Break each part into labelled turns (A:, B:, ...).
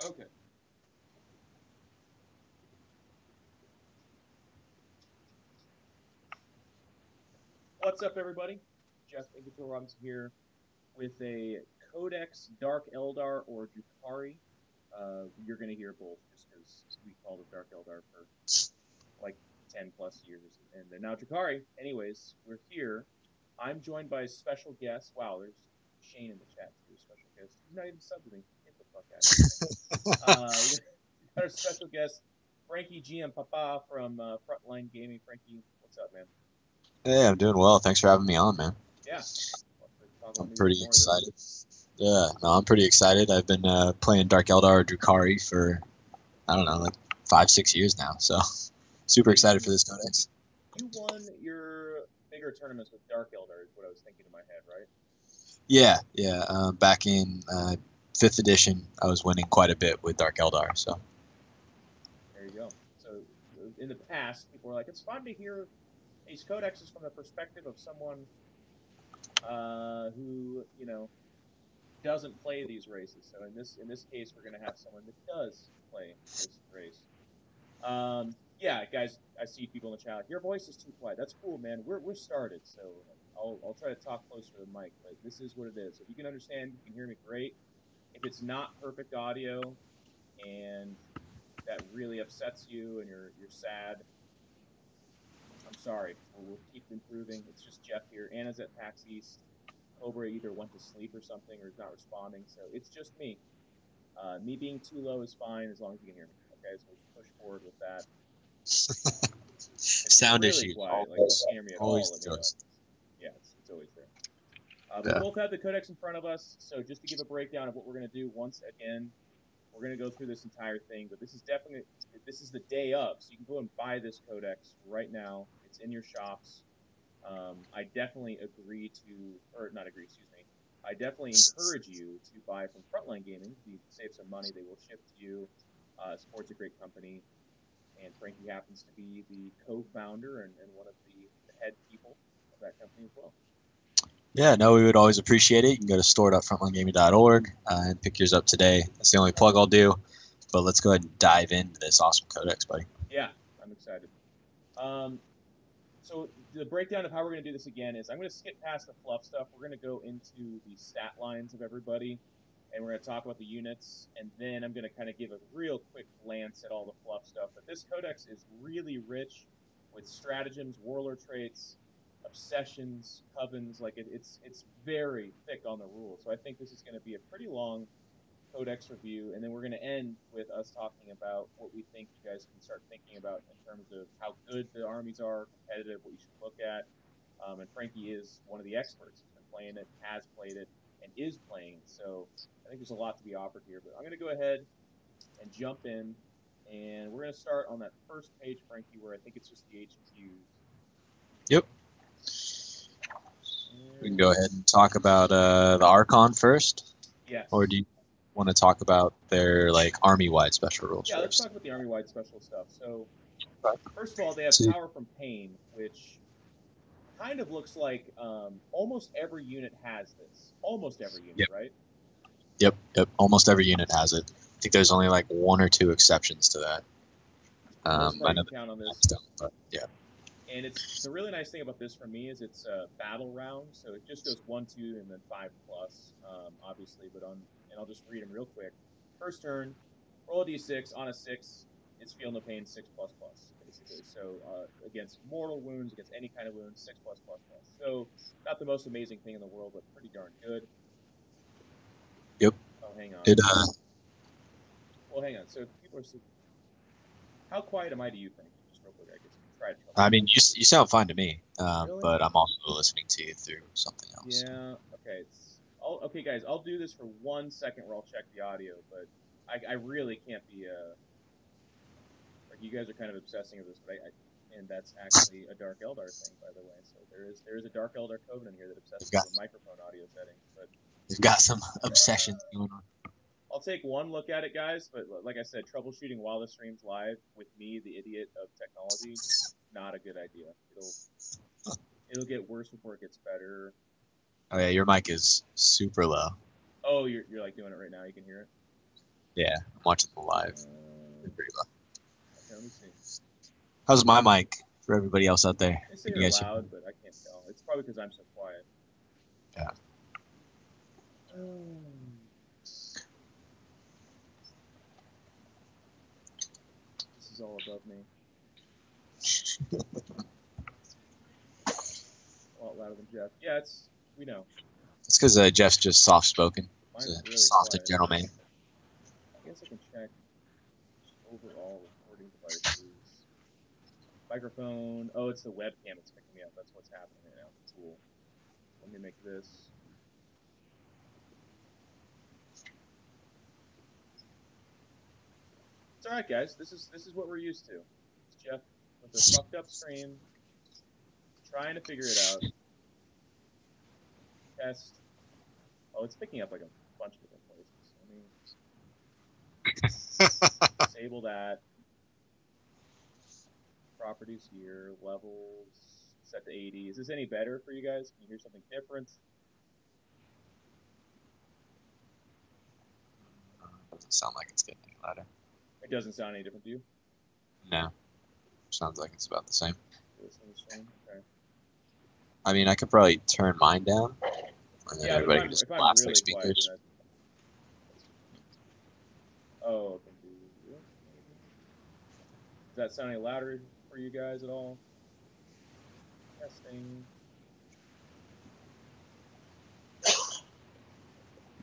A: Okay. What's up, everybody? Jeff Incubi Robinson here with a Codex Dark Eldar or Drukhari. You're going to hear both just because we called it Dark Eldar for like 10 plus years, and they're now Drukhari. Anyways, we're here. I'm joined by a special guest. Wow, there's Shane in the chat too. Special guest. He's not even subbed to me. Get the fuck out of here. We got our special guest, Frankie GM Papa from Frontline Gaming. Frankie, what's up, man?
B: Hey, I'm doing well. Thanks for having me on, man.
A: Yeah.
B: I'm pretty excited. Yeah, no, I'm pretty excited. I've been playing Dark Eldar or Drukhari for, I don't know, like 5-6 years now. So, super excited for this codex.
A: You won your bigger tournaments with Dark Eldar is what I was thinking in my head, right?
B: Yeah. Back in 5th edition, I was winning quite a bit with Dark Eldar. So.
A: There you go. So, in the past, people were like, it's fun to hear these codexes from the perspective of someone who, doesn't play these races. So in this case, we're going to have someone that does play this race. Yeah, guys, I see people in the chat. Your voice is too quiet. That's cool, man. We're started, so I'll try to talk closer to the mic. But this is what it is. If you can understand, you can hear me great. If it's not perfect audio, and that really upsets you, and you're sad, I'm sorry. We'll keep improving. It's just Jeff here. Anna's at PAX East. Cobra either went to sleep or something, or is not responding. So it's just me. Me being too low is fine as long as you can hear me. Okay, so we'll push forward with that.
B: Sound
A: really
B: issues.
A: Quiet. Like you can't hear me at all. Yeah, it's always there. We both have the codex in front of us. So just to give a breakdown of what we're going to do, once again, we're going to go through this entire thing. But this is the day of, so you can go and buy this codex right now. It's in your shops. I definitely I definitely encourage you to buy from Frontline Gaming. You save some money. They will ship to you. Supports a great company. And Frankie happens to be the co-founder and one of the head people of that company as well.
B: Yeah, no, we would always appreciate it. You can go to store.frontlinegaming.org and pick yours up today. That's the only plug I'll do. But let's go ahead and dive into this awesome codex, buddy.
A: Yeah, I'm excited. So the breakdown of how we're going to do this again is I'm going to skip past the fluff stuff. We're going to go into the stat lines of everybody, and we're going to talk about the units, and then I'm going to kind of give a real quick glance at all the fluff stuff. But this codex is really rich with stratagems, warlord traits, obsessions, covens. Like it's very thick on the rules. So I think this is going to be a pretty long codex review, and then we're going to end with us talking about what we think you guys can start thinking about in terms of how good the armies are, competitive, what you should look at. And Frankie is one of the experts. He's been playing it, has played it, and is playing it. So I think there's a lot to be offered here. But I'm going to go ahead and jump in, and we're going to start on that first page, Frankie, where I think it's just the HQs.
B: Yep. We can go ahead and talk about the Archon first.
A: Yes.
B: Or do you want to talk about their army-wide special rules
A: first? Let's talk about the army-wide special stuff. So, first of all, they have power from pain, which kind of looks like almost every unit has this. Almost every unit, right?
B: Yep. Almost every unit has it. I think there's only 1 or 2 exceptions to that.
A: I know count on this.
B: But yeah.
A: And it's the really nice thing about this for me is it's a battle round, so it just goes 1, 2, and then 5 plus, obviously. And I'll just read them real quick. First turn, roll a d6 on a 6. It's feel no pain 6++, basically. So against mortal wounds, against any kind of wounds, 6+++. So not the most amazing thing in the world, but pretty darn good.
B: Yep.
A: Oh, hang on.
B: Well,
A: hang on. So if people are how quiet am I to you, Frank? Just real quick, I guess.
B: I mean, you sound fine to me,
A: really?
B: but I'm also listening to you through something else.
A: Yeah. Okay. Okay, guys. I'll do this for 1 second where I'll check the audio, but I really can't be you guys are kind of obsessing over this, but and that's actually a Dark Eldar thing, by the way. So there is a Dark Eldar Coven in here that obsesses over microphone audio settings, but
B: you've got some obsessions going on.
A: I'll take one look at it, guys, but like I said, troubleshooting while the stream's live with me, the idiot of technology, not a good idea. It'll get worse before it gets better.
B: Oh yeah, your mic is super low.
A: Oh, you're doing it right now. You can hear it.
B: Yeah, I'm watching the live. Pretty low.
A: Okay, let me see.
B: How's my mic for everybody else out there?
A: They say you're loud, but I can't tell. It's probably because I'm so quiet.
B: Yeah.
A: This is all above me. A lot louder than Jeff. Yeah, we know.
B: It's because Jeff's just soft-spoken. He's a
A: Really
B: soft
A: quiet.
B: and gentleman.
A: I guess I can check overall recording devices. Microphone. Oh, it's the webcam that's picking me up. That's what's happening right now. Cool. Let me make this. It's alright, guys. This is what we're used to. It's Jeff with a fucked up screen, trying to figure it out. Test. Oh, it's picking up like a bunch of different places. Disable that. Properties here. Levels. Set to 80. Is this any better for you guys? Can you hear something different?
B: Doesn't sound like it's getting any louder.
A: It doesn't sound any different to you?
B: No. Sounds like it's about the same.
A: Okay.
B: I mean, I could probably turn mine down, and then everybody can just blast their speakers.
A: Oh, is that sounding louder for you guys at all? Testing.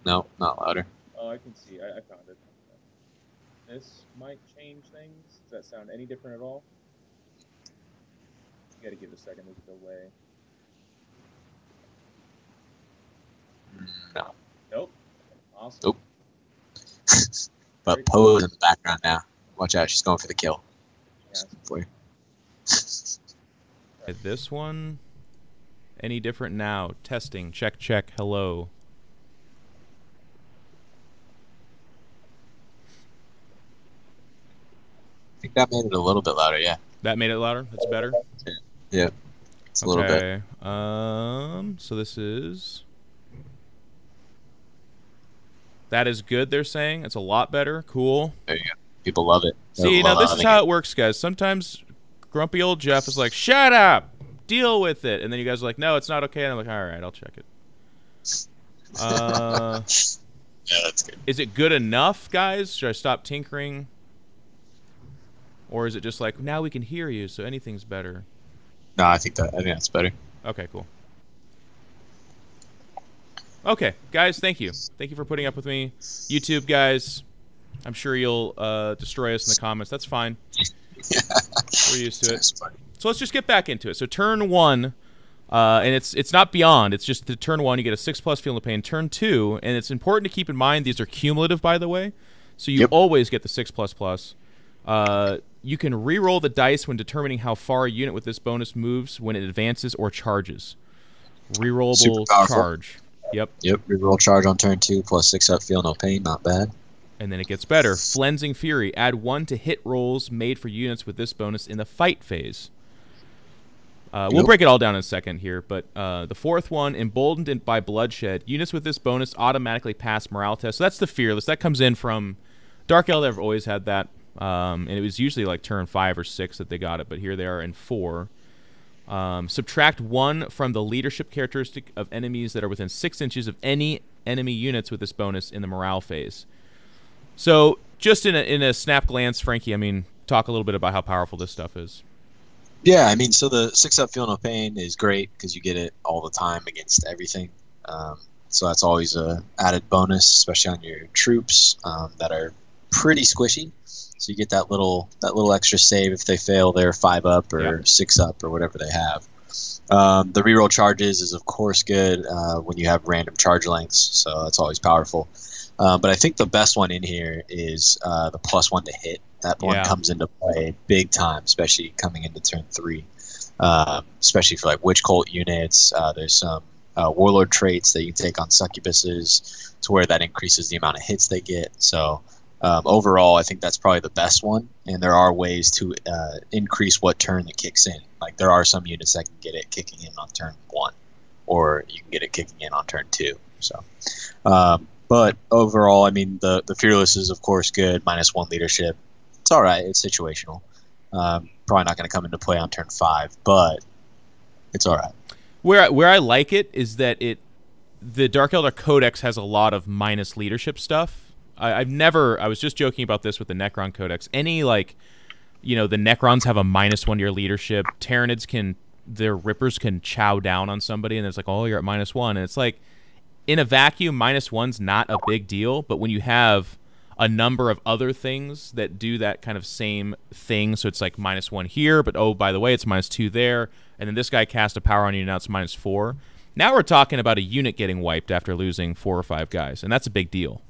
B: No, not louder.
A: Oh, I can see. I found it. This might change things. Does that sound any different at all? You gotta give it a second. There's a delay.
B: No.
A: Nope. Awesome.
B: Nope. But Poe's in the background now. Watch out, she's going for the kill.
A: Yeah.
C: This one, any different now? Testing. Check, check. Hello.
B: I think that made it a little bit louder, yeah.
C: That made it louder? That's better?
B: Yeah. It's a little bit.
C: So this is... That is good, they're saying. It's a lot better. Cool.
B: There you go. People love it.
C: See, now this is how it works, guys. Sometimes grumpy old Jeff is like, shut up! Deal with it! And then you guys are like, no, it's not okay. And I'm like, alright, I'll check it.
B: Yeah, that's good.
C: Is it good enough, guys? Should I stop tinkering? Or is it just like, now we can hear you, so anything's better?
B: No, I think that's better.
C: Okay, cool. Okay, guys, thank you. Thank you for putting up with me. YouTube, guys, I'm sure you'll destroy us in the comments. That's fine. We're used to it. So let's just get back into it. So turn 1, and it's not beyond. It's just the turn 1, you get a 6+ Feel No Pain. Turn 2, and it's important to keep in mind these are cumulative, by the way. So you always get the 6++. You can re-roll the dice when determining how far a unit with this bonus moves when it advances or charges. Re-rollable charge. Yep.
B: Reroll charge on turn 2 plus 6 up. Feel No Pain. Not bad.
C: And then it gets better. Flensing Fury. Add 1 to hit rolls made for units with this bonus in the fight phase. We'll break it all down in a second here, but the fourth one, Emboldened by Bloodshed. Units with this bonus automatically pass morale tests. So that's the Fearless. That comes in from... Dark Elder have always had that. And it was usually like turn 5 or 6 that they got it, but here they are in 4. Subtract 1 from the leadership characteristic of enemies that are within 6 inches of any enemy units with this bonus in the morale phase. So, just in a snap glance, Frankie, I mean, talk a little bit about how powerful this stuff is.
B: Yeah, I mean, so the 6 up Feel No Pain is great because you get it all the time against everything. So that's always a added bonus, especially on your troops that are pretty squishy. So you get that little extra save if they fail their 5 up or 6 up or whatever they have. The reroll charges is of course good when you have random charge lengths, so that's always powerful. But I think the best one in here is the +1 to hit. That one comes into play big time, especially coming into turn 3. Especially for like witch cult units. There's some warlord traits that you can take on succubuses to where that increases the amount of hits they get. So overall, I think that's probably the best one, and there are ways to increase what turn it kicks in. Like there are some units that can get it kicking in on turn 1, or you can get it kicking in on turn 2. So, but But overall, I mean, the Fearless is, of course, good. -1 leadership. It's all right. It's situational. Probably not going to come into play on turn 5, but it's all right.
C: Where I like it is that the Dark Eldar Codex has a lot of minus leadership stuff. I was just joking about this with the Necron Codex. Any, like, you know, the Necrons have a -1 to your leadership. Tyranids their Rippers can chow down on somebody, and it's like, oh, you're at -1. And it's like, in a vacuum, -1's not a big deal, but when you have a number of other things that do that kind of same thing, so it's like -1 here, but oh, by the way, it's -2 there, and then this guy cast a power on you, and now it's -4. Now we're talking about a unit getting wiped after losing 4 or 5 guys, and that's a big deal.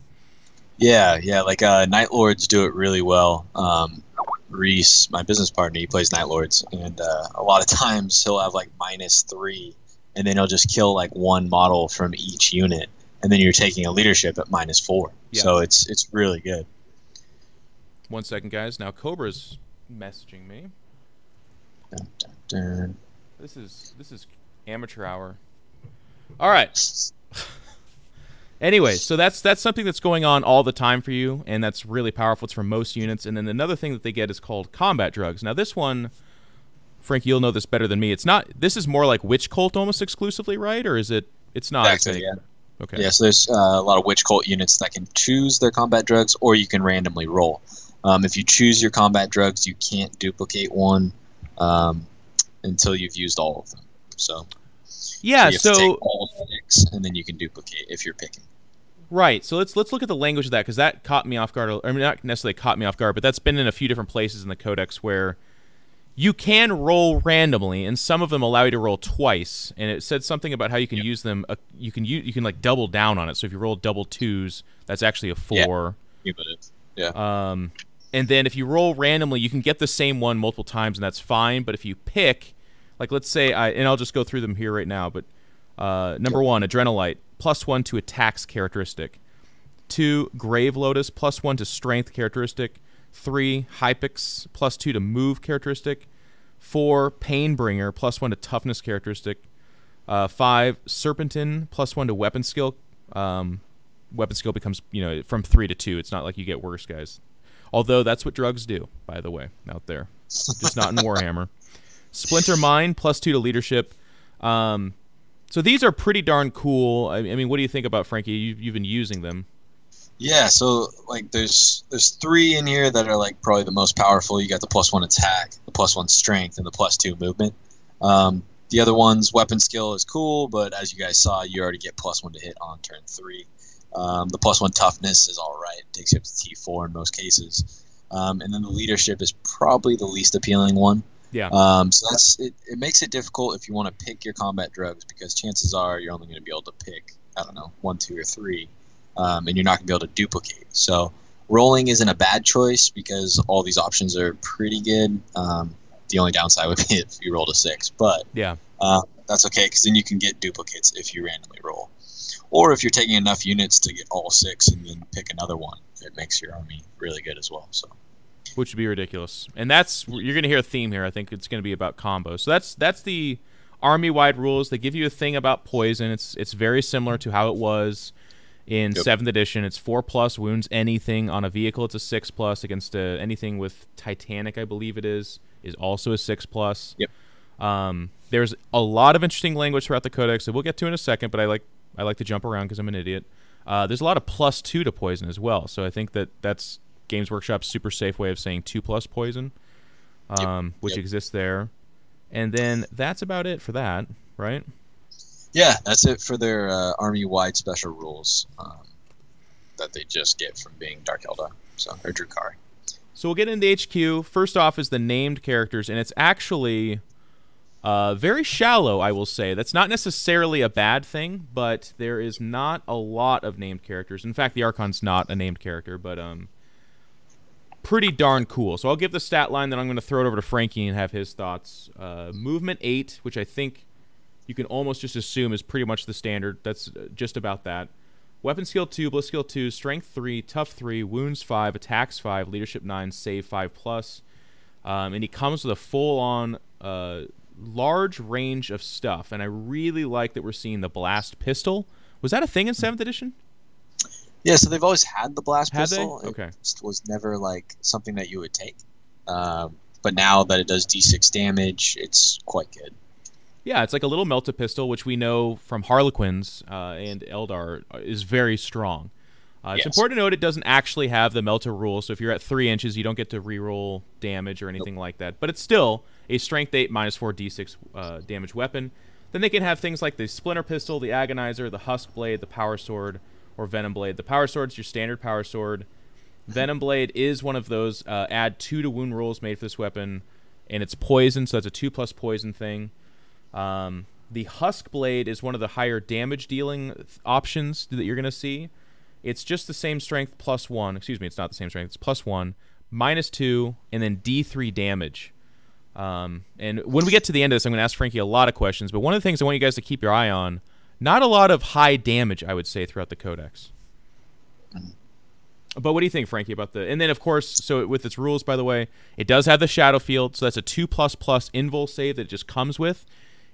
B: Yeah, like Night Lords do it really well. Reese, my business partner, he plays Night Lords, and a lot of times he'll have like -3, and then he'll just kill like 1 model from each unit, and then you're taking a leadership at -4. Yeah. So it's really good.
C: 1 second, guys. Now Cobra's messaging me.
B: Dun, dun, dun.
C: This is amateur hour. All right. Anyway, so that's something that's going on all the time for you, and that's really powerful. It's for most units. And then another thing that they get is called combat drugs. Now this one, Frank, you'll know this better than me. It's not. This is more like Witch Cult almost exclusively, right? Or is it? It's not.
B: Exactly. Yeah.
C: Okay.
B: Yeah. So there's a lot of Witch Cult units that can choose their combat drugs, or you can randomly roll. If you choose your combat drugs, you can't duplicate one until you've used all of them. So.
C: Yeah.
B: You have to take all 6, and then you can duplicate if you're picking.
C: Right. So let's look at the language of that, because that caught me off guard. I mean, not necessarily caught me off guard, but that's been in a few different places in the Codex where you can roll randomly, and some of them allow you to roll twice. And it said something about how you can use them. You can like double down on it. So if you roll double 2s, that's actually a 4.
B: Yeah.
C: And then if you roll randomly, you can get the same one multiple times, and that's fine. But if you pick, like let's say, and I'll just go through them here right now. But number 1, Adrenalite. +1 to attacks characteristic. 2, Grave Lotus, +1 to strength characteristic. 3, Hypix, +2 to move characteristic. 4, Painbringer, +1 to toughness characteristic. 5, Serpentine, +1 to weapon skill. Weapon skill becomes, from 3 to 2. It's not like you get worse, guys. Although that's what drugs do, by the way, out there. Just not in Warhammer. Splinter Mind, +2 to leadership. So these are pretty darn cool. I mean, what do you think about, Frankie? You've been using them.
B: Yeah, so like there's 3 in here that are like probably the most powerful. You got the +1 attack, the +1 strength, and the +2 movement. The other one's weapon skill is cool, but as you guys saw, you already get +1 to hit on turn 3. The +1 toughness is all right. It takes you up to T4 in most cases. And then the leadership is probably the least appealing one.
C: Yeah.
B: So that's it. It makes it difficult if you want to pick your combat drugs, because chances are you're only going to be able to pick, I don't know, 1, 2, or 3, and you're not going to be able to duplicate. So rolling isn't a bad choice because all these options are pretty good. The only downside would be if you rolled a 6, but
C: yeah,
B: that's okay because then you can get duplicates if you randomly roll, or if you're taking enough units to get all 6 and then pick another one, it makes your army really good as well. So.
C: Which would be ridiculous. And you're going to hear a theme here. I think it's going to be about combos. So that's the army-wide rules. They give you a thing about poison. It's very similar to how it was in 7th edition. It's 4+ wounds anything. On a vehicle, it's a 6+ against anything with Titanic, I believe it is also a 6+.
B: Yep.
C: There's a lot of interesting language throughout the Codex that we'll get to in a second, but I like to jump around because I'm an idiot. There's a lot of +2 to poison as well. So I think that's Games Workshop's super safe way of saying 2+ poison, which exists there. And then that's about it for that, right?
B: Yeah, that's it for their army-wide special rules that they just get from being Dark Eldar, or Drukhari.
C: So we'll get into HQ. First off is the named characters, and it's actually very shallow, I will say. That's not necessarily a bad thing, but there is not a lot of named characters. In fact, the Archon's not a named character, but pretty darn cool. So I'll give the stat line, then I'm going to throw it over to Frankie and have his thoughts. Movement 8, which I think you can almost just assume is pretty much the standard. That's just about that. Weapon skill 2, bliss skill 2, strength 3, tough 3, wounds 5, attacks 5, leadership 9, save 5+. And he comes with a full-on large range of stuff. And I really like that we're seeing the blast pistol. Was that a thing in 7th edition?
B: Yeah, so they've always had the blast
C: Had
B: pistol.
C: they? Okay.
B: It just was never like something that you would take. But now that it does D6 damage, it's quite good.
C: Yeah, it's like a little melta pistol, which we know from Harlequins and Eldar is very strong. It's important to note it doesn't actually have the melta rule, so if you're at 3 inches, you don't get to reroll damage or anything like that. But it's still a strength 8 -4 D6 damage weapon. Then they can have things like the splinter pistol, the agonizer, the husk blade, the power sword, or venom blade. The power sword is your standard power sword. Venom blade is one of those add 2 to wound rolls made for this weapon, and it's poison, so that's a 2+ poison thing. The husk blade is one of the higher damage dealing options that you're going to see. It's just the same strength +1. Excuse me, it's not the same strength. It's +1, -2, and then D3 damage. And when we get to the end of this, I'm going to ask Frankie a lot of questions. But one of the things I want you guys to keep your eye on, not a lot of high damage, I would say, throughout the Codex. But what do you think, Frankie, about the... And then, of course, so with its rules, by the way, it does have the Shadow Field, so that's a 2++ invul save that it just comes with.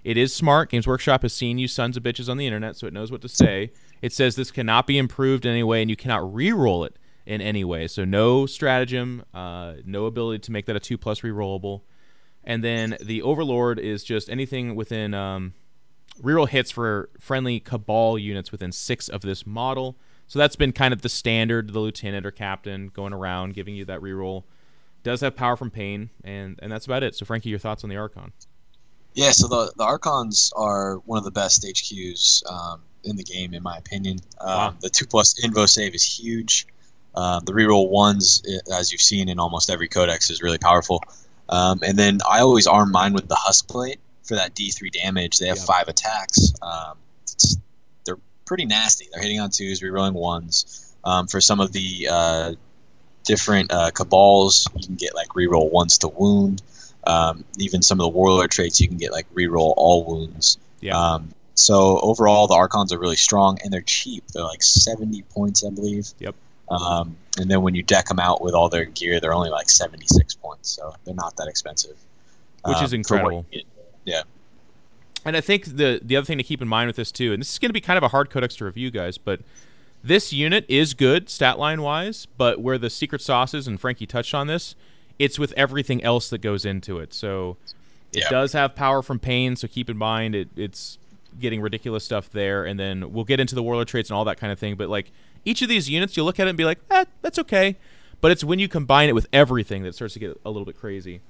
C: It is smart. Games Workshop has seen you sons of bitches on the internet, so it knows what to say. It says this cannot be improved in any way, and you cannot re-roll it in any way. So no stratagem, no ability to make that a 2+ re-rollable. And then the Overlord is just anything within reroll hits for friendly Cabal units within 6 of this model. So that's been kind of the standard, the lieutenant or captain going around giving you that reroll. Does have power from pain, and that's about it. So Frankie, your thoughts on the Archon?
B: Yeah, so the Archons are one of the best HQs in the game, in my opinion.
C: Wow.
B: The 2+ invo save is huge. The reroll 1s, as you've seen in almost every codex, is really powerful. And then I always arm mine with the husk blade for that D3 damage. They have 5 attacks. They're pretty nasty. They're hitting on 2s, rerolling 1s. For some of the different Cabals, you can get like reroll 1s to wound. Even some of the Warlord traits, you can get like reroll all wounds.
C: Yeah.
B: So overall, the Archons are really strong, and they're cheap. They're like 70 points, I believe.
C: Yep.
B: And then when you deck them out with all their gear, they're only like 76 points, so they're not that expensive.
C: Which is incredible.
B: Yeah.
C: And I think the other thing to keep in mind with this too, and this is going to be kind of a hard codex to review, guys, but this unit is good stat line wise, but where the secret sauce is, and Frankie touched on this, it's with everything else that goes into it. So it does have power from pain, so keep in mind it's getting ridiculous stuff there, and then we'll get into the Warlord traits and all that kind of thing, but like each of these units, you'll look at it and be like, that's okay. But it's when you combine it with everything that it starts to get a little bit crazy.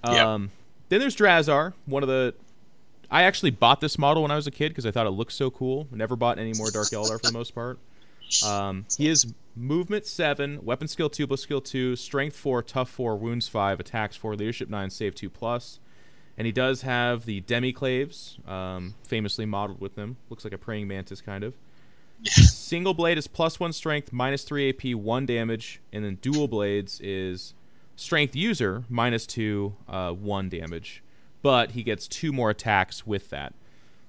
C: Then there's Drazar, one of the... I actually bought this model when I was a kid because I thought it looked so cool. Never bought any more Dark Eldar for the most part. He is movement 7, weapon skill 2 plus skill 2, strength 4, tough 4, wounds 5, attacks 4, leadership 9, save 2+. And he does have the Demiclaves, famously modeled with them. Looks like a praying mantis kind of. Single blade is +1 strength, -3 AP, 1 damage, and then dual blades is strength user -2, 1 damage. But he gets 2 more attacks with that.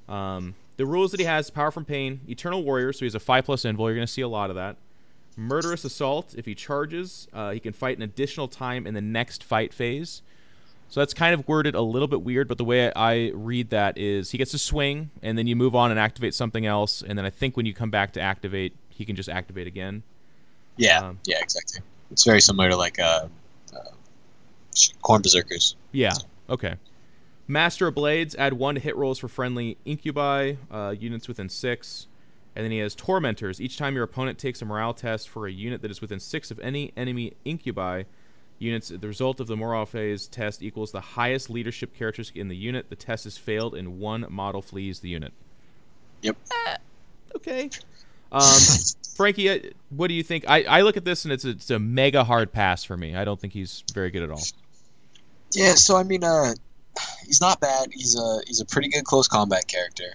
C: The rules that he has: power from pain, Eternal Warrior, so he has a 5+ invul. You're going to see a lot of that. Murderous Assault. If he charges, he can fight an additional time in the next fight phase. So that's kind of worded a little bit weird, but the way I read that is he gets to swing, and then you move on and activate something else, and then I think when you come back to activate, he can just activate again.
B: Yeah, exactly. It's very similar to like Corn Berserkers.
C: Yeah, okay. Master of Blades, add 1 to hit rolls for friendly Incubi, units within 6. And then he has Tormentors. Each time your opponent takes a morale test for a unit that is within 6 of any enemy Incubi units, the result of the morale phase test equals the highest leadership characteristic in the unit. The test is failed and 1 model flees the unit.
B: Yep.
C: Okay. Frankie, what do you think? I look at this and it's a mega hard pass for me. I don't think he's very good at all.
B: Yeah, so I mean, he's not bad. He's a pretty good close combat character.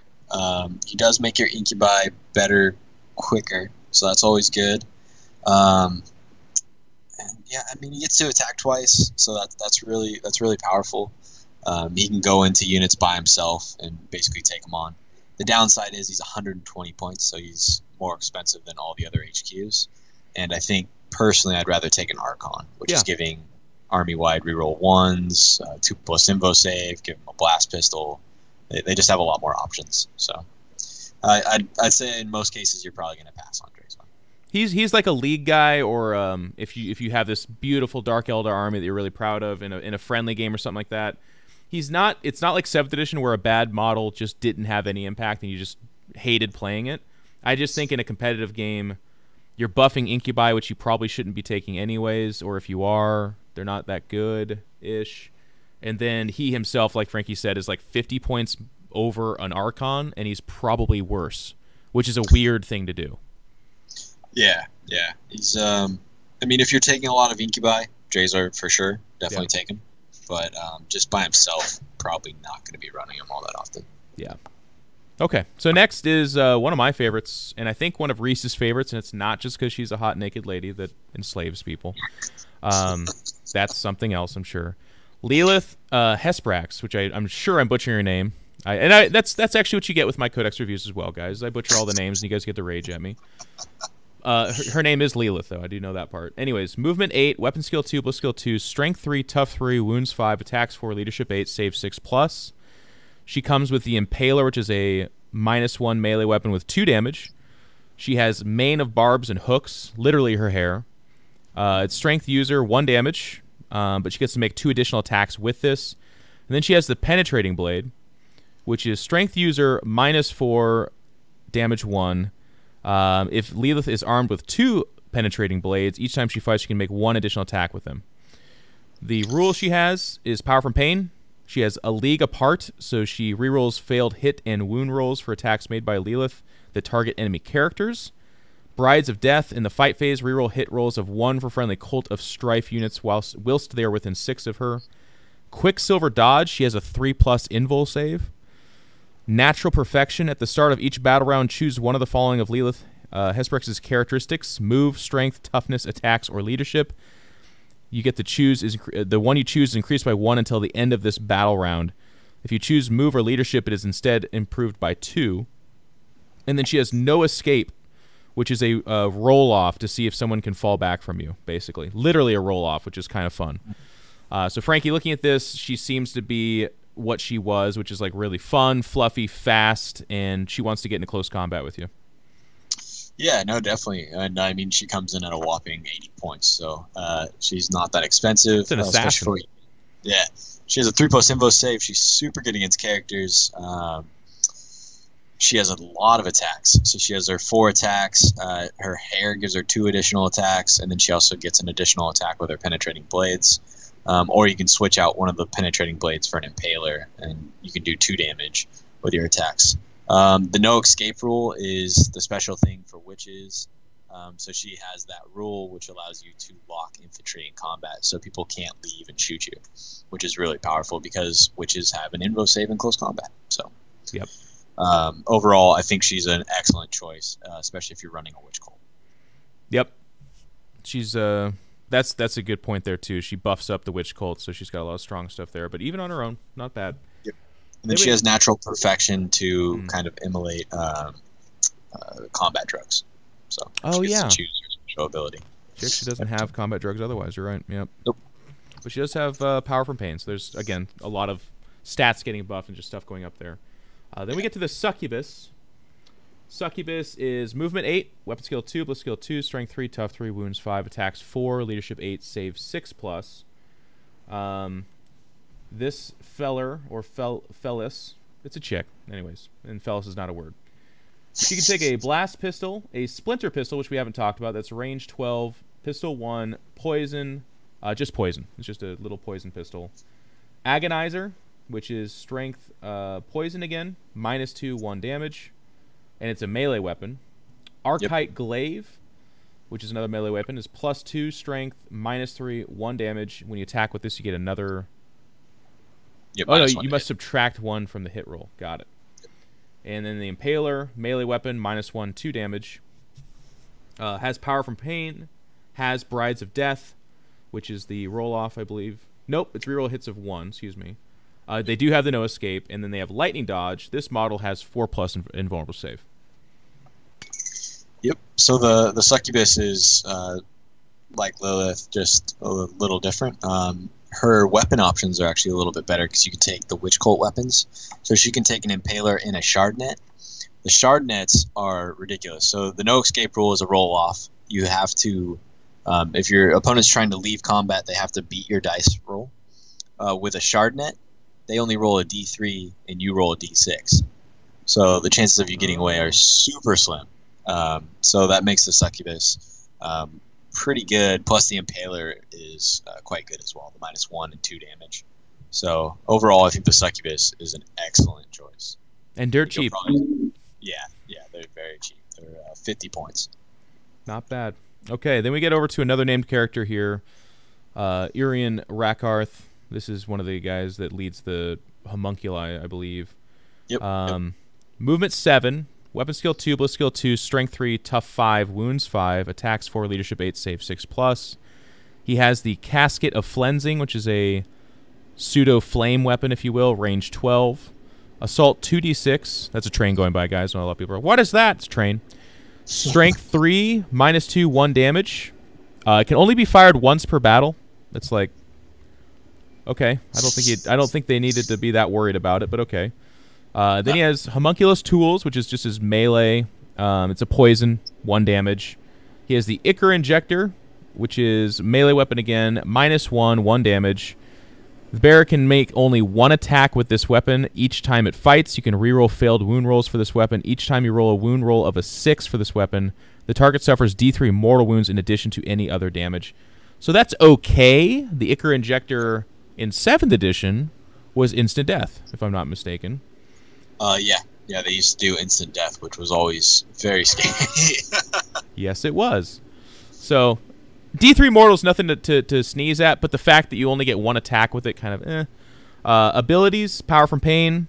B: He does make your Incubi better quicker, so that's always good. And yeah, I mean, he gets to attack twice, so that's really powerful. He can go into units by himself and basically take them on. The downside is he's 120 points, so he's more expensive than all the other HQs. And I think personally, I'd rather take an Archon, which is giving army-wide reroll 1s, 2+ invo save, give him a blast pistol. They just have a lot more options. So I'd say in most cases you're probably going to pass on Drake's one.
C: He's like a league guy, or if you have this beautiful Dark Eldar army that you're really proud of in a friendly game or something like that. He's not. It's not like 7th edition where a bad model just didn't have any impact and you just hated playing it. I just think in a competitive game, you're buffing Incubi, which you probably shouldn't be taking anyways, or if you are, they're not that good-ish. And then he himself, like Frankie said, is like 50 points over an Archon, and he's probably worse, which is a weird thing to do.
B: Yeah. He's, I mean, if you're taking a lot of Incubi, Drazar for sure, definitely take him. But just by himself, probably not going to be running him all that often.
C: Yeah. Okay, so next is one of my favorites, and I think one of Reese's favorites, and it's not just because she's a hot naked lady that enslaves people. That's something else, I'm sure. Lilith Hesprax, which I'm sure I'm butchering her name. That's actually what you get with my Codex reviews as well, guys. I butcher all the names, and you guys get to rage at me. Her name is Lilith, though. I do know that part. Anyways, movement 8, weapon skill 2, bliss skill 2, strength 3, tough 3, wounds 5, attacks 4, leadership 8, save 6+. She comes with the Impaler, which is a -1 melee weapon with 2 damage. She has mane of barbs and hooks, literally her hair. It's strength user, 1 damage, but she gets to make 2 additional attacks with this. And then she has the Penetrating Blade, which is strength user, -4, damage 1. If Lilith is armed with 2 Penetrating Blades, each time she fights, she can make 1 additional attack with them. The rule she has is Power from Pain. She has a League Apart, so she rerolls failed hit and wound rolls for attacks made by Lilith that target enemy characters. Brides of Death, in the fight phase, reroll hit rolls of 1 for friendly Cult of Strife units whilst they are within 6 of her. Quicksilver Dodge, she has a 3+ invul save. Natural Perfection, at the start of each battle round, choose one of the following of Lilith Hesprax's characteristics: move, strength, toughness, attacks, or leadership. You get to choose the one you choose is increased by 1 until the end of this battle round. If you choose move or leadership, it is instead improved by 2. And then she has no escape, which is a roll off to see if someone can fall back from you, basically. Literally a roll off, which is kind of fun. So Frankie, looking at this, she seems to be what she was, which is like really fun, fluffy, fast, and she wants to get into close combat with you.
B: Yeah, no, definitely. And I mean, she comes in at a whopping 80 points, so she's not that expensive.
C: It's an assassin.
B: Yeah, she has a 3+ invo save. She's super good against characters. She has a lot of attacks. So she has her 4 attacks. Her hair gives her 2 additional attacks, and then she also gets an additional attack with her Penetrating Blades. Or you can switch out one of the Penetrating Blades for an Impaler, and you can do 2 damage with your attacks. The no escape rule is the special thing for witches. So she has that rule which allows you to lock infantry in combat, so people can't leave and shoot you, which is really powerful because witches have an invo save in close combat. So,
C: yep.
B: Overall, I think she's an excellent choice, especially if you're running a witch cult.
C: Yep. She's that's a good point there too. She buffs up the witch cult, so she's got a lot of strong stuff there. But even on her own, not bad.
B: Yep. And then she has natural perfection to kind of immolate combat drugs. So she gets to choose her special ability.
C: She actually doesn't have combat drugs otherwise. You're right. Yep.
B: Nope.
C: But she does have power from pain. So there's again a lot of stats getting buffed and just stuff going up there. Then we get to the Succubus. Succubus is movement 8, weapon skill 2, bliss skill 2, strength 3, tough 3, wounds 5, attacks 4, leadership 8, save 6+. This feller, or fellis, it's a chick, anyways, and fellis is not a word. She can take a blast pistol, a splinter pistol, which we haven't talked about, that's range 12, pistol 1, poison, just poison. It's just a little poison pistol. Agonizer, which is strength poison again, -2, 1 damage. And it's a melee weapon. Archite Glaive, which is another melee weapon, is +2 strength, -3, 1 damage. When you attack with this, you get another...
B: Yep,
C: oh, no, you must subtract 1 from the hit roll. Got it. And then the Impaler, melee weapon, -1, 2 damage. Has power from pain. Has Brides of Death, which is the roll-off, I believe. Nope, it's reroll hits of 1, excuse me. They do have the no escape, and then they have lightning dodge. This model has 4+ invulnerable save.
B: Yep. So the Succubus is like Lilith, just a little different. Her weapon options are actually a little bit better because you can take the witch cult weapons. So she can take an Impaler and a shard net. The shard nets are ridiculous. So the no escape rule is a roll off. you have to, if your opponent's trying to leave combat, they have to beat your dice roll. With a Shardnet, they only roll a d3 and you roll a d6. So the chances of you getting away are super slim. So that makes the Succubus pretty good. Plus the Impaler is quite good as well, the -1 and 2 damage. So overall, I think the Succubus is an excellent choice.
C: And dirt cheap.
B: Yeah, they're very cheap. They're 50 points.
C: Not bad. Okay, then we get over to another named character here, Irian Rakarth. This is one of the guys that leads the Homunculi, I believe.
B: Yep.
C: Movement 7, weapon skill 2, bliss skill 2, strength 3, tough 5, wounds 5, attacks 4, leadership 8, save 6+. He has the Casket of Flensing, which is a pseudo flame weapon, if you will, range 12. Assault 2d6. That's a train going by, guys. A lot of people are, what is that? It's a train. Strength 3, -2, 1 damage. It can only be fired once per battle. That's like, okay. I don't think they needed to be that worried about it, but okay. Then he has Homunculus Tools, which is just his melee. It's a poison, 1 damage. He has the Ichor Injector, which is melee weapon again, -1, 1 damage. The bearer can make only 1 attack with this weapon each time it fights. You can reroll failed wound rolls for this weapon. Each time you roll a wound roll of a 6 for this weapon, the target suffers D3 mortal wounds in addition to any other damage. So that's okay. The Ichor Injector in 7th edition was instant death, if I'm not mistaken.
B: Yeah, they used to do instant death, which was always very scary.
C: Yes, it was. So D3 mortal is nothing to sneeze at, but the fact that you only get 1 attack with it, kind of eh. Abilities, Power from Pain,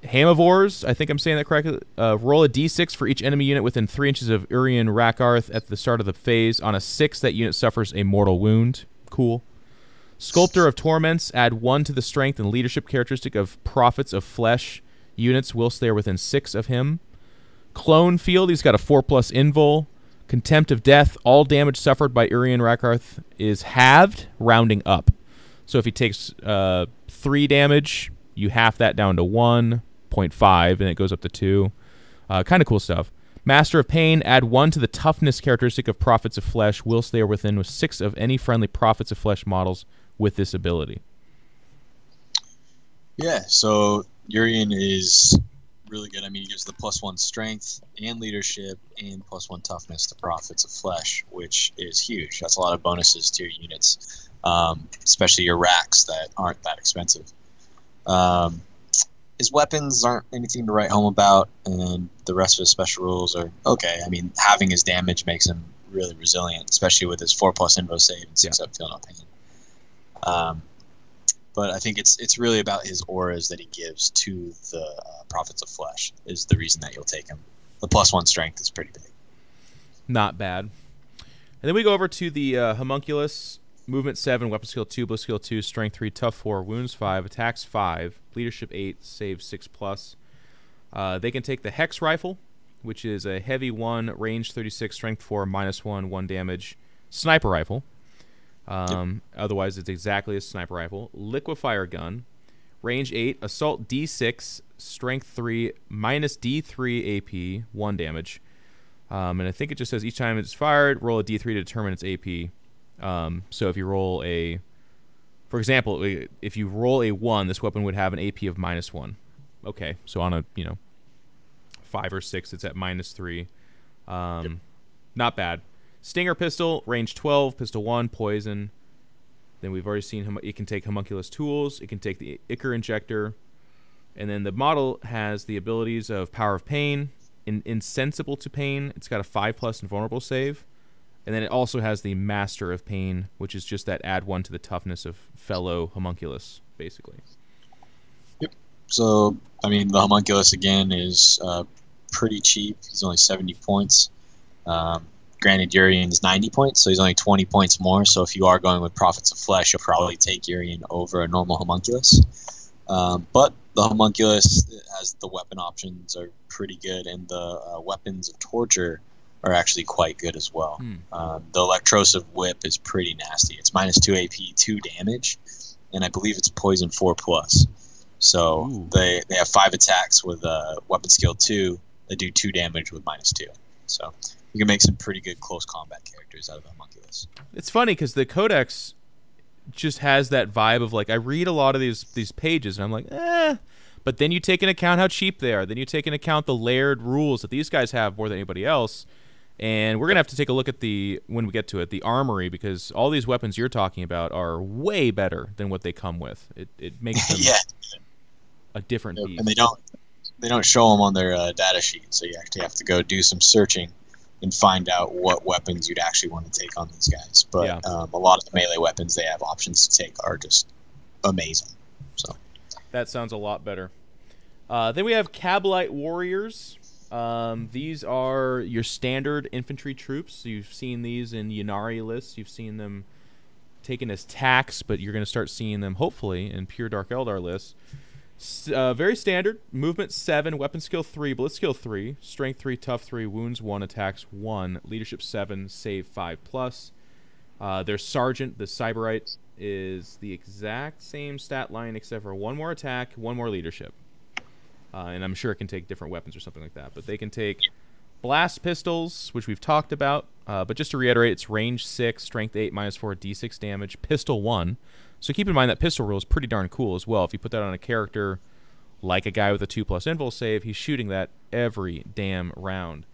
C: Hamivores, I think I'm saying that correctly. Roll a d6 for each enemy unit within 3 inches of Irian Rakarth at the start of the phase. On a 6, that unit suffers a mortal wound. Cool. Sculptor of Torments, add 1 to the strength and leadership characteristic of Prophets of Flesh units whilst they are within 6 of him. Clone Field, he's got a 4+ invul. Contempt of Death, all damage suffered by Irian Rakarth is halved, rounding up. So if he takes 3 damage, you half that down to 1.5, and it goes up to 2. Kind of cool stuff. Master of Pain, add 1 to the toughness characteristic of Prophets of Flesh whilst they are within 6 of any friendly Prophets of Flesh models with this ability.
B: Yeah, so Urian is really good. I mean, he gives the +1 strength and leadership and +1 toughness to Prophets of Flesh, which is huge. That's a lot of bonuses to your units, especially your racks that aren't that expensive. His weapons aren't anything to write home about, and the rest of his special rules are okay. I mean, having his damage makes him really resilient, especially with his 4+ invo save and 6-up feel no pain. But I think it's really about his auras that he gives to the Prophets of Flesh is the reason that you'll take him. The +1 strength is pretty big.
C: Not bad. And then we go over to the Homunculus. Movement 7, weapon skill 2, bliss skill 2, strength 3, tough 4, wounds 5, attacks 5, leadership 8, save 6+. They can take the Hex Rifle, which is a heavy 1, range 36, strength 4, -1, 1 damage, sniper rifle. Otherwise, it's exactly a sniper rifle. Liquefier gun, range 8, assault D6, strength 3, -D3 AP, 1 damage. And I think it just says each time it's fired, roll a D3 to determine its AP. So if you roll for example, if you roll a 1, this weapon would have an AP of -1. Okay, so on a 5 or 6, it's at -3. Yep. Not bad. Stinger pistol, range 12, pistol 1, poison. Then we've already seen it can take Homunculus Tools. It can take the Ichor Injector. And then the model has the abilities of Power of Pain, Insensible to Pain. It's got a 5+ invulnerable save. And then it also has the Master of Pain, which is just that add 1 to the toughness of fellow Homunculus, basically.
B: Yep. So, I mean, the Homunculus, again, is pretty cheap. He's only 70 points. Granted, Urian's 90 points, so he's only 20 points more. So if you are going with Prophets of Flesh, you'll probably take Urian over a normal Homunculus. But the Homunculus has the weapon options are pretty good, and the weapons of torture are actually quite good as well. The Electrosive Whip is pretty nasty. It's -2 AP, 2 damage, and I believe it's poison 4+. So they have 5 attacks with weapon skill 2 that do 2 damage with -2. So you can make some pretty good close combat characters out of the Homunculus.
C: It's funny because the Codex just has that vibe of like, I read a lot of these pages and I'm like, but then you take into account how cheap they are. Then you take into account the layered rules that these guys have more than anybody else. And we're going to have to take a look at when we get to it, the Armory, because all these weapons you're talking about are way better than what they come with. It makes them a different beast.
B: And they don't show them on their data sheet, so you actually have to go do some searching and find out what weapons you'd actually want to take on these guys. But a lot of the melee weapons they have options to take are just amazing. So
C: that sounds a lot better. Then we have Cabalite Warriors. These are your standard infantry troops. You've seen these in Ynnari lists. You've seen them taken as tax, but you're going to start seeing them, hopefully, in pure Dark Eldar lists. Very standard. Movement 7, weapon skill 3, blitz skill 3, strength 3, tough 3, wounds 1, attacks 1, leadership 7, save 5+. Their sergeant, the Cyberite, is the exact same stat line except for 1 more attack, 1 more leadership. And I'm sure it can take different weapons or something like that. But they can take blast pistols, which we've talked about. But just to reiterate, it's range 6, strength 8, -4, d6 damage, pistol 1. So keep in mind that pistol rule is pretty darn cool as well. If you put that on a character like a guy with a 2+ invul save, he's shooting that every damn round.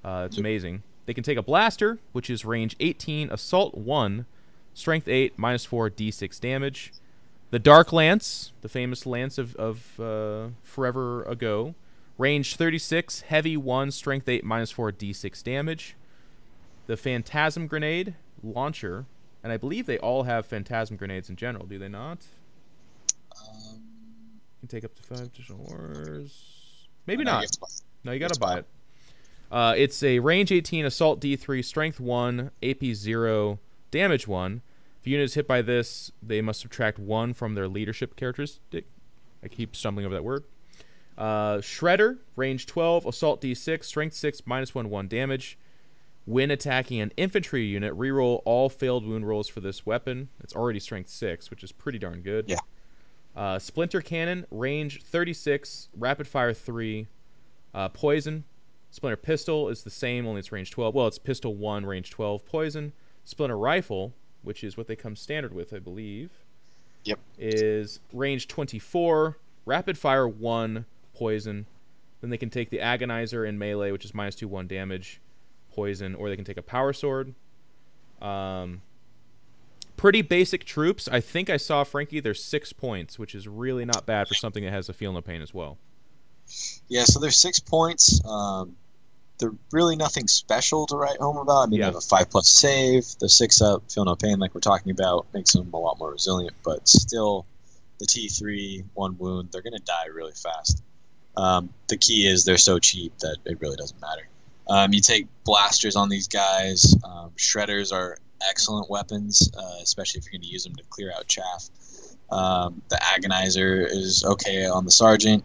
C: It's amazing. They can take a blaster, which is range 18, assault 1, strength 8, -4, d6 damage. The Dark Lance, the famous lance of forever ago, range 36, heavy 1, strength 8, -4, d6 damage. The Phantasm Grenade launcher, and I believe they all have Phantasm Grenades in general, do they not? You can take up to 5 additional wars. Maybe not. No, you gotta buy it. It's a range 18, assault D3, strength 1, AP 0, damage 1. If a unit is hit by this, they must subtract 1 from their leadership characteristic. I keep stumbling over that word. Shredder, range 12, assault D6, strength 6, -1, 1 damage. When attacking an infantry unit, reroll all failed wound rolls for this weapon. It's already strength 6, which is pretty darn good.
B: Yeah.
C: Splinter Cannon, range 36, rapid fire 3, poison. Splinter Pistol is the same, only it's range 12. Well, it's pistol 1, range 12, poison. Splinter Rifle, which is what they come standard with, I believe.
B: Yep.
C: Is range 24, rapid fire 1, poison. Then they can take the Agonizer in melee, which is -2, 1 damage, poison, or they can take a power sword. Pretty basic troops. I think I saw, Frankie, they're 6 points, which is really not bad for something that has a Feel No Pain as well.
B: Yeah, so they're 6 points. They're really nothing special to write home about. I mean, they have a 5+ save, the 6-up, Feel No Pain, like we're talking about, makes them a lot more resilient, but still, the T3, 1 wound, they're going to die really fast. The key is they're so cheap that it really doesn't matter. You take blasters on these guys. Shredders are excellent weapons, especially if you're going to use them to clear out chaff. The Agonizer is okay on the Sergeant.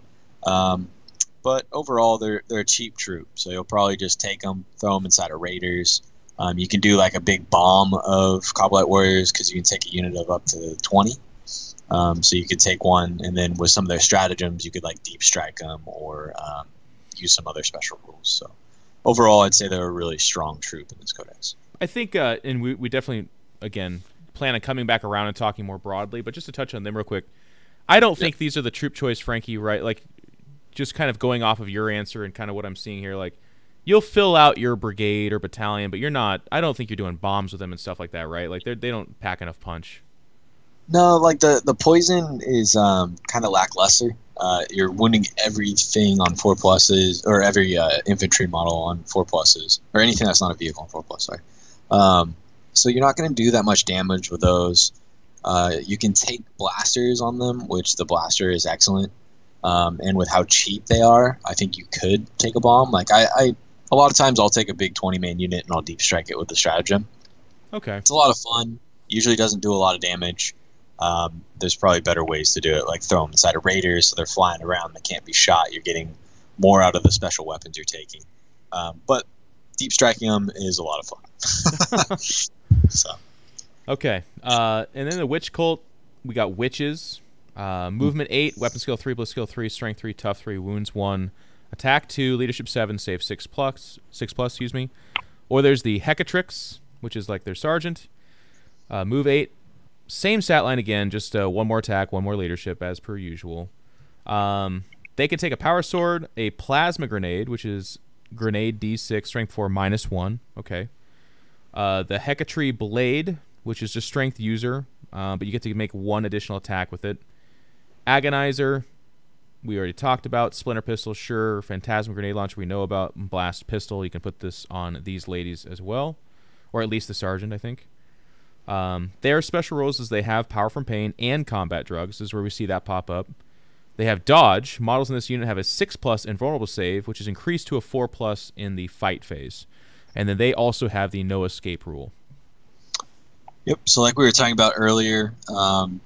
B: But overall, they're a cheap troop, so you'll probably just take them, throw them inside of Raiders. You can do like a big bomb of Cabalite Warriors because you can take a unit of up to 20. So you could take one, and then with some of their stratagems, you could like deep strike them or use some other special rules. So overall, I'd say they're a really strong troop in this codex.
C: I think, and we definitely, again, plan on coming back around and talking more broadly, but just to touch on them real quick, I don't think these are the troop choice, Frankie, right? Like, just kind of going off of your answer and kind of what I'm seeing here, like, you'll fill out your brigade or battalion, but you're not, I don't think you're doing bombs with them and stuff like that, right? Like, they don't pack enough punch.
B: No, like the poison is kind of lackluster. You're wounding everything on 4+, or every infantry model on 4+, or anything that's not a vehicle on 4+, sorry. So you're not going to do that much damage with those. You can take blasters on them, which the blaster is excellent. And with how cheap they are, I think you could take a bomb. Like a lot of times I'll take a big 20-man unit and I'll deep strike it with the stratagem.
C: Okay.
B: It's a lot of fun. Usually doesn't do a lot of damage. There's probably better ways to do it, like throw them inside of Raiders so they're flying around, they can't be shot. You're getting more out of the special weapons you're taking. But deep striking them is a lot of fun. So.
C: Okay. And then the Witch Cult, we got Witches. Movement 8, weapon skill 3, blitz skill 3, strength 3, tough 3, wounds 1, attack 2, leadership 7, save 6+, excuse me. Or there's the Hecatrix, which is like their sergeant. Move 8. Same stat line again, just one more attack, one more leadership as per usual. They can take a power sword, a plasma grenade, which is grenade D6, strength 4, -1. Okay. The Hecatrix blade, which is just strength user, but you get to make one additional attack with it. Agonizer, we already talked about. Splinter pistol, sure. Phantasma grenade launcher, we know about. Blast pistol, you can put this on these ladies as well, or at least the sergeant, I think. Their special rules is they have power from pain and combat drugs. This is where we see that pop up. They have dodge. Models in this unit have a 6+ invulnerable save, which is increased to a 4+ in the fight phase. And then they also have the no escape rule.
B: Yep. So like we were talking about earlier, you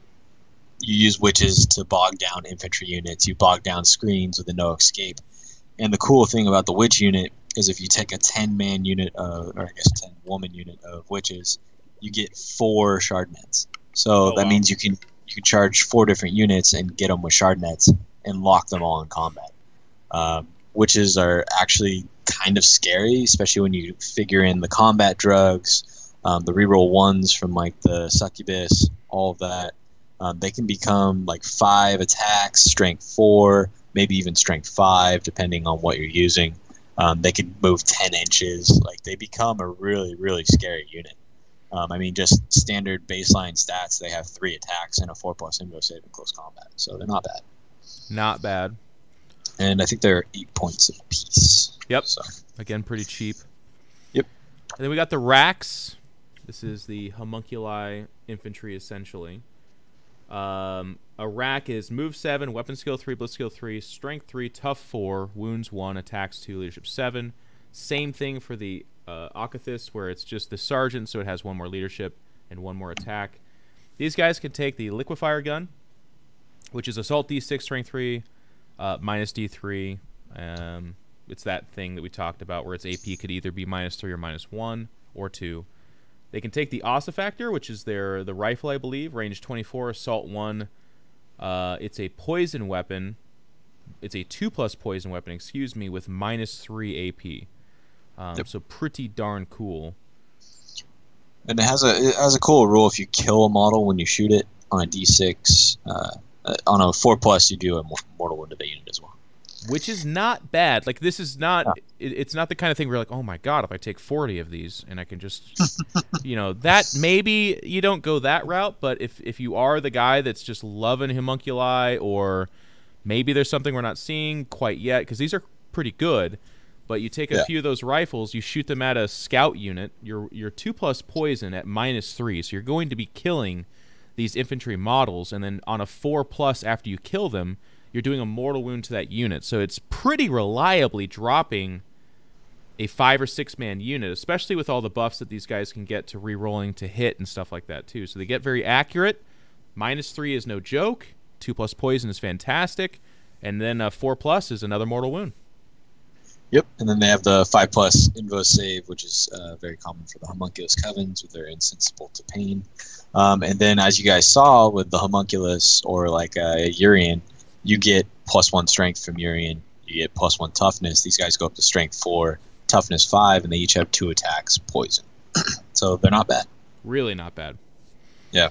B: use witches to bog down infantry units. You bog down screens with a no escape. And the cool thing about the witch unit is if you take a 10-man unit, or I guess 10-woman unit of witches, you get 4 shard nets. So that means you can charge 4 different units and get them with shard nets and lock them all in combat. Witches are actually kind of scary, especially when you figure in the combat drugs, the reroll 1s from like the succubus, all of that. They can become like 5 attacks, strength 4, maybe even strength 5, depending on what you're using. They can move 10 inches. Like they become a really, really scary unit. I mean, just standard baseline stats, they have 3 attacks and a 4+ invo save in close combat. So they're not bad.
C: Not bad.
B: And I think they're 8 points apiece.
C: Yep.
B: So.
C: Again, pretty cheap.
B: Yep.
C: And then we got the racks. This is the homunculi infantry, essentially. A rack is move 7, weapon skill 3, blitz skill 3, strength 3, tough 4, wounds 1, attacks 2, leadership 7. Same thing for the Akathis, where it's just the sergeant, so it has 1 more leadership and 1 more attack. These guys can take the liquefier gun, which is assault D6, strength 3, minus D3. It's that thing that we talked about where its AP could either be -3 or -1 or 2. They can take the ossifactor, which is the rifle, I believe, range 24, assault 1. It's a poison weapon. It's a 2+ poison weapon, excuse me, with -3 AP.
B: Yep.
C: So pretty darn cool.
B: And it has a cool rule. If you kill a model when you shoot it on a D6, on a 4+, you do a mortal wound to the unit as well.
C: Which is not bad. Like, this is not... It's not the kind of thing where you're like, oh my god, if I take 40 of these and I can just... that maybe you don't go that route, but if you are the guy that's just loving homunculi, or maybe there's something we're not seeing quite yet, because these are pretty good, but you take a few of those rifles, you shoot them at a scout unit, you're 2+ poison at -3, so you're going to be killing these infantry models, and then on a 4+ after you kill them, you're doing a mortal wound to that unit. So it's pretty reliably dropping a 5 or 6 man unit, especially with all the buffs that these guys can get to re-rolling to hit and stuff like that too. So they get very accurate. -3 is no joke. 2+ poison is fantastic, and then 4+ is another mortal wound.
B: Yep, and then they have the 5+ invo save, which is very common for the Homunculus Covens, with their insensible to pain. And then, as you guys saw with the Homunculus or like Urian, you get +1 strength from Urian. You get +1 toughness. These guys go up to strength 4, toughness 5, and they each have 2 attacks, poison. So they're not bad.
C: Really not bad.
B: Yeah.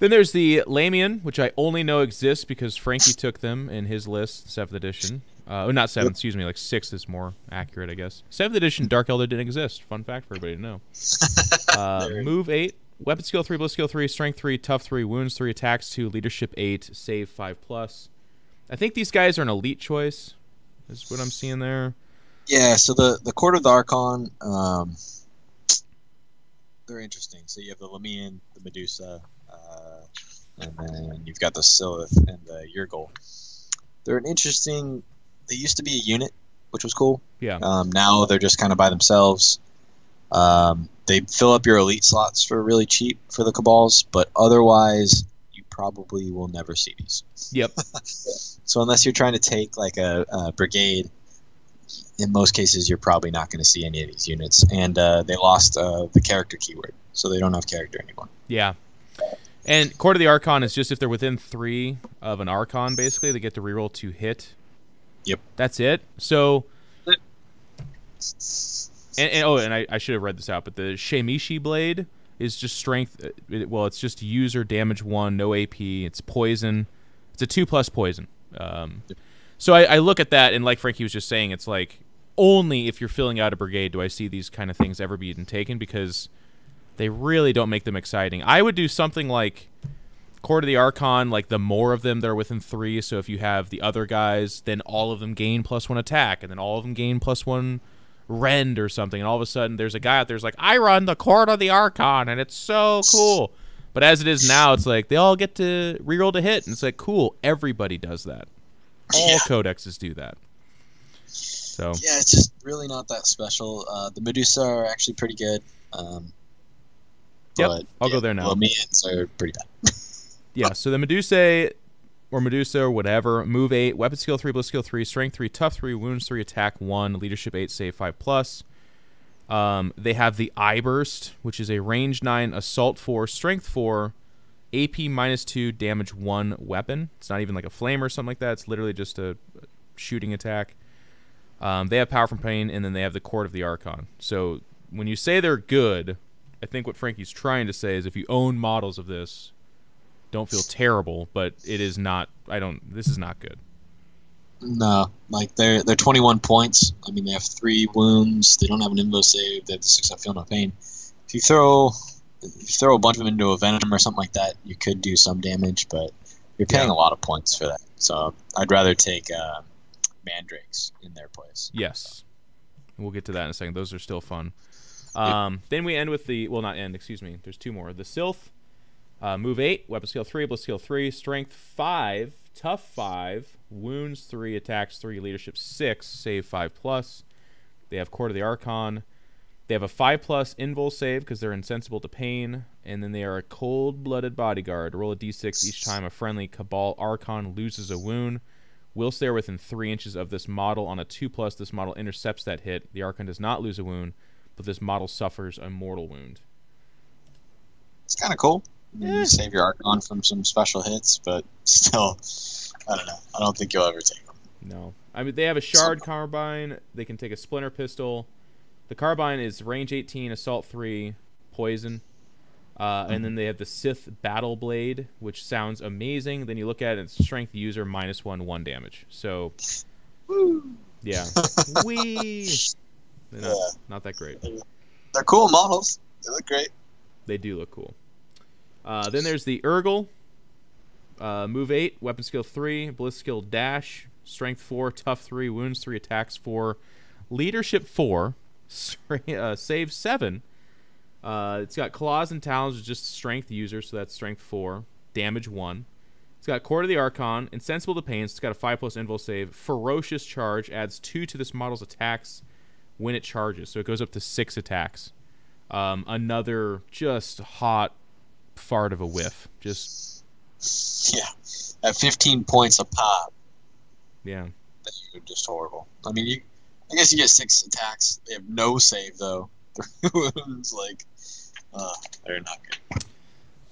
C: Then there's the Lamian, which I only know exists because Frankie took them in his list, 7th edition. Not 7th, excuse me, like 6th is more accurate, I guess. 7th edition Dark Elder didn't exist. Fun fact for everybody to know. Move 8, weapon skill 3, blitz skill 3, strength 3, tough 3, wounds 3, attacks 2, leadership 8, save 5+. I think these guys are an elite choice, is what I'm seeing there.
B: Yeah, so the Court of the Archon, they're interesting. So you have the Lamian, the Medusa, and then you've got the Silith and the Urgol. They're an interesting... They used to be a unit, which was cool.
C: Yeah.
B: Now they're just kind of by themselves. They fill up your elite slots for really cheap for the Cabals, but otherwise you probably will never see these.
C: Yep.
B: So unless you're trying to take like a brigade, in most cases you're probably not going to see any of these units. And they lost the character keyword, so they don't have character anymore.
C: Yeah. And Court of the Archon is just if they're within 3 of an Archon, basically, they get to reroll to hit.
B: Yep.
C: That's it. So And I should have read this out, but the Shemishi blade is just strength. It's just user damage 1, no AP. It's poison. It's a 2+ poison. So I look at that, and like Frankie was just saying, it's like only if you're filling out a brigade do I see these kind of things ever being taken, because they really don't make them exciting. I would do something like Court of the Archon, like the more of them that are within 3. So if you have the other guys, then all of them gain +1 attack, and then all of them gain +1 rend or something. And all of a sudden, there's a guy out there's like, I run the Court of the Archon, and it's so cool. But as it is now, it's like they all get to reroll to hit, and it's like, cool, everybody does that. All codexes do that. So
B: yeah, it's just really not that special. The Medusa are actually pretty good.
C: Yep, I'll go there now.
B: Lomians are pretty bad.
C: Yeah, so the Medusa or whatever, move 8, weapon skill 3, bliss skill 3, strength 3, tough 3, wounds 3, attack 1, leadership 8, save 5+. They have the Eye Burst, which is a range 9, assault 4, strength 4, AP -2, damage 1 weapon. It's not even like a flame or something like that. It's literally just a shooting attack. They have power from pain, and then they have the Court of the Archon. So when you say they're good, I think what Frankie's trying to say is if you own models of this, don't feel terrible, but it is not. This is not good.
B: No, like they're 21 points. I mean, they have 3 wounds. They don't have an invo save. They have the 6 up feel no pain. If you throw a bunch of them into a venom or something like that, you could do some damage, but you're paying a lot of points for that. So I'd rather take mandrakes in their place.
C: Yes, we'll get to that in a second. Those are still fun. Then we end with the not end. Excuse me. There's 2 more. The Sylph. Move 8, weapon skill 3, bliss skill 3, strength 5, tough 5, wounds 3, attacks 3, leadership 6, save 5+. They have Court of the Archon. They have a 5+ invul save because they're insensible to pain, and then they are a cold-blooded bodyguard. Roll a d6 each time a friendly Cabal Archon loses a wound. Whilst they are within 3 inches of this model on a 2+, this model intercepts that hit. The Archon does not lose a wound, but this model suffers a mortal wound.
B: It's kind of cool. You save your Archon from some special hits, but still, I don't know. I don't think you'll ever take them.
C: No. I mean, they have a Shard Carbine. They can take a Splinter Pistol. The Carbine is range 18, assault 3, poison. And then they have the Sith Battle Blade, which sounds amazing. Then you look at it, it's strength user -1, 1 damage. So, yeah. Whee! They're not that great.
B: They're cool models. They look great.
C: They do look cool. Then there's the Urgle. Move 8, weapon skill 3, bliss skill dash, strength 4, tough 3, wounds 3, attacks 4, leadership 4, save 7. It's got claws and talons, which is just strength user, so that's strength 4, damage 1. It's got Court of the Archon, insensible to pain, so it's got a 5+ invul save, ferocious charge, adds 2 to this model's attacks when it charges, so it goes up to 6 attacks. Another just hot fart of a whiff. Just
B: at 15 points a pop.
C: Yeah,
B: they're just horrible. I mean, I guess you get 6 attacks. They have no save though. It's like, they're not good.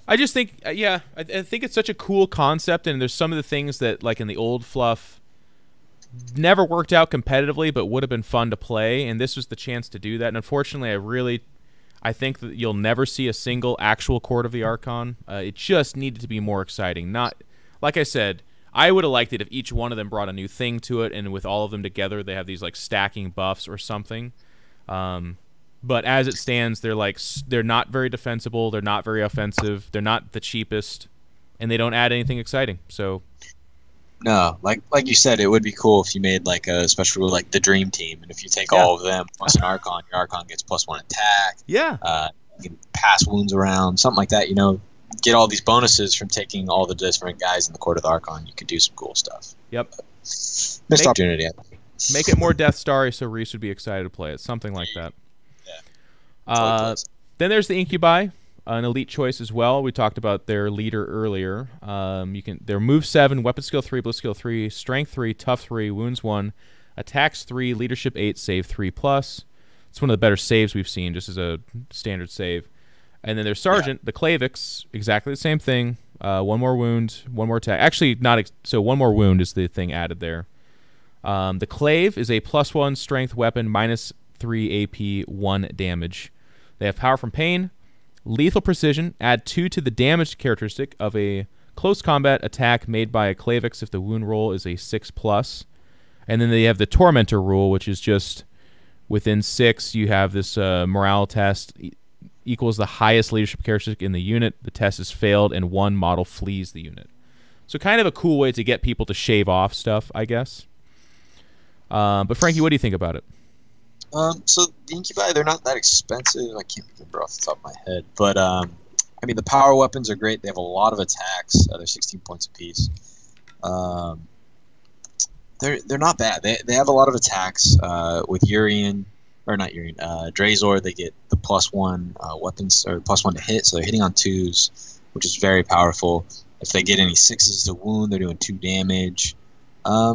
C: I just think, I think it's such a cool concept, and there's some of the things that, like in the old fluff, never worked out competitively, but would have been fun to play, and this was the chance to do that. And unfortunately, I think that you'll never see a single actual Court of the Archon. It just needed to be more exciting. Not, like I said, I would have liked it if each one of them brought a new thing to it, and with all of them together, they have these like stacking buffs or something. But as it stands, they're not very defensible. They're not very offensive. They're not the cheapest, and they don't add anything exciting. So,
B: no, like you said, it would be cool if you made like a special rule like the Dream Team, and if you take all of them plus an Archon, your Archon gets +1 attack.
C: Yeah.
B: You can pass wounds around, something like that. You know, get all these bonuses from taking all the different guys in the Court of the Archon. You could do some cool stuff.
C: Yep.
B: Missed opportunity.
C: Make it more Death Star so Reese would be excited to play it. Something like that.
B: Yeah.
C: Then there's the Incubi, an elite choice as well. We talked about their leader earlier. Their move 7, weapon skill 3, bliss skill 3, strength 3, tough 3, wounds 1, attacks 3, leadership 8, save 3+. It's one of the better saves we've seen, just as a standard save. And then their sergeant, the Clavix, exactly the same thing. 1 more wound, 1 more attack. Actually, so 1 more wound is the thing added there. The Clave is a +1 strength weapon, 3 AP, 1 damage. They have Power from Pain, Lethal Precision, add 2 to the damage characteristic of a close combat attack made by a Clavix if the wound roll is a 6+. And then they have the Tormentor rule, which is just within 6, you have this morale test equals the highest leadership characteristic in the unit. The test is failed, and 1 model flees the unit. So kind of a cool way to get people to shave off stuff, I guess. But Frankie, what do you think about it?
B: So the Incubi, they're not that expensive. I can't remember off the top of my head. But, I mean, the power weapons are great. They have a lot of attacks. They're 16 points apiece. They're not bad. They have a lot of attacks. With Urian, or not Urian, Drazor, they get the +1 weapons, or +1 to hit, so they're hitting on 2s, which is very powerful. If they get any 6s to wound, they're doing 2 damage. I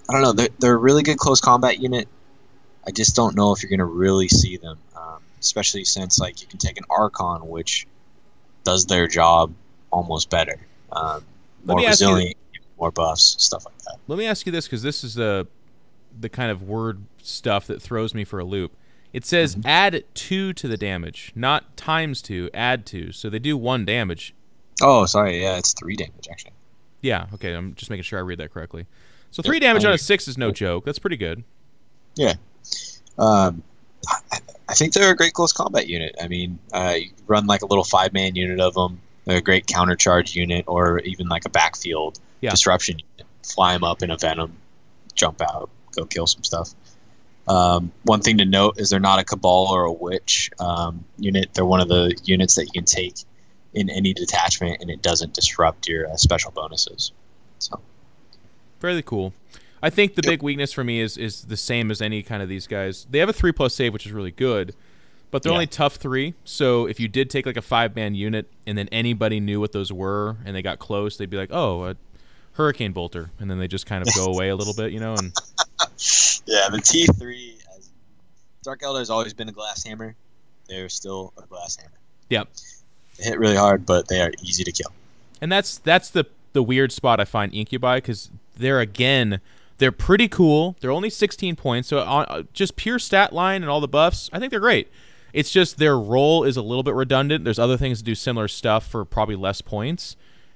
B: don't know. They're a really good close combat unit. I just don't know if you're going to really see them, especially since like you can take an Archon, which does their job almost better. More resilient, more buffs, stuff like that.
C: Let me ask you this, because this is the kind of word stuff that throws me for a loop. It says add 2 to the damage, not ×2, add 2. So they do 1 damage.
B: Oh, sorry. Yeah, it's 3 damage, actually.
C: Yeah, okay. I'm just making sure I read that correctly. So 3 damage on a 6 is no joke. That's pretty good.
B: Yeah. I think they're a great close combat unit. I mean, you run like a little 5-man unit of them. They're a great countercharge unit, or even like a backfield disruption unit. Fly them up in a Venom, jump out, go kill some stuff. One thing to note is they're not a Cabal or a Witch unit. They're one of the units that you can take in any detachment, and it doesn't disrupt your special bonuses. So,
C: fairly cool. I think the big weakness for me is the same as any kind of these guys. They have a 3+ save, which is really good, but they're only tough 3. So if you did take like a 5-man unit, and then anybody knew what those were, and they got close, they'd be like, "Oh, a Hurricane Bolter," and then they just kind of go away a little bit, you know. And
B: yeah, the T3, Dark Eldar has always been a glass hammer. They're still a glass hammer.
C: Yep.
B: They hit really hard, but they are easy to kill.
C: And that's the weird spot I find Incubi, because they're pretty cool. They're only 16 points, so on just pure stat line and all the buffs, I think they're great. It's just their role is a little bit redundant. There's other things to do similar stuff for probably less points.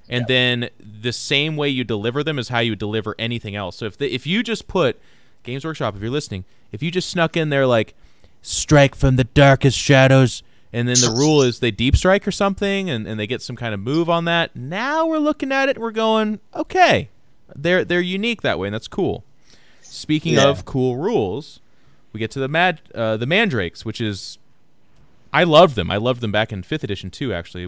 C: And then the same way you deliver them is how you deliver anything else. So if you just put, Games Workshop, if you're listening, if you just snuck in there like, strike from the darkest shadows, and then the rule is they deep strike or something, and they get some kind of move on that, now we're looking at it and we're going, okay, they're unique that way, and that's cool. Speaking of cool rules, we get to the Mandrakes, which is, I loved them. I loved them back in 5th edition too, actually.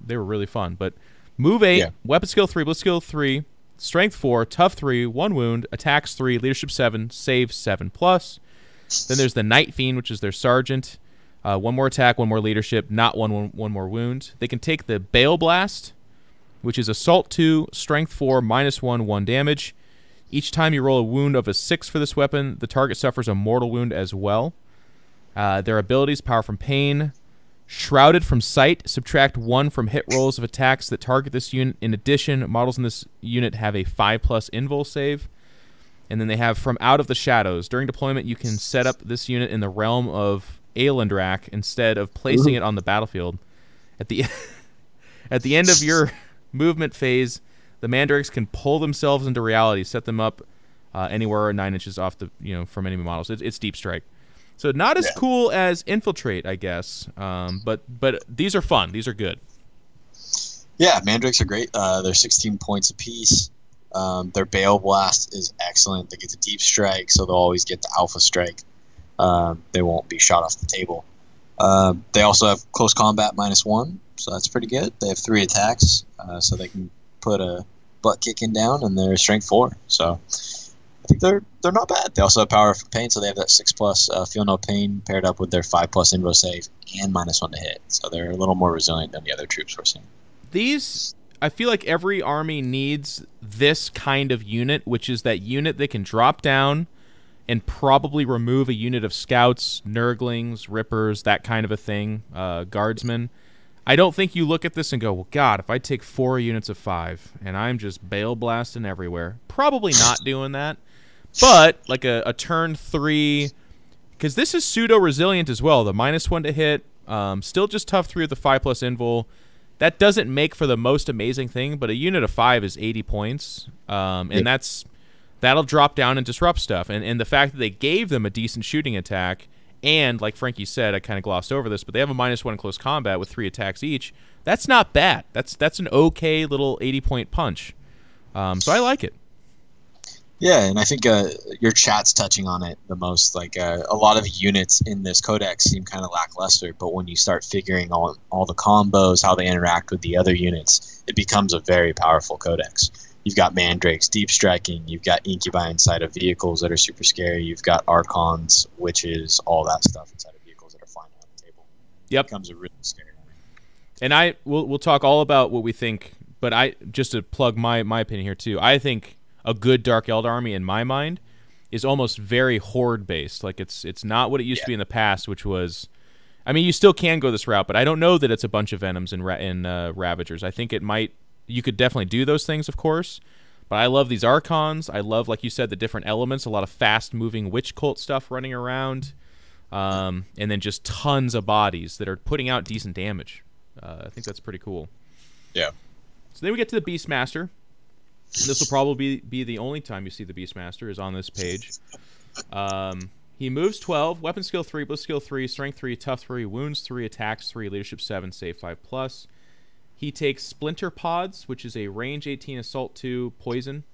C: They were really fun. But move 8, weapon skill 3, blitz skill 3, strength 4, tough 3, 1 wound, attacks 3, leadership 7, save 7+. Then there's the Night Fiend, which is their sergeant. 1 more attack, 1 more leadership, not one more wound. They can take the Bale Blast, which is assault 2, strength 4, -1, 1 damage. Each time you roll a wound of a 6 for this weapon, the target suffers a mortal wound as well. Their abilities: Power from Pain, Shrouded from Sight, subtract 1 from hit rolls of attacks that target this unit. In addition, models in this unit have a 5+ invul save. And then they have From Out of the Shadows. During deployment, you can set up this unit in the realm of Aelendrak instead of placing it on the battlefield. At the end of your movement phase, the Mandrakes can pull themselves into reality, set them up anywhere 9 inches off from enemy models. It's deep strike. So not as cool as Infiltrate, I guess. But these are fun. These are good.
B: Yeah, Mandrakes are great. They're 16 points apiece. Their Bale Blast is excellent. They get the deep strike, so they'll always get the alpha strike. They won't be shot off the table. They also have close combat -1, so that's pretty good. They have 3 attacks, so they can put a butt kicking down, and they're strength 4. So I think they're not bad. They also have Power for Pain, so they have that 6+ Feel No Pain paired up with their 5+ Invo save and -1 to hit. So they're a little more resilient than the other troops we're seeing.
C: These, I feel like every army needs this kind of unit, which is that unit that can drop down and probably remove a unit of scouts, Nurglings, Rippers, that kind of a thing, guardsmen. I don't think you look at this and go, well, God, if I take 4 units of 5 and I'm just Bale Blasting everywhere, probably not doing that. But like a turn 3 because this is pseudo resilient as well. The -1 to hit, still just tough 3 with the 5+ invul. That doesn't make for the most amazing thing, but a unit of 5 is 80 points, and that'll drop down and disrupt stuff. And the fact that they gave them a decent shooting attack, and like Frankie said, I kind of glossed over this, but they have a -1 in close combat with 3 attacks each. That's not bad. That's an okay little 80-point punch. So I like it.
B: Yeah, and I think your chat's touching on it the most. Like a lot of units in this codex seem kind of lackluster, but when you start figuring all the combos, how they interact with the other units, it becomes a very powerful codex. You've got mandrakes, deep striking. You've got incubi inside of vehicles that are super scary. You've got archons, witches, all that stuff inside of vehicles that are flying on the table.
C: Yep,
B: it becomes a really scary one.
C: And we'll talk all about what we think, but just to plug my opinion here too. I think a good Dark Eldar army, in my mind, is almost very horde based. Like it's not what it used to be in the past, which was, I mean, you still can go this route, but I don't know that it's a bunch of Venoms and Ravagers. I think it might. You could definitely do those things, of course, but I love these Archons. I love, like you said, the different elements. A lot of fast moving witch cult stuff running around, and then just tons of bodies that are putting out decent damage. I think that's pretty cool.
B: Yeah.
C: So then we get to the Beastmaster. This will probably be the only time you see the Beastmaster is on this page. He moves 12, weapon skill 3, bliss skill 3, strength 3, tough 3, wounds 3, attacks 3, leadership 7, save 5+. He takes Splinter Pods, which is a range 18, assault 2, poison.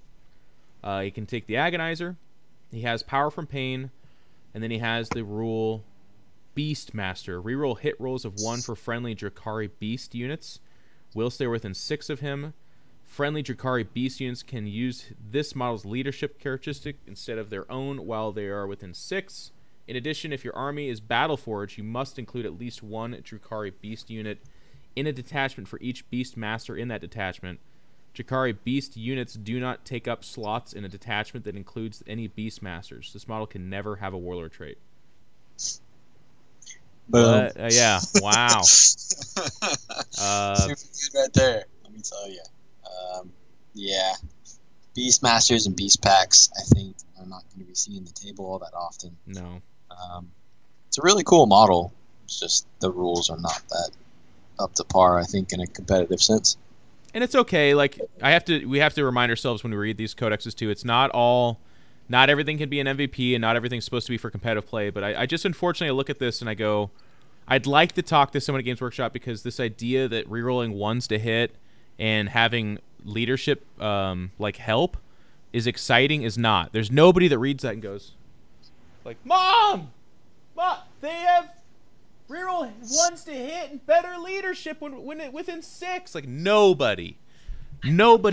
C: He can take the Agonizer. He has power from pain, and then he has the rule Beastmaster. Reroll hit rolls of 1 for friendly Drukhari Beast units. Whilst they are within 6 of him. Friendly Drukhari Beast units can use this model's leadership characteristic instead of their own while they are within 6. In addition, if your army is Battleforged, you must include at least 1 Drukhari Beast unit in a detachment for each Beastmaster in that detachment. Drukhari Beast units do not take up slots in a detachment that includes any Beastmasters. This model can never have a Warlord trait.
B: Boom.
C: Yeah, wow.
B: Super good right there, let me tell you. Yeah, Beastmasters and Beast Packs, I think, are not going to be seeing the table all that often.
C: No.
B: It's a really cool model. It's just the rules are not that up to par, I think, in a competitive sense.
C: And it's okay. Like we have to remind ourselves when we read these codexes too. It's not everything can be an MVP, and not everything's supposed to be for competitive play. But I just unfortunately look at this and I go, I'd like to talk to someone at Games Workshop, because this idea that rerolling 1s to hit and having leadership like help is exciting is not. There's nobody that reads that and goes like, Mom, they have reroll 1s to hit and better leadership when it within 6. Like nobody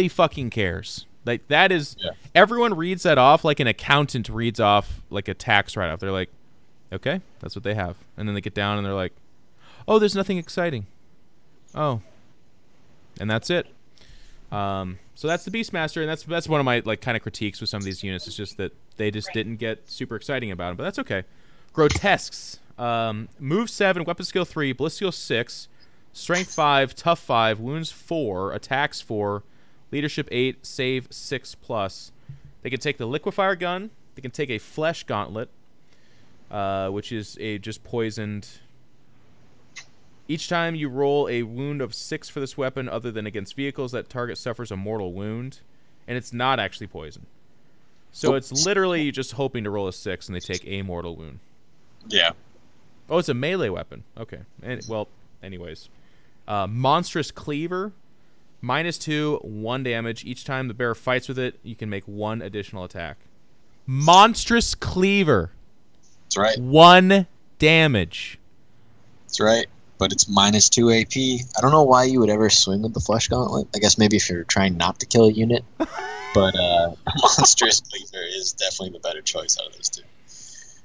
C: fucking cares. Like that is everyone reads that off like an accountant reads off like a tax write-off. They're like, okay, that's what they have, and then they get down and they're like, oh, there's nothing exciting. Oh. And that's it. So that's the Beastmaster, and that's one of my like kind of critiques with some of these units. It's just that they just didn't get super exciting about them, but that's okay. Grotesques, move 7, weapon skill 3, bliss skill 6, strength 5, tough 5, wounds 4, attacks 4, leadership 8, save 6+. They can take the liquefier gun. They can take a flesh gauntlet, which is a just poisoned. Each time you roll a wound of 6 for this weapon, other than against vehicles, that target suffers a mortal wound, and it's not actually poison. So it's literally just hoping to roll a 6, and they take a mortal wound.
B: Yeah.
C: Oh, it's a melee weapon. Okay. Well, anyways. Monstrous Cleaver, -2, 1 damage. Each time the bearer fights with it, you can make 1 additional attack. Monstrous Cleaver.
B: That's right.
C: 1 damage.
B: That's right. But it's -2 AP. I don't know why you would ever swing with the Flesh Gauntlet. I guess maybe if you're trying not to kill a unit. But Monstrous Cleaver is definitely the better choice out of those two.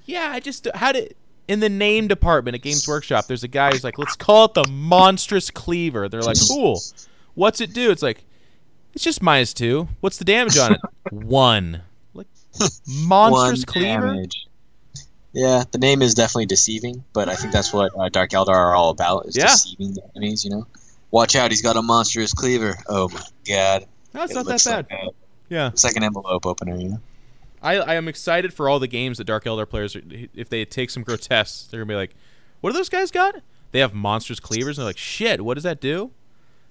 C: Yeah, I just had it in the name department at Games Workshop. There's a guy who's like, let's call it the Monstrous Cleaver. They're like, cool. What's it do? It's like, it's just -2. What's the damage on it? 1. Like, Monstrous Cleaver?
B: Damage. Yeah, the name is definitely deceiving, but I think that's what Dark Eldar are all about, is deceiving the enemies, you know? Watch out, he's got a monstrous cleaver. Oh my god.
C: No, it's not that bad.
B: Yeah. It's like an envelope opener, you know?
C: I am excited for all the games that Dark Eldar players, if they take some grotesques, they're going to be like, what do those guys got? They have monstrous cleavers, and they're like, shit, what does that do?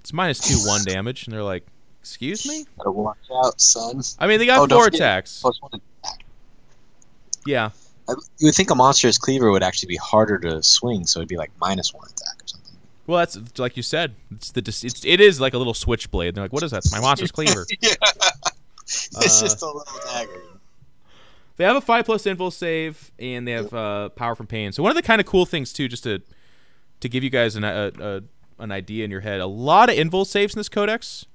C: It's -2/1 damage, and they're like, excuse me?
B: Gotta watch out, son.
C: I mean, they got 4 attacks.
B: +1 attack.
C: Yeah.
B: You would think a monstrous cleaver would actually be harder to swing, so it'd be like -1 attack or something.
C: Well, that's like you said. It is like a little switchblade. They're like, what is that? It's my monstrous cleaver.
B: Yeah. It's just a little dagger.
C: They have a 5+ invul save, and they have power from pain. So one of the kind of cool things too, just to give you guys an idea in your head, a lot of invul saves in this codex.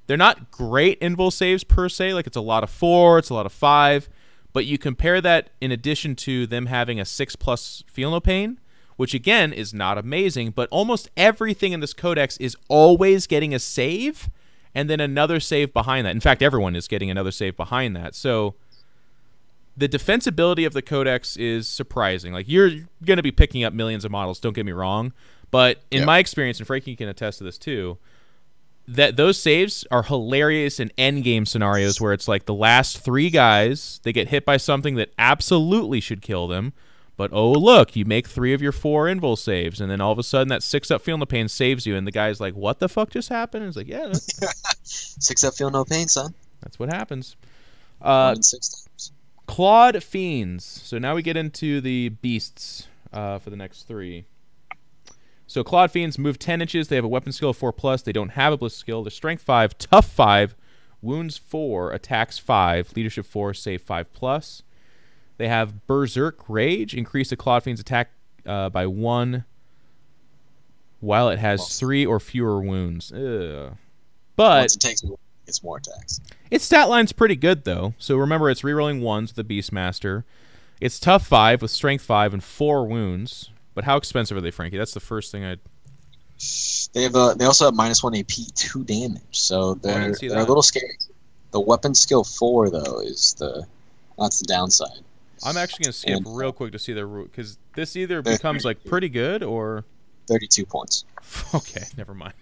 C: They're not great invul saves per se. Like it's a lot of 4, it's a lot of 5. But you compare that in addition to them having a 6+ feel no pain, which again is not amazing, but almost everything in this codex is always getting a save and then another save behind that. In fact, everyone is getting another save behind that. So the defensibility of the codex is surprising. Like you're going to be picking up millions of models, don't get me wrong, but in my experience, and Frankie can attest to this too, that those saves are hilarious in endgame scenarios where it's like the last 3 guys, they get hit by something that absolutely should kill them, but oh look, you make 3 of your 4 invul saves, and then all of a sudden that 6-up feel no pain saves you, and the guy's like, what the fuck just happened? And it's like, yeah.
B: 6-up feel no pain, son.
C: That's what happens.
B: 6 times.
C: Clawed Fiends. So now we get into the beasts for the next 3. So Clawed Fiends move 10 inches. They have a weapon skill of 4+. They don't have a ballistic skill. They're strength 5, tough 5, wounds 4, attacks 5, leadership 4, save 5+. They have Berserk Rage. Increase the Clawed Fiend's attack by 1 while it has 3 or fewer wounds. Ugh. But
B: once it takes it's more attacks.
C: Its stat line's pretty good, though. So remember, it's rerolling 1s with the Beastmaster. It's tough 5 with strength 5 and 4 wounds. But how expensive are they, Frankie? That's the first thing I'd...
B: They also have -1 AP, 2 damage, so they're a little scary. The weapon skill 4 though that's the downside.
C: I'm actually gonna skip real quick to see their because this either becomes like pretty good or
B: 32 points.
C: Okay, never mind.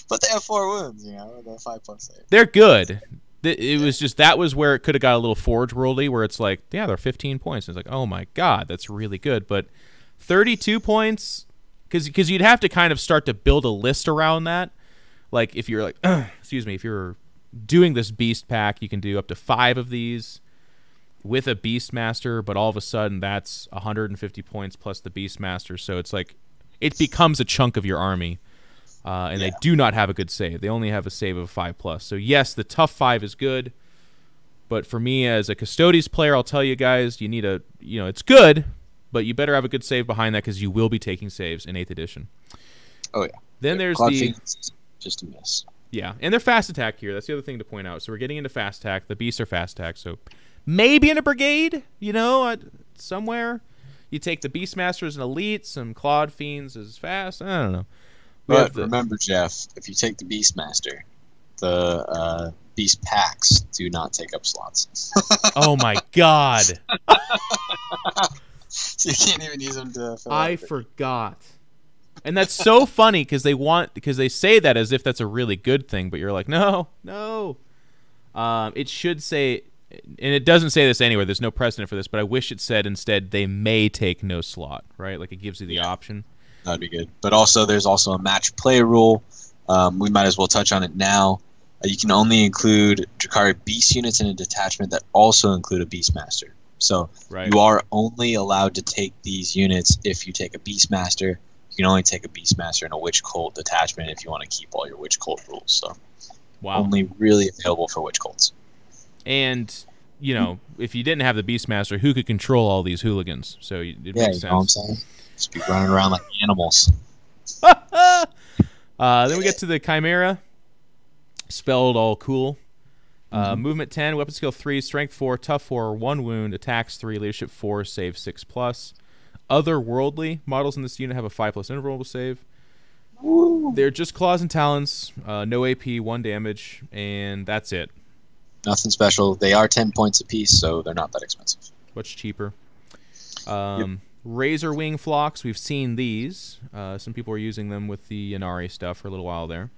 B: But they have 4 wounds, you know. They're 5+ save.
C: They're good. It was just that was where it could have got a little Forge Worldy, where it's like, yeah, they're 15 points. It's like, oh my god, that's really good. But 32 points, because you'd have to kind of start to build a list around that. Like if you're like, excuse me, if you're doing this Beast pack, you can do up to 5 of these with a Beastmaster, but all of a sudden that's 150 points plus the Beastmaster. So it's like it becomes a chunk of your army. And they do not have a good save. They only have a save of 5+. So yes, the tough 5 is good, but for me as a Custodes player, I'll tell you guys, you need it's good, but you better have a good save behind that because you will be taking saves in 8th edition.
B: Oh yeah.
C: Then there's
B: just a miss.
C: Yeah, and they're fast attack here. That's the other thing to point out. So we're getting into fast attack. The beasts are fast attack. So maybe in a brigade, somewhere you take the Beastmaster as an elite, some Clawed Fiends as fast. I don't know.
B: But remember, Jeff, if you take the Beastmaster, the Beast packs do not take up slots.
C: Oh my god!
B: So you can't even use them to.
C: I forgot, and that's so funny because they say that as if that's a really good thing, but you're like, no. It should say, and it doesn't say this anywhere. There's no precedent for this, but I wish it said instead they may take no slot. Right, like it gives you the option.
B: That'd be good. But there's also a match play rule. We might as well touch on it now. You can only include Drukhari Beast units in a detachment that also include a Beastmaster. So you are only allowed to take these units if you take a Beastmaster. You can only take a Beastmaster in a Witch Cult detachment if you want to keep all your Witch Cult rules. So only really available for Witch Cults.
C: And, if you didn't have the Beastmaster, who could control all these hooligans? So it makes sense.
B: You know what I'm saying? Just be running around like animals.
C: Then we get to the Chimera. Spelled all cool. Movement 10, weapon skill 3, strength 4, tough 4, 1 wound, attacks 3, leadership 4, save 6+. Otherworldly models in this unit have a 5+ interval save.
B: Woo.
C: They're just claws and talons, no AP, 1 damage, and that's it.
B: Nothing special. They are 10 points apiece, so they're not that expensive.
C: Much cheaper. Razor Wing Flocks, we've seen these. Some people were using them with the Inari stuff for a little while there.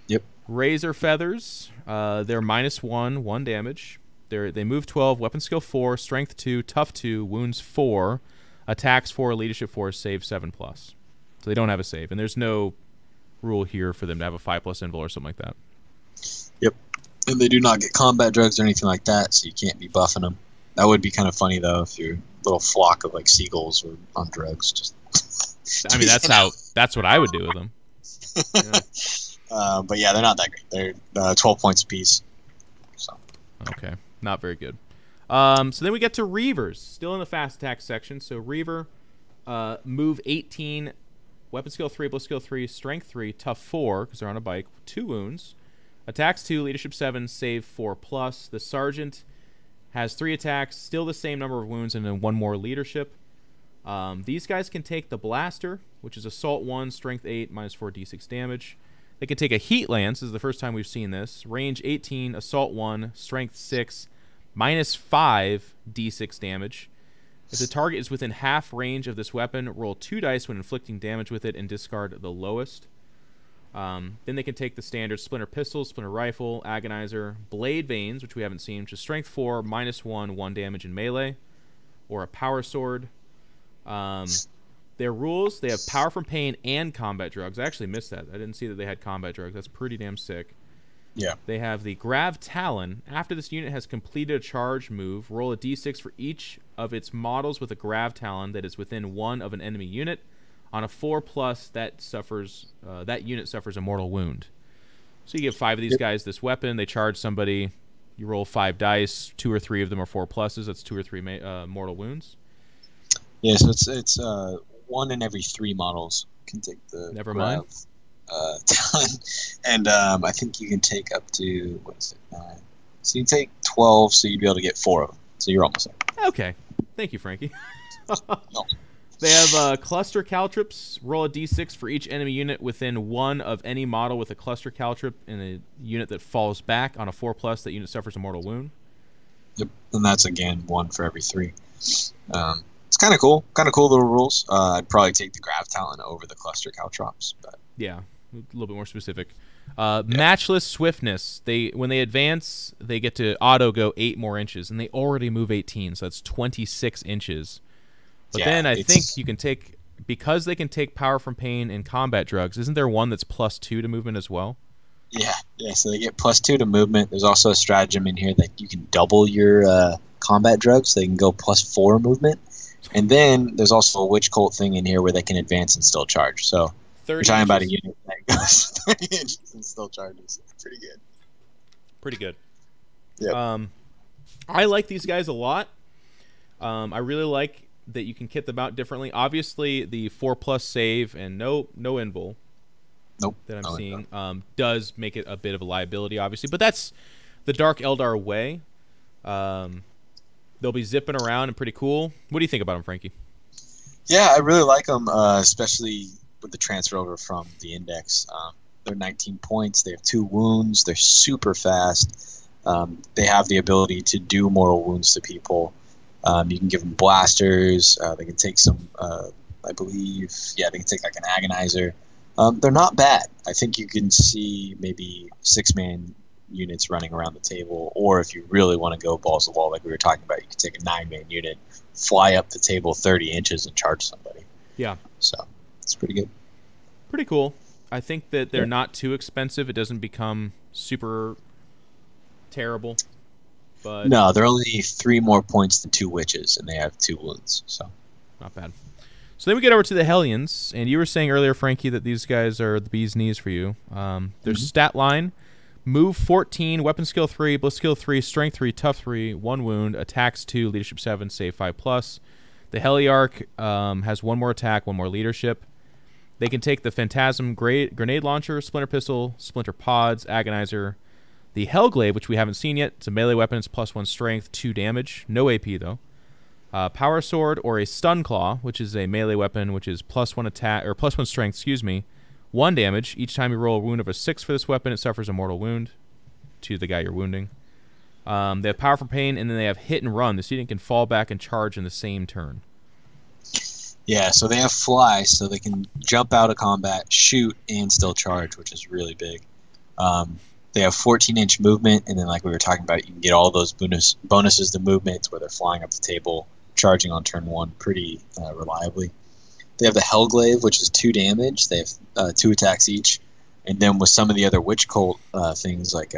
B: Yep.
C: Razor Feathers, they're -1 damage. They move 12, weapon skill 4, strength 2, tough 2, wounds 4, attacks 4, leadership 4, save 7+. So they don't have a save, and there's no rule here for them to have a 5+ invul or something like that.
B: Yep. And they do not get combat drugs or anything like that, so you can't be buffing them. That would be kind of funny, though, if your little flock of, like, seagulls were on drugs. Just
C: I mean, that's what I would do with them.
B: Yeah. But yeah, they're not that great. They're 12 points apiece. So.
C: Okay, not very good. So then we get to Reavers, still in the fast attack section. So Reaver, move 18, weapon skill 3, blow skill 3, strength 3, tough 4, because they're on a bike, 2 wounds, attacks 2, leadership 7, save 4+. The sergeant has 3 attacks, still the same number of wounds, and then 1 more leadership. These guys can take the blaster, which is assault 1, strength 8, -4 d6 damage. They can take a heat lance. This is the first time we've seen this. Range 18, assault 1, strength 6, -5 d6 damage. If the target is within half range of this weapon, roll 2 dice when inflicting damage with it and discard the lowest. Then they can take the standard splinter pistol, splinter rifle, agonizer, blade veins, which we haven't seen, which is strength 4, -1, 1 damage in melee, or a power sword. Their rules, they have power from pain and combat drugs. I actually missed that. I didn't see that they had combat drugs. That's pretty damn sick.
B: Yeah.
C: They have the Grav Talon. After this unit has completed a charge move, roll a d6 for each of its models with a Grav Talon that is within 1 of an enemy unit. On a 4+, that unit suffers a mortal wound. So you give 5 of these guys this weapon. They charge somebody. You roll 5 dice. 2 or 3 of them are 4+. That's 2 or 3 mortal wounds.
B: Yeah, so it's 1 in every 3 models can take the
C: Never mind.
B: Talent. And I think you can take up to, what is it, 9? So you can take 12, so you'd be able to get 4 of them. So you're almost there.
C: Okay. Thank you, Frankie.
B: No.
C: They have cluster caltrops. Roll a d6 for each enemy unit within 1 of any model with a cluster caltrop and a unit that falls back. On a 4+, that unit suffers a mortal wound.
B: Yep, and that's, again, 1 for every 3. It's kind of cool. Kind of cool little rules. I'd probably take the Grav Talon over the cluster caltrops. But
C: yeah, a little bit more specific. Matchless swiftness. When they advance, they get to auto go 8 more inches, and they already move 18, so that's 26 inches. But then I think you can take, because they can take power from pain and combat drugs, isn't there one that's +2 to movement as well?
B: Yeah, so they get +2 to movement. There's also a stratagem in here that you can double your combat drugs. So they can go +4 movement. And then there's also a witch cult thing in here where they can advance and still charge. So you're talking about a unit that goes 30 inches and still charges. Pretty good.
C: Pretty good.
B: Yeah.
C: I like these guys a lot. I really like that you can kit them out differently. Obviously, the 4+ save and no invul.
B: Nope.
C: That I'm seeing does make it a bit of a liability, obviously. But that's the Dark Eldar way. They'll be zipping around and pretty cool. What do you think about them, Frankie?
B: Yeah, I really like them, especially with the transfer over from the Index. They're 19 points. They have 2 wounds. They're super fast. They have the ability to do mortal wounds to people. You can give them blasters. They can take some, I believe, they can take like an agonizer. They're not bad. I think you can see maybe 6-man units running around the table, or if you really want to go balls to the wall like we were talking about, you can take a 9-man unit, fly up the table 30 inches and charge somebody.
C: Yeah.
B: So it's pretty good.
C: Pretty cool. I think that they're not too expensive. It doesn't become super terrible. But
B: no, they're only 3 more points than 2 witches, and they have 2 wounds. So
C: not bad. So then we get over to the Hellions, and you were saying earlier, Frankie, that these guys are the bee's knees for you. Their stat line: move 14, weapon skill 3, blow skill 3, strength 3, tough 3, 1 wound, attacks 2, leadership 7, save 5+. The Heliarch has 1 more attack, 1 more leadership. They can take the Phantasm grenade launcher, splinter pistol, splinter pods, agonizer. The Hellglaive, which we haven't seen yet, it's a melee weapon. It's +1 strength, 2 damage, no AP though. Power sword or a stun claw, which is a melee weapon, which is +1 attack or +1 strength, 1 damage. Each time you roll a wound of a 6 for this weapon, it suffers a mortal wound to the guy you're wounding. They have power from pain, and then they have hit and run. The student can fall back and charge in the same turn.
B: Yeah, so they have fly, so they can jump out of combat, shoot, and still charge, which is really big. They have 14-inch movement, and then like we were talking about, you can get all those bonuses to movement where they're flying up the table, charging on turn 1 pretty reliably. They have the Hellglaive, which is 2 damage. They have 2 attacks each. And then with some of the other Witch Cult things like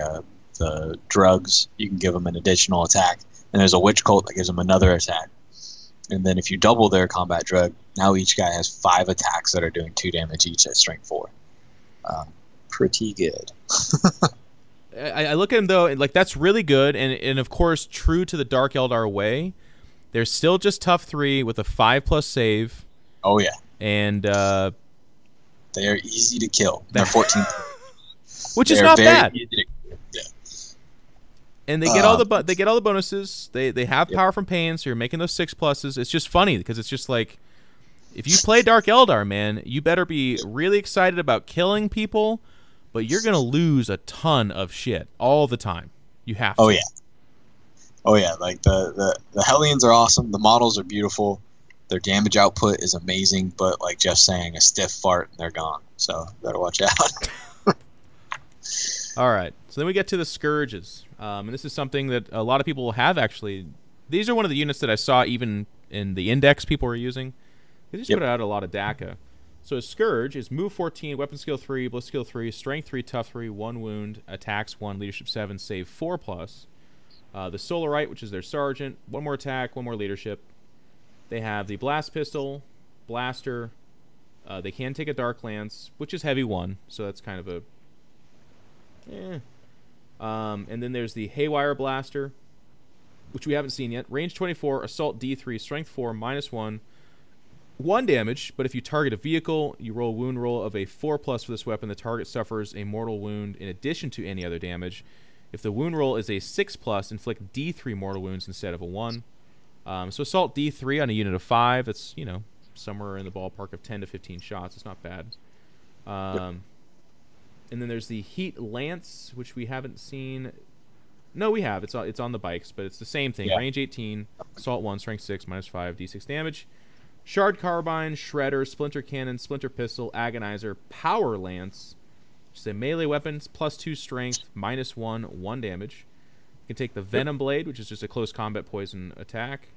B: the drugs, you can give them an additional attack. And there's a Witch Cult that gives them another attack. And then if you double their combat drug, now each guy has 5 attacks that are doing 2 damage each at strength 4. Pretty good.
C: I look at him, though, and like that's really good. And of course, true to the Dark Eldar way, they're still just tough 3 with a 5+ save.
B: Oh, yeah.
C: And
B: they are easy to kill. They're 14.
C: Which is not bad.
B: Yeah.
C: And they get all the bonuses. They have power from pain, so you're making those 6+. It's just funny because it's just like, if you play Dark Eldar, man, you better be really excited about killing people, but you're gonna lose a ton of shit all the time. You have to.
B: Oh yeah. Like the Hellions are awesome. The models are beautiful. Their damage output is amazing, but like Jeff's saying, a stiff fart and they're gone. So better watch out.
C: All right. So then we get to the Scourges. And this is something that a lot of people have actually. These are one of the units that I saw even in the index people were using. They just put out a lot of DACA. So a Scourge is move 14, weapon skill 3, bliss skill 3, strength 3, tough 3, 1 wound, attacks 1, leadership 7, save 4+. The Solarite, which is their sergeant, 1 more attack, 1 more leadership. They have the blast pistol, blaster. They can take a dark lance, which is heavy 1, so that's kind of a. And then there's the Haywire blaster, which we haven't seen yet. Range 24, assault D3, strength 4, -1, 1 damage. But if you target a vehicle, you roll a wound roll of a 4+ for this weapon. The target suffers a mortal wound in addition to any other damage. If the wound roll is a 6+, inflict D3 mortal wounds instead of a 1. So assault D3 on a unit of 5. That's, you know, somewhere in the ballpark of 10 to 15 shots. It's not bad. And then there's the Heat Lance, which we haven't seen. No, we have. It's on the bikes, but it's the same thing. Yeah. Range 18, assault 1, strength 6, -5, D6 damage. Shard Carbine, Shredder, Splinter Cannon, Splinter Pistol, Agonizer, Power Lance, which is a melee weapon, +2 strength, -1, 1 damage. You can take the Venom Blade, which is just a close combat poison attack,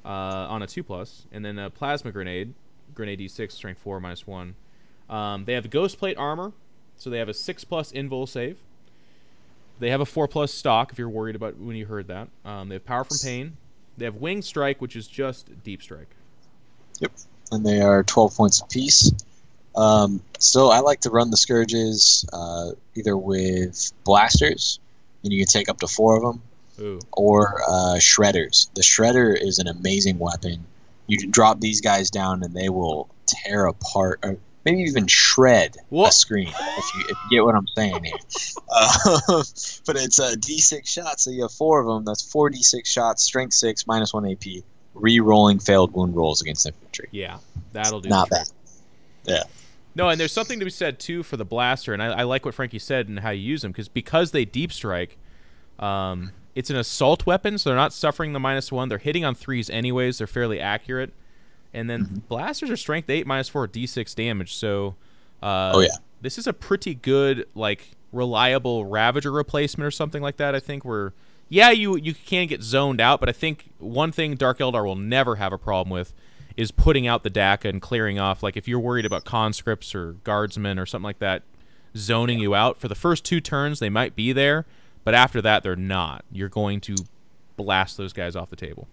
C: on a 2+, and then a Plasma Grenade, Grenade D6, strength 4, -1. They have the Ghost Plate Armor, so they have a 6+ invul save. They have a 4+ stock, if you're worried about when you heard that. They have Power from Pain. They have Wing Strike, which is just Deep Strike.
B: Yep, and they are 12 points apiece. So I like to run the Scourges either with blasters, and you can take up to 4 of them, or Shredders. The Shredder is an amazing weapon. You can drop these guys down, and they will tear apart, or maybe even shred a screen, if you get what I'm saying here. But it's a D6 shot, so you have 4 of them. That's 4 D6 shots, strength 6, -1 AP. Re-rolling failed wound rolls against infantry.
C: Yeah, that'll do.
B: Not bad. Yeah.
C: No, and there's something to be said too for the blaster, and I like what Frankie said and how you use them, because they deep strike. It's an assault weapon, so they're not suffering the -1. They're hitting on 3s anyways. They're fairly accurate, and then blasters are strength 8, -4 D6 damage. So, this is a pretty good, like, reliable Ravager replacement or something like that. I think you can get zoned out, but I think one thing Dark Eldar will never have a problem with is putting out the DACA and clearing off. Like, if you're worried about conscripts or guardsmen or something like that zoning you out, for the first 2 turns they might be there, but after that they're not. You're going to blast those guys off the table.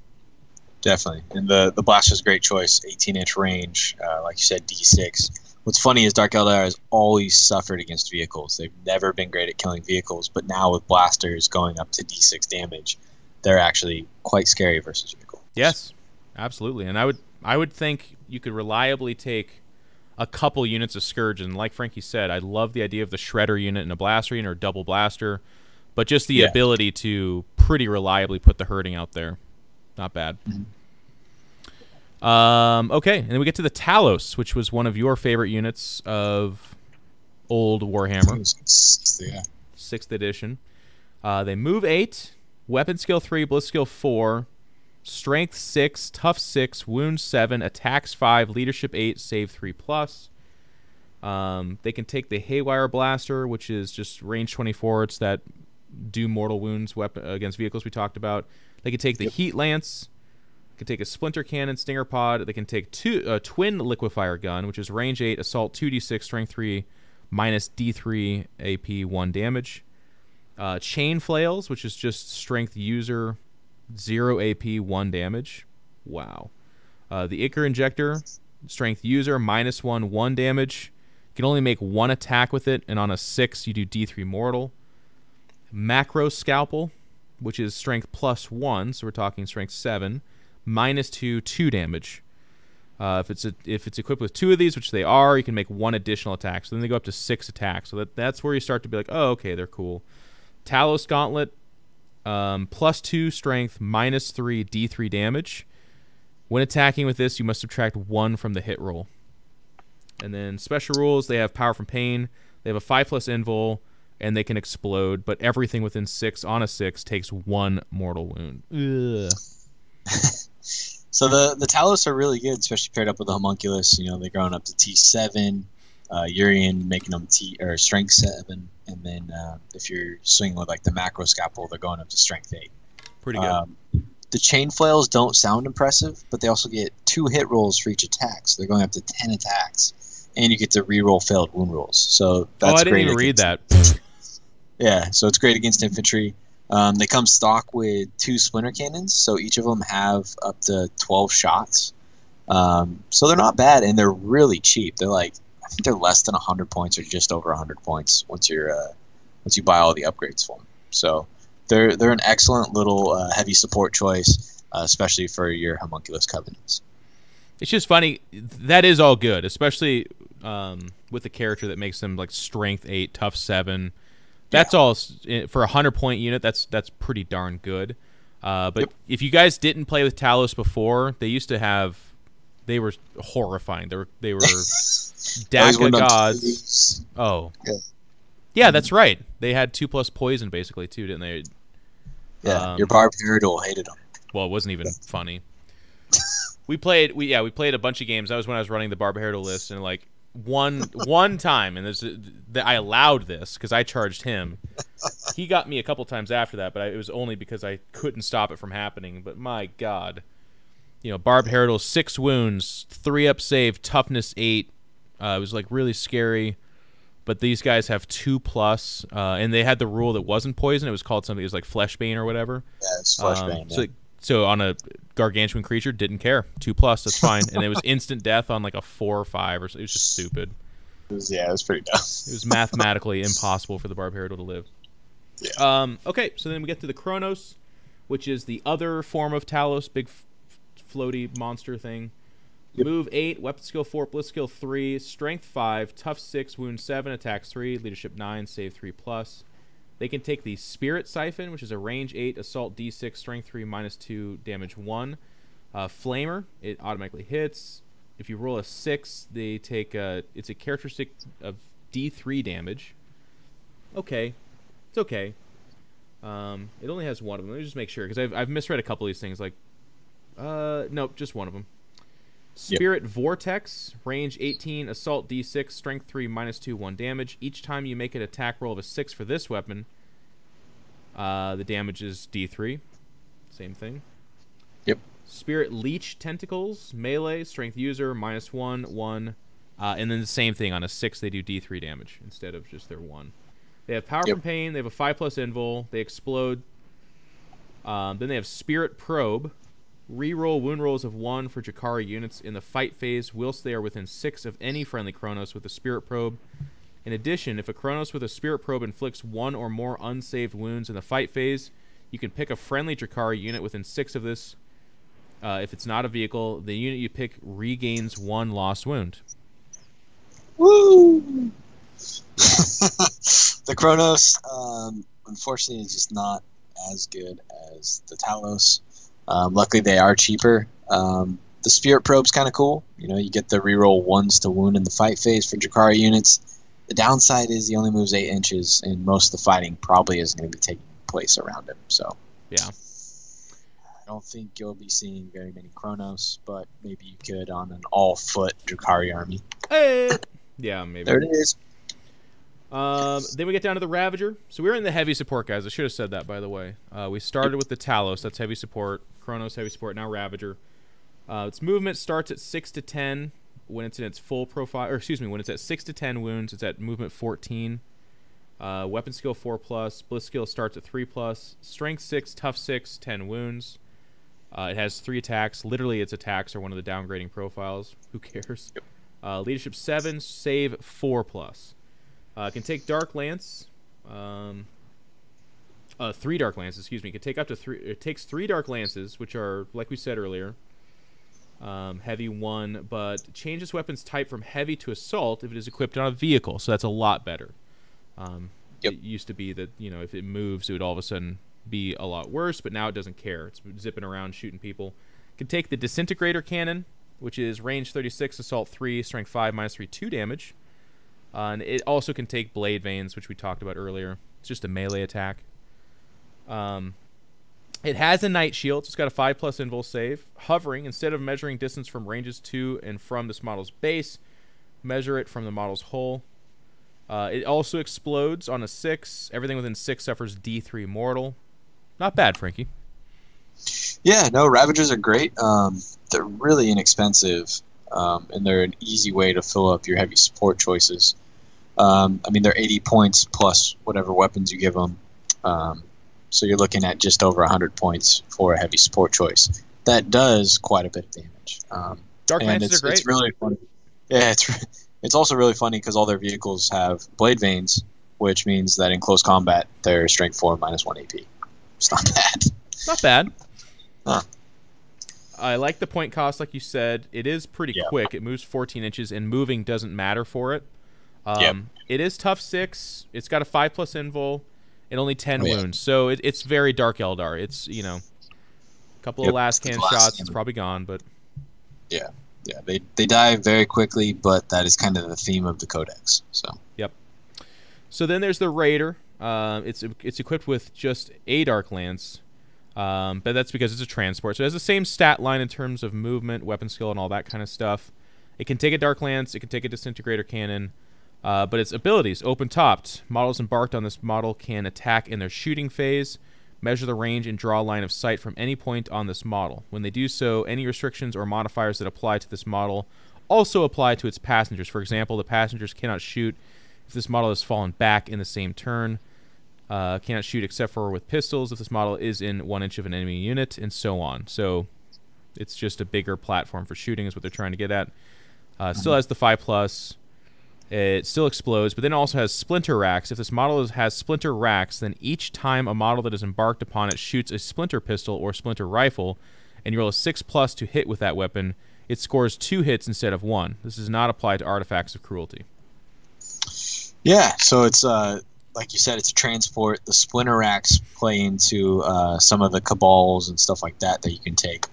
B: Definitely. And the blaster's a great choice. 18-inch range, like you said, D6. What's funny is Dark Eldar has always suffered against vehicles. They've never been great at killing vehicles, but now with blasters going up to D6 damage, they're actually quite scary versus vehicles.
C: Yes, absolutely. And I would think you could reliably take a couple units of Scourge, and like Frankie said, I love the idea of the Shredder unit and a blaster unit or double blaster, but just the ability to pretty reliably put the hurting out there. Not bad. Okay, and then we get to the Talos, which was one of your favorite units of old Warhammer. 6th edition. They move 8, weapon skill 3, bliss skill 4, strength 6, tough 6, wound 7, attacks 5, leadership 8, save 3+. They can take the Haywire Blaster, which is just range 24. It's that do mortal wounds weapon against vehicles we talked about. They can take the Heat Lance. They can take a Splinter Cannon, Stinger Pod. They can take Twin Liquefier Gun, which is range 8, assault 2d6, strength 3, minus d3 AP 1 damage. Chain Flails, which is just strength user, 0 AP 1 damage. Wow. The Ichor Injector, strength user, -1, 1 damage. You can only make 1 attack with it, and on a 6, you do d3 mortal. Macro Scalpel, which is strength +1, so we're talking strength 7, -2, 2 damage. If it's equipped with 2 of these, which they are, you can make 1 additional attack. So then they go up to 6 attacks. So that's where you start to be like, oh, okay, they're cool. Talos Gauntlet, +2 strength, -3 d3 damage. When attacking with this, you must subtract 1 from the hit roll. And then special rules, they have Power from Pain. They have a 5+ invul, and they can explode. But everything within 6 on a 6 takes 1 mortal wound. Ugh.
B: So the Talos are really good, especially paired up with the Homunculus. You know, they're going up to T7. Urian making them strength 7, and then if you're swinging with like the Macro Scalpel, they're going up to strength 8.
C: Pretty good.
B: The Chain Flails don't sound impressive, but they also get 2 hit rolls for each attack, so they're going up to 10 attacks, and you get to reroll failed wound rolls. So that's
C: I didn't even read that.
B: Yeah, so it's great against infantry. They come stock with 2 Splinter Cannons, so each of them have up to 12 shots. So they're not bad, and they're really cheap. They're like, I think they're less than 100 points or just over 100 points once you buy all the upgrades for them. So they're an excellent little heavy support choice, especially for your Homunculus Covenants.
C: It's just funny. That is all good, especially with a character that makes them like strength 8, tough 7. That's all for a 100-point unit. That's pretty darn good. But if you guys didn't play with Talos before, they used to have. They were horrifying. They were DACA gods. Oh, yeah, that's right. They had 2+ poison basically too, didn't they?
B: Yeah, your Barbarian hated them.
C: Well, it wasn't even funny. We played a bunch of games. That was when I was running the Barbarian list, and like one time, and I allowed this because I charged him. He got me a couple times after that, but it was only because I couldn't stop it from happening. But my God, Barb Herodal, 6 wounds, 3-up save, toughness 8. It was like really scary. But these guys have 2+, and they had the rule that wasn't poison. It was called something. It was like Fleshbane or whatever.
B: Yeah, it's Fleshbane.
C: So on a gargantuan creature, didn't care. 2+, that's fine. And it was instant death on like a 4 or 5 or so. It was just stupid.
B: It was pretty dumb.
C: It was mathematically impossible for the Barb Herodal to live.
B: Yeah.
C: Okay, so then we get to the Chronos, which is the other form of Talos, big floaty monster thing. Yep. Move 8, weapon skill 4, blitz skill 3, strength 5, tough 6, wound 7, attacks 3, leadership 9, save 3+. They can take the Spirit Siphon, which is a range 8, assault d6, strength 3, -2, damage 1. Flamer, it automatically hits. If you roll a 6, they take it's a characteristic of d3 damage. Okay, it's okay. It only has one of them. Let me just make sure, because I've misread a couple of these things. Like, nope, just one of them. Spirit Vortex, range 18, assault d6, strength 3, -2, 1 damage. Each time you make an attack roll of a 6 for this weapon, the damage is d3. Same thing.
B: Yep.
C: Spirit Leech Tentacles, melee, strength user, -1, 1. And then the same thing. On a 6, they do d3 damage instead of just their 1. They have Power from Pain. They have a 5+ invul. They explode. Then they have Spirit Probe. Reroll wound rolls of 1 for Drukhari units in the fight phase whilst they are within 6 of any friendly Chronos with a Spirit Probe. In addition, if a Chronos with a Spirit Probe inflicts 1 or more unsaved wounds in the fight phase, you can pick a friendly Drukhari unit within 6 of this. If it's not a vehicle, the unit you pick regains 1 lost wound.
B: Woo! The Chronos, unfortunately, is just not as good as the Talos. Luckily, they are cheaper. The Spirit Probe's kind of cool. You get the reroll 1s to wound in the fight phase for Drukhari units. The downside is he only moves 8 inches, and most of the fighting probably isn't going to be taking place around him. So,
C: yeah.
B: I don't think you'll be seeing very many Chronos, but maybe you could on an all-foot Drukhari army.
C: Hey! Yeah, maybe.
B: There it is.
C: Then we get down to the Ravager. So we're in the heavy support, guys. I should have said that, by the way. We started with the Talos. That's heavy support. Chronos, heavy support. Now Ravager. Its movement starts at 6 to 10 when it's in its full profile. Or excuse me, when it's at 6 to 10 wounds, it's at movement 14. Weapon skill 4+. Bliss skill starts at 3+. Strength 6, tough 6, 10 wounds. It has 3 attacks. Literally, its attacks are one of the downgrading profiles. Who cares? Leadership 7, save 4+. It can take Dark Lance. 3 Dark Lances, excuse me. It can take up to 3. It takes 3 Dark Lances, which are, like we said earlier, heavy 1, but changes weapon's type from heavy to assault if it is equipped on a vehicle. So that's a lot better. It used to be that, you know, if it moves, it would all of a sudden be a lot worse, but now it doesn't care. It's zipping around, shooting people. It can take the Disintegrator Cannon, which is range 36, assault 3, strength 5, -3, 2 damage. And it also can take Blade Veins, which we talked about earlier. It's just a melee attack. It has a Night Shield. It's got a 5+ invul save. Hovering, instead of measuring distance from ranges to and from this model's base, measure it from the model's hull. It also explodes on a 6. Everything within 6 suffers D3 mortal. Not bad, Frankie.
B: Yeah, no, Ravagers are great. They're really inexpensive, and they're an easy way to fill up your heavy support choices. I mean, they're 80 points plus whatever weapons you give them. So you're looking at just over 100 points for a heavy support choice. That does quite a bit of damage.
C: Dark Lances are great.
B: It's really funny. Yeah, it's also really funny because all their vehicles have Blade Veins, which means that in close combat, they're strength 4 -1 AP. It's not bad.
C: It's not bad.
B: Huh.
C: I like the point cost, like you said. It is pretty quick. It moves 14 inches, and moving doesn't matter for it. It is tough 6. It's got a 5+ invul and only 10 wounds. So it's very Dark Eldar. It's, you know, a couple of last can shots. It's probably gone, but...
B: Yeah. They die very quickly, but that is kind of the theme of the Codex. So.
C: Yep. So then there's the Raider. It's equipped with just a Dark Lance, but that's because it's a transport. So it has the same stat line in terms of movement, weapon skill, and all that kind of stuff. It can take a Dark Lance. It can take a Disintegrator Cannon. But its abilities, open-topped. Models embarked on this model can attack in their shooting phase, measure the range, and draw a line of sight from any point on this model. When they do so, any restrictions or modifiers that apply to this model also apply to its passengers. For example, the passengers cannot shoot if this model has fallen back in the same turn, cannot shoot except for with pistols if this model is in 1 inch of an enemy unit, and so on. So it's just a bigger platform for shooting is what they're trying to get at. Still has the 5+. It still explodes, but then it also has splinter racks. If this model has splinter racks, then each time a model that is embarked upon it shoots a splinter pistol or splinter rifle, and you roll a 6+ to hit with that weapon, it scores 2 hits instead of 1. This does not apply to artifacts of cruelty.
B: Yeah, so it's like you said, it's a transport. The splinter racks play into some of the cabals and stuff like that you can take,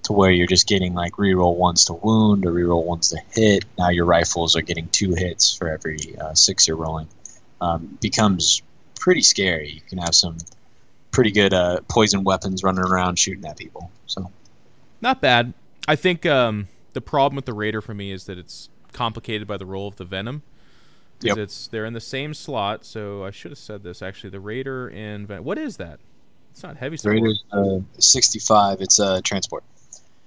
B: to where you're just getting like reroll 1s to wound or reroll 1s to hit. Now your rifles are getting 2 hits for every 6 you're rolling. Becomes pretty scary. You can have some pretty good poison weapons running around shooting at people. So
C: not bad. I think the problem with the Raider for me is that it's complicated by the role of the Venom. Because they're in the same slot, so I should have said this actually. The Raider and Venom. What is that? It's not heavy support.
B: Raider's 65. It's a transport.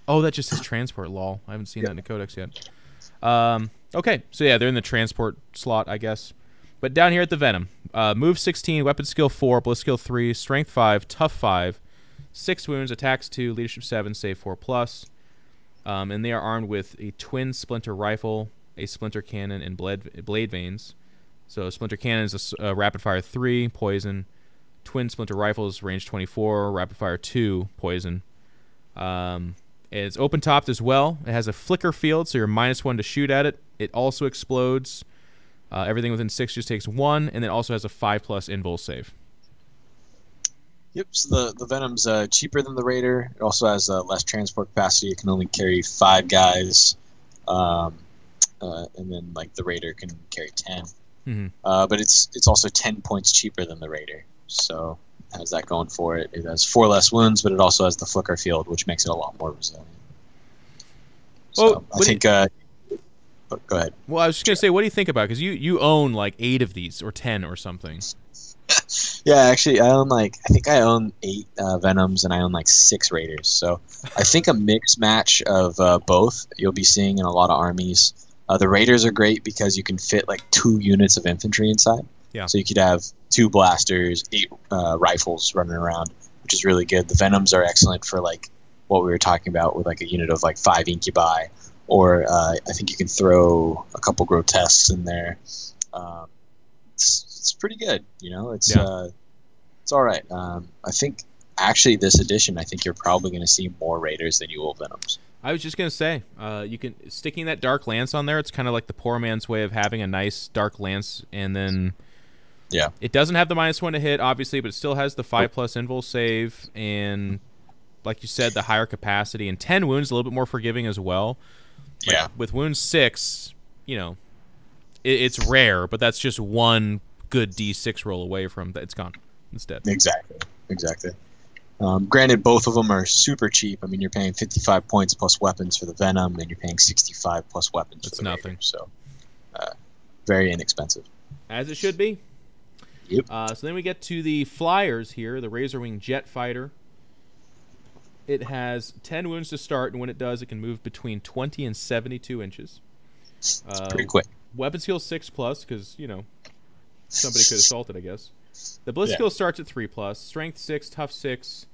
C: Oh, that just says transport, lol. I haven't seen that in the Codex yet. Okay, so yeah, they're in the transport slot, I guess. But down here at the Venom, move 16, weapon skill 4, bliss skill 3, strength 5, tough 5, 6 wounds, attacks 2, leadership 7, save 4+. And they are armed with a twin splinter rifle, a splinter cannon, and blade veins. So splinter cannon is a rapid fire 3, poison. Twin splinter rifles, range 24, rapid fire 2, poison. It's open topped as well. It has a flicker field, so you're -1 to shoot at it. It also explodes. Everything within 6 just takes 1, and it also has a 5+ invul save.
B: Yep, so the Venom's cheaper than the Raider. It also has less transport capacity. It can only carry 5 guys, and then like the Raider can carry 10.
C: Mm-hmm.
B: But it's also 10 points cheaper than the Raider. So it has that going for it. It has 4 less wounds, but it also has the flicker field, which makes it a lot more resilient. So I think But go ahead.
C: Well, I was just gonna say, what do you think about it? Because you own like 8 of these or 10 or something.
B: Yeah, actually, I think I own 8 Venoms and I own like 6 Raiders. So I think a mix match of both you'll be seeing in a lot of armies. The Raiders are great because you can fit like 2 units of infantry inside.
C: Yeah.
B: So you could have 2 blasters, 8 rifles running around, which is really good. The Venoms are excellent for like what we were talking about with like a unit of like 5 Incubi, or I think you can throw a couple Grotesques in there. It's pretty good, you know. It's all right. I think actually this edition, I think you're probably going to see more Raiders than you will Venoms.
C: I was just gonna say, you can sticking that Dark Lance on there. It's kind of like the poor man's way of having a nice Dark Lance, and then it doesn't have the -1 to hit, obviously, but it still has the 5+ invul save, and like you said, the higher capacity, and 10 wounds, a little bit more forgiving as well. Like, with wounds 6, you know, it's rare, but that's just one good D6 roll away from that. It's gone. It's dead.
B: Exactly. Granted, both of them are super cheap. I mean, you're paying 55 points plus weapons for the Venom, and you're paying 65 plus weapons for the
C: nothing.
B: Raider, so very inexpensive.
C: As it should be.
B: Yep.
C: So then we get to the Flyers here, the Razorwing Jet Fighter. It has 10 wounds to start, and when it does, it can move between 20 and 72 inches.
B: It's pretty quick.
C: Weapon skill 6+, because, you know, somebody could assault it, I guess. The Blitz skill starts at 3+, Strength 6, Tough 6,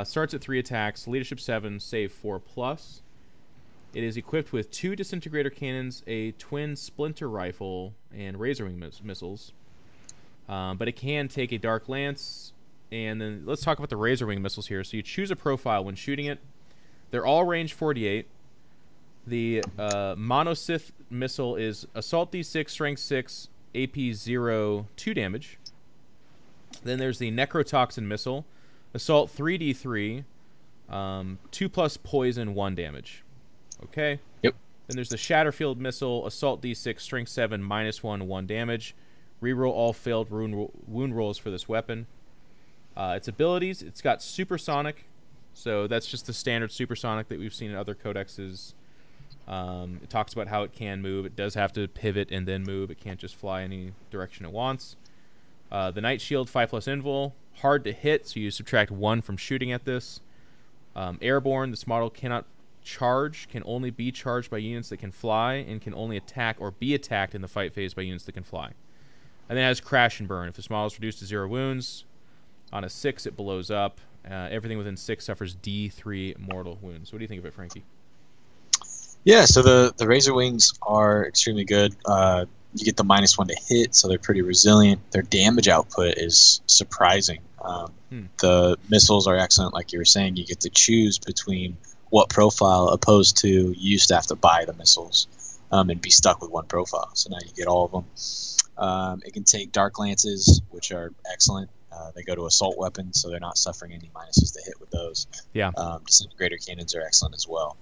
C: starts at 3 attacks, Leadership 7, Save 4+. It is equipped with 2 disintegrator cannons, a twin splinter rifle, and Razorwing missiles. But it can take a Dark Lance, and then let's talk about the Razorwing missiles here. So you choose a profile when shooting it. They're all range 48. The Monosith missile is Assault D6, Strength 6, AP 0, 2 damage. Then there's the Necrotoxin missile, Assault 3d3, 2+ poison, 1 damage. Okay.
B: Yep.
C: Then there's the Shatterfield missile, Assault D6, Strength 7, -1, 1 damage. Reroll all failed wound rolls for this weapon. Its abilities, it's got Supersonic, so that's just the standard Supersonic that we've seen in other codexes. It talks about how it can move. It does have to pivot and then move. It can't just fly any direction it wants. The Night Shield, 5+ invul, hard to hit, so you subtract 1 from shooting at this. Airborne, this model cannot charge, can only be charged by units that can fly, and can only attack or be attacked in the fight phase by units that can fly. And then it has Crash and Burn. If this model is reduced to 0 wounds, on a 6 it blows up. Everything within 6 suffers D3 mortal wounds. What do you think of it, Frankie?
B: Yeah, so the Razor Wings are extremely good. You get the -1 to hit, so they're pretty resilient. Their damage output is surprising. The missiles are excellent, like you were saying. You get to choose between what profile, opposed to you used to have to buy the missiles and be stuck with one profile. So now you get all of them. It can take Dark Lances, which are excellent. They go to assault weapons, so they're not suffering any minuses to hit with those.
C: Yeah.
B: Disintegrator cannons are excellent as well.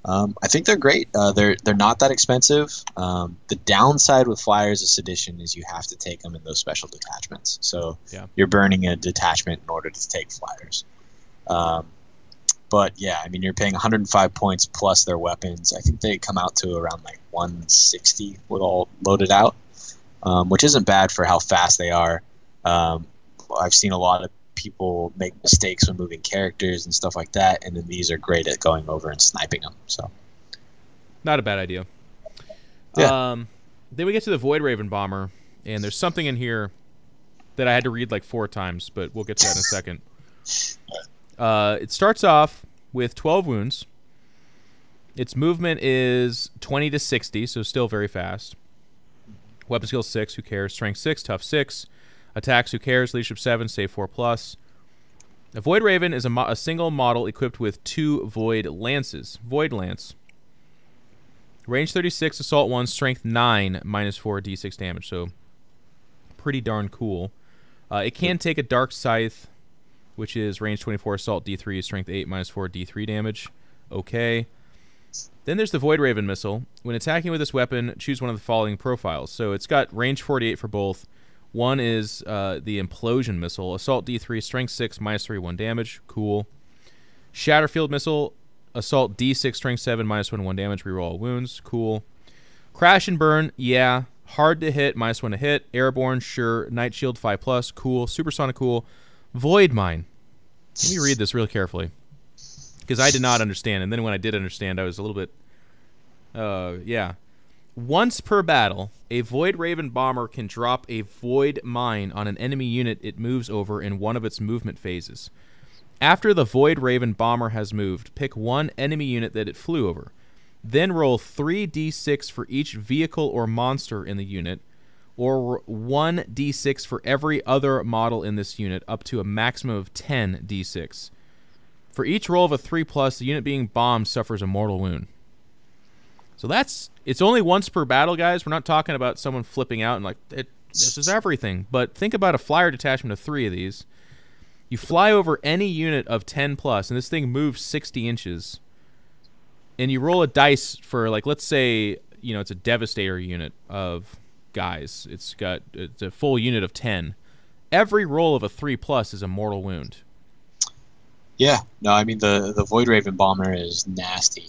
B: I think they're great. They're not that expensive. The downside with Flyers this edition is you have to take them in those special detachments. So you're burning a detachment in order to take Flyers. But yeah, I mean, you're paying 105 points plus their weapons. I think they come out to around like 160 with all loaded out, which isn't bad for how fast they are. I've seen a lot of people make mistakes when moving characters and stuff like that, and then these are great at going over and sniping them. So,
C: not a bad idea.
B: Yeah.
C: Then we get to the Void Raven Bomber, and there's something in here that I had to read like 4 times, but we'll get to that in a second. It starts off with 12 wounds. Its movement is 20 to 60, so still very fast. Weapon skill 6, who cares? Strength 6, Tough 6. Attacks, who cares? Leadership 7, Save 4+. A Void Raven is a single model equipped with 2 Void Lances. Void Lance. Range 36, Assault 1, Strength 9, -4 d6 damage. So, pretty darn cool. It can take a Dark Scythe, which is range 24, Assault D3, Strength 8, -4 d3 damage. Okay. Then there's the Void Raven missile. When attacking with this weapon, choose one of the following profiles. So it's got range 48 for both. One is the Implosion missile. Assault D3, Strength 6, -3, 1 damage. Cool. Shatterfield missile. Assault D6, Strength 7, -1, 1 damage. Reroll all wounds. Cool. Crash and burn, yeah. Hard to hit, -1 to hit. Airborne, sure. Night shield, 5+, cool. Supersonic, cool. Void mine. Let me read this real carefully, because I did not understand, and then when I did understand, I was a little bit... yeah. Once per battle, a Void Raven bomber can drop a Void mine on an enemy unit it moves over in one of its movement phases. After the Void Raven bomber has moved, pick one enemy unit that it flew over. Then roll 3d6 for each vehicle or monster in the unit, or 1d6 for every other model in this unit, up to a maximum of 10d6. For each roll of a 3+, the unit being bombed suffers a mortal wound. So it's only once per battle, guys. We're not talking about someone flipping out and like, this is everything. But think about a flyer detachment of 3 of these. You fly over any unit of 10+, and this thing moves 60 inches. And you roll a dice for, like, let's say, it's a Devastator unit of guys. It's a full unit of 10. Every roll of a 3+ is a mortal wound.
B: Yeah. No, I mean, the Void Raven bomber is nasty.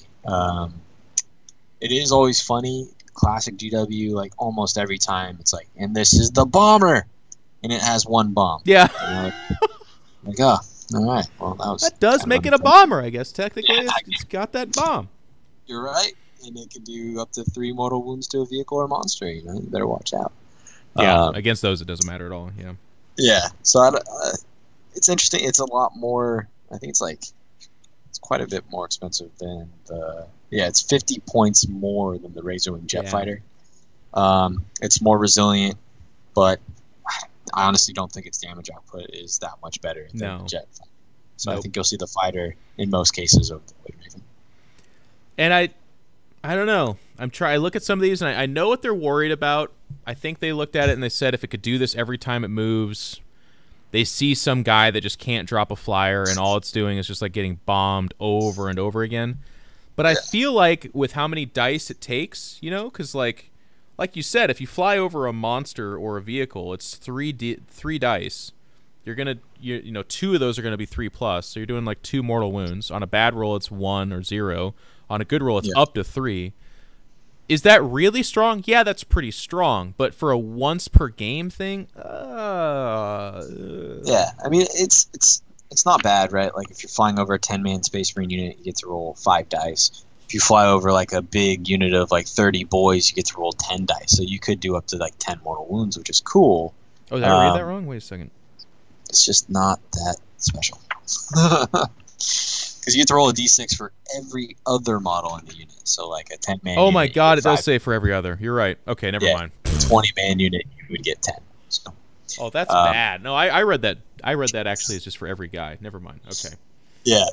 B: It is always funny. Classic GW, like, almost every time, it's like, and this is the bomber! And it has 1 bomb.
C: Yeah.
B: Like, oh, all right. Well,
C: that does make it a bomber, I guess. Technically, yeah, it's got that bomb.
B: You're right, and it can do up to 3 mortal wounds to a vehicle or monster. You better watch out.
C: Yeah, against those, it doesn't matter at all. Yeah.
B: Yeah. So it's interesting. It's a lot more. I think it's quite a bit more expensive than the. Yeah, it's 50 points more than the Razorwing Jet Fighter. It's more resilient, but I honestly don't think its damage output is that much better than the Jet Fighter. So I think you'll see the fighter in most cases over the Void Raven.
C: And I don't know. I look at some of these, and I know what they're worried about. I think they looked at it and they said if it could do this every time it moves, they see some guy that just can't drop a flyer, and all it's doing is just like getting bombed over and over again. But I feel like with how many dice it takes, because like you said, if you fly over a monster or a vehicle, it's 3 dice. You're gonna, 2 of those are gonna be 3+, so you're doing like 2 mortal wounds. On a bad roll, it's 1 or 0. On a good roll, it's up to 3. Is that really strong? Yeah, that's pretty strong. But for a once per game thing,
B: yeah, I mean it's not bad, right? Like if you're flying over a 10-man Space Marine unit, you get to roll 5 dice. If you fly over like a big unit of like 30 boys, you get to roll 10 dice. So you could do up to like 10 mortal wounds, which is cool.
C: Oh, did I read that wrong? Wait a second.
B: It's just not that special. Because you get to roll a d6 for every other model in the unit. So like a 10-man
C: Oh my god, it does say for every other. You're right. Okay, never mind.
B: A 20-man unit, you would get 10. So.
C: Oh, that's bad. No, I read that. I read that actually is just for every guy. Never mind. Okay.
B: Yeah.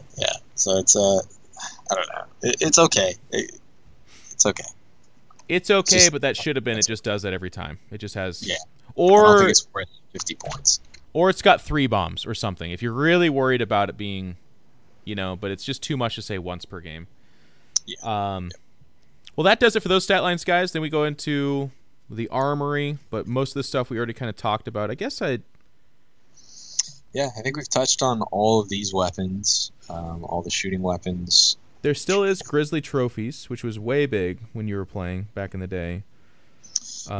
B: So it's I don't know. It's okay. It's okay.
C: It's okay, just, but that should have been. It just does that every time. It just has.
B: Yeah.
C: Or
B: I don't think it's worth 50 points.
C: Or it's got 3 bombs or something. If you're really worried about it being, but it's just too much to say once per game.
B: Yeah.
C: Well, that does it for those stat lines, guys. Then we go into the armory, but most of the stuff we already kind of talked about. I guess
B: Yeah, I think we've touched on all of these weapons, all the shooting weapons.
C: There still is Grizzly Trophies, which was way big when you were playing back in the day.
B: So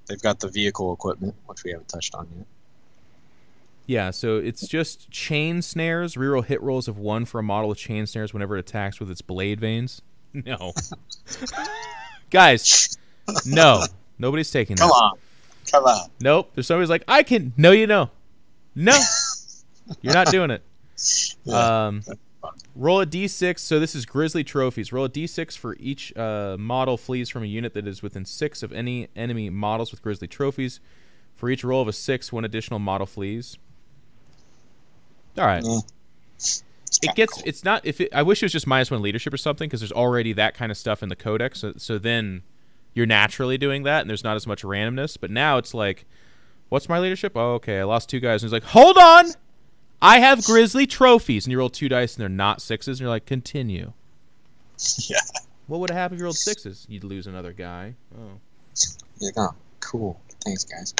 B: they've got the vehicle equipment, which we haven't touched on yet.
C: Yeah, so it's just chain snares. Reroll hit rolls of 1 for a model with chain snares whenever it attacks with its blade veins. No. Guys, no. Nobody's taking that.
B: Come on.
C: Nope. There's somebody's like, I can. No, you know. No. You're not doing it.
B: Yeah,
C: roll a d6. So this is Grizzly Trophies. Roll a d6 for each model flees from a unit that is within 6 of any enemy models with Grizzly Trophies. For each roll of a 6, 1 additional model flees. All right.
B: Yeah.
C: Cool. It's not. I wish it was just -1 leadership or something, because there's already that kind of stuff in the codex. So then you're naturally doing that, and there's not as much randomness. But now it's like, what's my leadership? Oh, okay, I lost 2 guys. And he's like, hold on, I have Grizzly Trophies, and you roll 2 dice, and they're not 6s, and you're like, continue.
B: Yeah.
C: What would happen if you rolled 6s? You'd lose another guy. Oh.
B: You're like, oh, cool. Thanks, guys.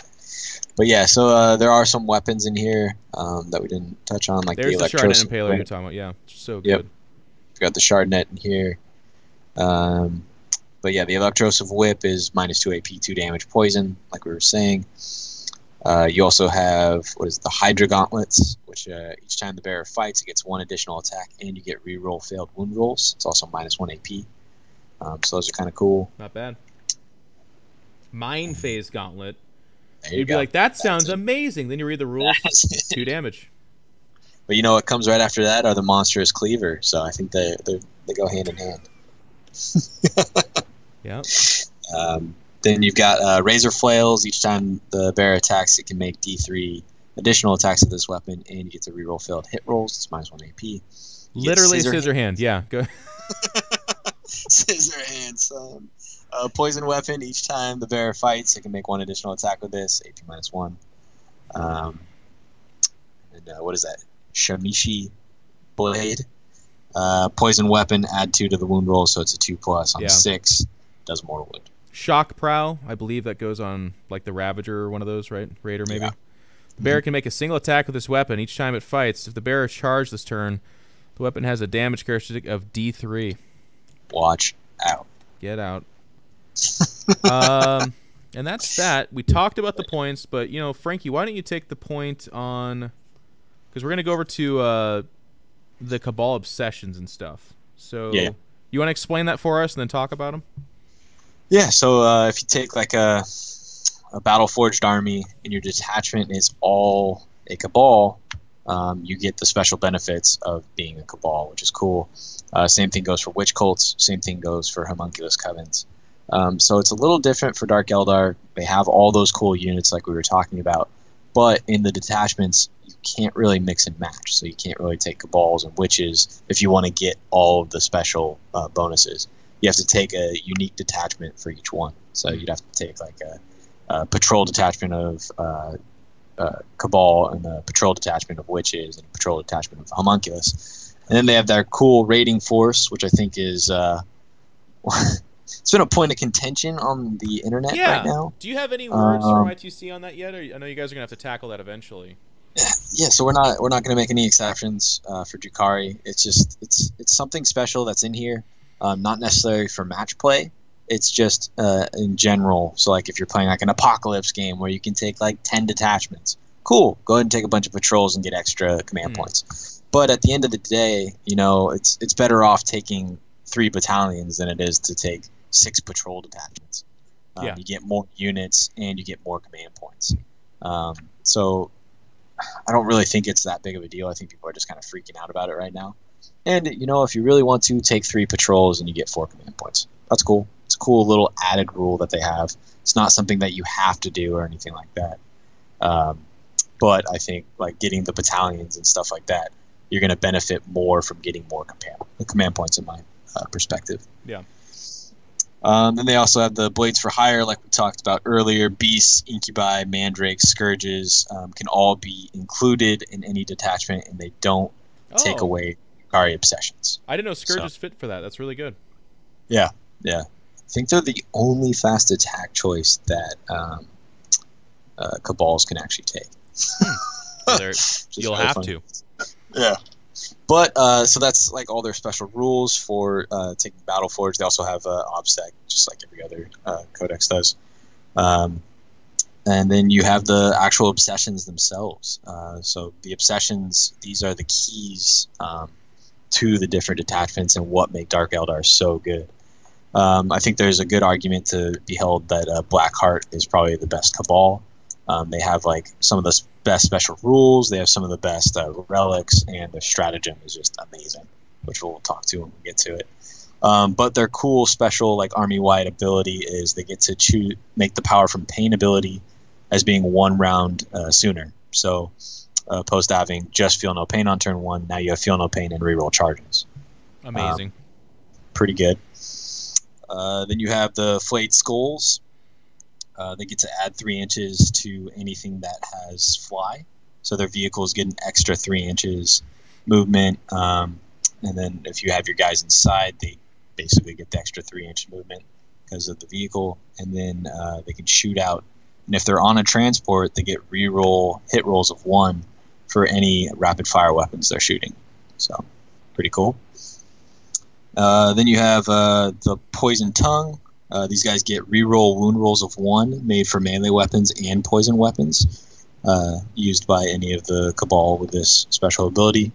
B: But yeah, so there are some weapons in here that we didn't touch on, like
C: there's
B: the
C: Shardnet Impaler you're talking about. Yeah, so good.
B: Yep. We got the Shardnet in here. But yeah, the Electrosive Whip is -2 AP, 2 damage, poison, like we were saying. You also have, the Hydra Gauntlets, which each time the bearer fights, it gets 1 additional attack, and you get reroll failed wound rolls. It's also -1 AP. So those are kind of cool.
C: Not bad. Mind Phase Gauntlet.
B: You'd
C: be like, that sounds amazing. Then you read the rules, 2 damage.
B: But you know what comes right after that are the Monstrous Cleaver. So I think they go hand in hand.
C: Yeah.
B: Then you've got Razor Flails. Each time the bearer attacks, it can make D3 additional attacks with this weapon, and you get to reroll failed hit rolls. It's -1 AP.
C: Literally Scissor Hand. Yeah, go.
B: Scissor Hand, son. Poison Weapon. Each time the bearer fights, it can make 1 additional attack with this. AP -1. What is that? Shamishi Blade. Poison Weapon. Add 2 to the wound roll, so it's a 2+ on 6. Does more wound.
C: Shock Prow, I believe that goes on like the Ravager or one of those, right? Raider maybe.
B: Yeah.
C: The bearer can make a single attack with this weapon each time it fights. If the bearer is charged this turn, the weapon has a damage characteristic of D3.
B: Watch out.
C: Get out. And that's that. We talked about the points, but Frankie, why don't you take the point on? Because we're gonna go over to the Cabal obsessions and stuff. So you want to explain that for us and then talk about them?
B: Yeah, so if you take like a battle-forged army and your detachment is all a Cabal, you get the special benefits of being a Cabal, which is cool. Same thing goes for Witch Cults. Same thing goes for Homunculus Covens. So it's a little different for Dark Eldar. They have all those cool units like we were talking about, but in the detachments, you can't really mix and match. So you can't really take Cabals and Witches if you want to get all of the special bonuses. You have to take a unique detachment for each one. So you'd have to take like a patrol detachment of Cabal and a patrol detachment of Witches and a patrol detachment of Homunculus. And then they have their cool raiding force, which I think is it's been a point of contention on the internet right now.
C: Do you have any words from ITC on that yet? Or I know you guys are gonna have to tackle that eventually.
B: Yeah, so we're not going to make any exceptions for Drukhari. It's just it's something special that's in here. Not necessarily for match play. It's just in general. So like if you're playing like an Apocalypse game where you can take like 10 detachments, cool. Go ahead and take a bunch of patrols and get extra command points. But at the end of the day, it's better off taking 3 battalions than it is to take 6 patrol detachments. You get more units and you get more command points. So I don't really think it's that big of a deal. I think people are just kind of freaking out about it right now. And, if you really want to, take 3 patrols and you get 4 command points. That's cool. It's a cool little added rule that they have. It's not something that you have to do or anything like that. But I think, like, getting the battalions and stuff like that, you're going to benefit more from getting more command points in my perspective.
C: Yeah.
B: Then they also have the Blades for Hire, like we talked about earlier. Beasts, Incubi, Mandrakes, Scourges can all be included in any detachment, and they don't take away Drukhari obsessions.
C: I didn't know Scourges fit for that. That's really good.
B: Yeah. I think they're the only fast attack choice that Cabals can actually take.
C: You'll have to.
B: Yeah. But, so that's like all their special rules for taking Battleforge. They also have OBSEC, just like every other codex does. And then you have the actual obsessions themselves. So the obsessions, these are the keys to the different detachments and what make Dark Eldar so good. I think there's a good argument to be held that Blackheart is probably the best Cabal. They have like some of the best special rules. They have some of the best relics, and their stratagem is just amazing, which we'll talk to when we get to it. But their cool special like army-wide ability is they get to make the power from pain ability as being 1 round sooner. So opposed to having just feel no pain on turn 1, now you have feel no pain and reroll charges.
C: Amazing.
B: Pretty good. Then you have the Flayed Skulls. They get to add 3 inches to anything that has fly. So their vehicles get an extra 3 inches movement. And then if you have your guys inside, they basically get the extra 3-inch movement because of the vehicle. And then they can shoot out. And if they're on a transport, they get reroll hit rolls of 1 for any rapid fire weapons they're shooting. So pretty cool. Then you have the Poison Tongue. These guys get reroll wound rolls of 1 made for melee weapons and poison weapons used by any of the Cabal with this special ability.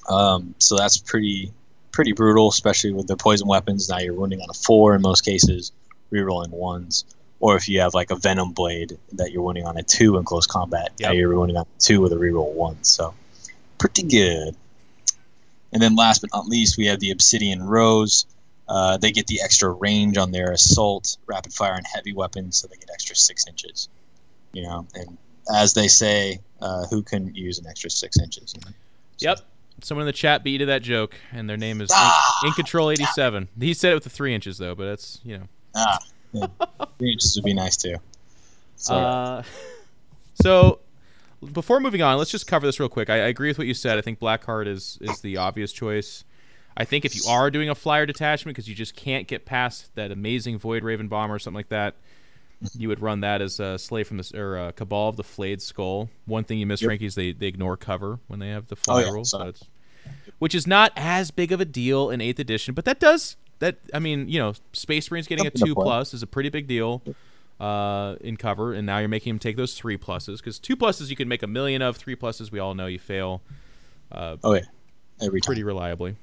B: So that's pretty brutal, especially with the poison weapons. Now you're wounding on a 4 in most cases, rerolling 1s. Or if you have like a Venom Blade that you're wounding on a 2 in close combat, now you're wounding on a 2 with a reroll 1. So pretty good. And then last but not least, we have the Obsidian Rose. They get the extra range on their assault, rapid fire, and heavy weapons, so they get extra 6 inches. You know, and as they say, who can use an extra 6 inches? You know?
C: Yep. Someone in the chat beat you to that joke, and their name is InControl87. He said it with the 3 inches, though, but that's, you know.
B: Yeah. 3 inches would be nice, too.
C: So, before moving on, let's just cover this real quick. I agree with what you said. I think Blackheart is the obvious choice. I think if you are doing a flyer detachment, because you just can't get past that amazing Void Raven Bomber or something like that, you would run that as a Slave from the or Cabal of the Flayed Skull. One thing you miss, Frankie, is they ignore cover when they have the flyer roll, which is not as big of a deal in 8th edition, but I mean, you know, Space Marine's getting a 2+ is a pretty big deal in cover, and now you're making him take those 3+, because 2+ you can make a million of, 3+ we all know you fail.
B: Every time.
C: Pretty reliably.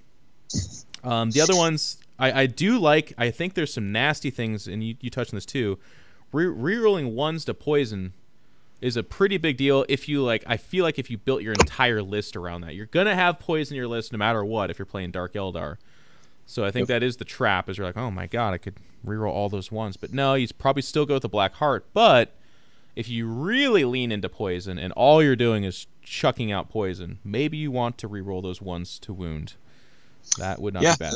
C: The other ones I do like. I think there's some nasty things, and you touched on this too. Rerolling 1s to poison is a pretty big deal. If you I feel like if you built your entire list around that, you're gonna have poison in your list no matter what if you're playing Dark Eldar. So I think that is the trap. Is you're like, oh my god, I could reroll all those 1s, but no, you probably still go with the Black Heart. But if you really lean into poison and all you're doing is chucking out poison, maybe you want to reroll those 1s to wound. That would not be bad.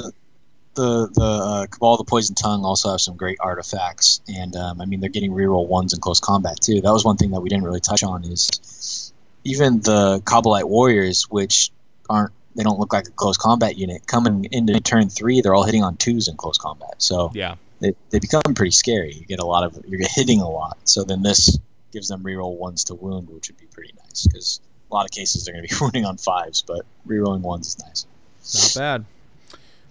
B: The Cabal, the Poison Tongue also have some great artifacts, and I mean they're getting reroll 1s in close combat too. That was one thing that we didn't really touch on is even the Kabbalite Warriors, which they don't look like a close combat unit, coming into turn 3, they're all hitting on 2s in close combat. So they become pretty scary. You get you're hitting a lot. So then this gives them reroll 1s to wound, which would be pretty nice because a lot of cases they're going to be wounding on 5s, but rerolling 1s is nice.
C: Not bad.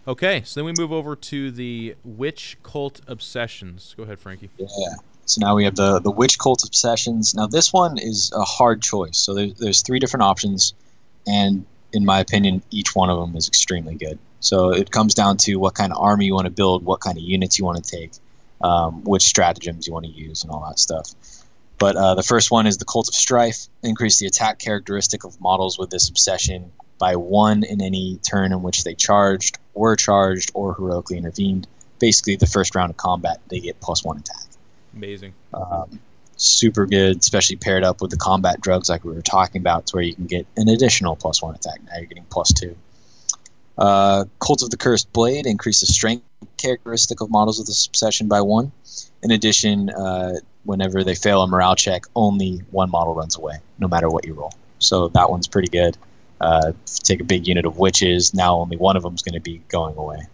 C: Okay, so then we move over to the Witch Cult Obsessions. Go ahead, Frankie.
B: Yeah. So now we have the Witch Cult Obsessions. Now this one is a hard choice. So there's 3 different options, and in my opinion, each one of them is extremely good. So it comes down to what kind of army you want to build, what kind of units you want to take, which stratagems you want to use, and all that stuff. But the first one is the Cult of Strife. Increase the attack characteristic of models with this obsession by 1 in any turn in which they were charged, or heroically intervened. Basically, the first round of combat, they get +1 attack.
C: Amazing.
B: Super good, especially paired up with the combat drugs like we were talking about, to where you can get an additional +1 attack. Now you're getting +2. Cult of the Cursed Blade. Increase the strength characteristic of models with this obsession by 1. In addition, whenever they fail a morale check, only 1 model runs away, no matter what you roll. So that one's pretty good. Take a big unit of witches, now only one of them is going to be going away.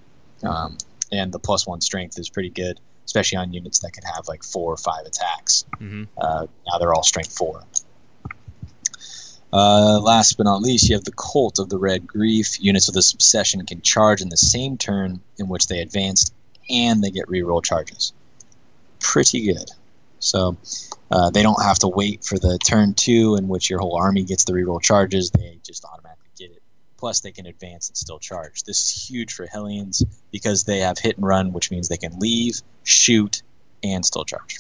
B: And the +1 strength is pretty good, especially on units that can have 4 or 5 attacks. Now they're all strength 4. Last but not least, you have the Cult of the Red Grief. Units with this obsession can charge in the same turn in which they advanced, and they get reroll charges. Pretty good. So they don't have to wait for the turn 2 in which your whole army gets the reroll charges. They just automatically get it. Plus, they can advance and still charge. This is huge for Hellions because they have hit and run, which means they can leave, shoot, and still charge.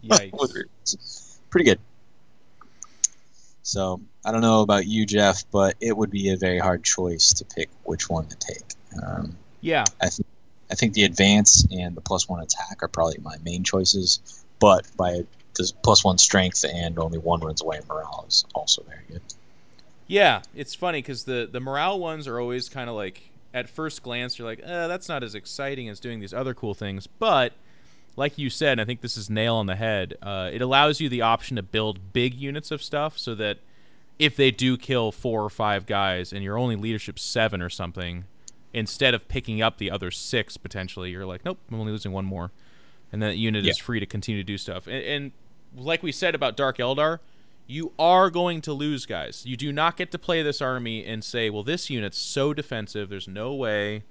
C: Yikes.
B: Pretty good. So I don't know about you, Jeff, but it would be a very hard choice to pick which one to take. I think the advance and the +1 attack are probably my main choices. But by the +1 strength and only 1 runs away, morale is also very good.
C: Yeah, it's funny because the morale ones are always kind of at first glance, you're like, that's not as exciting as doing these other cool things. But like you said, and I think this is nail on the head, it allows you the option to build big units of stuff so that if they do kill 4 or 5 guys and you're only leadership 7 or something, instead of picking up the other 6 potentially, you're like, nope, I'm only losing 1 more. And that unit is free to continue to do stuff. And like we said about Dark Eldar, you are going to lose guys. You do not get to play this army and say, well, this unit's so defensive, there's no way,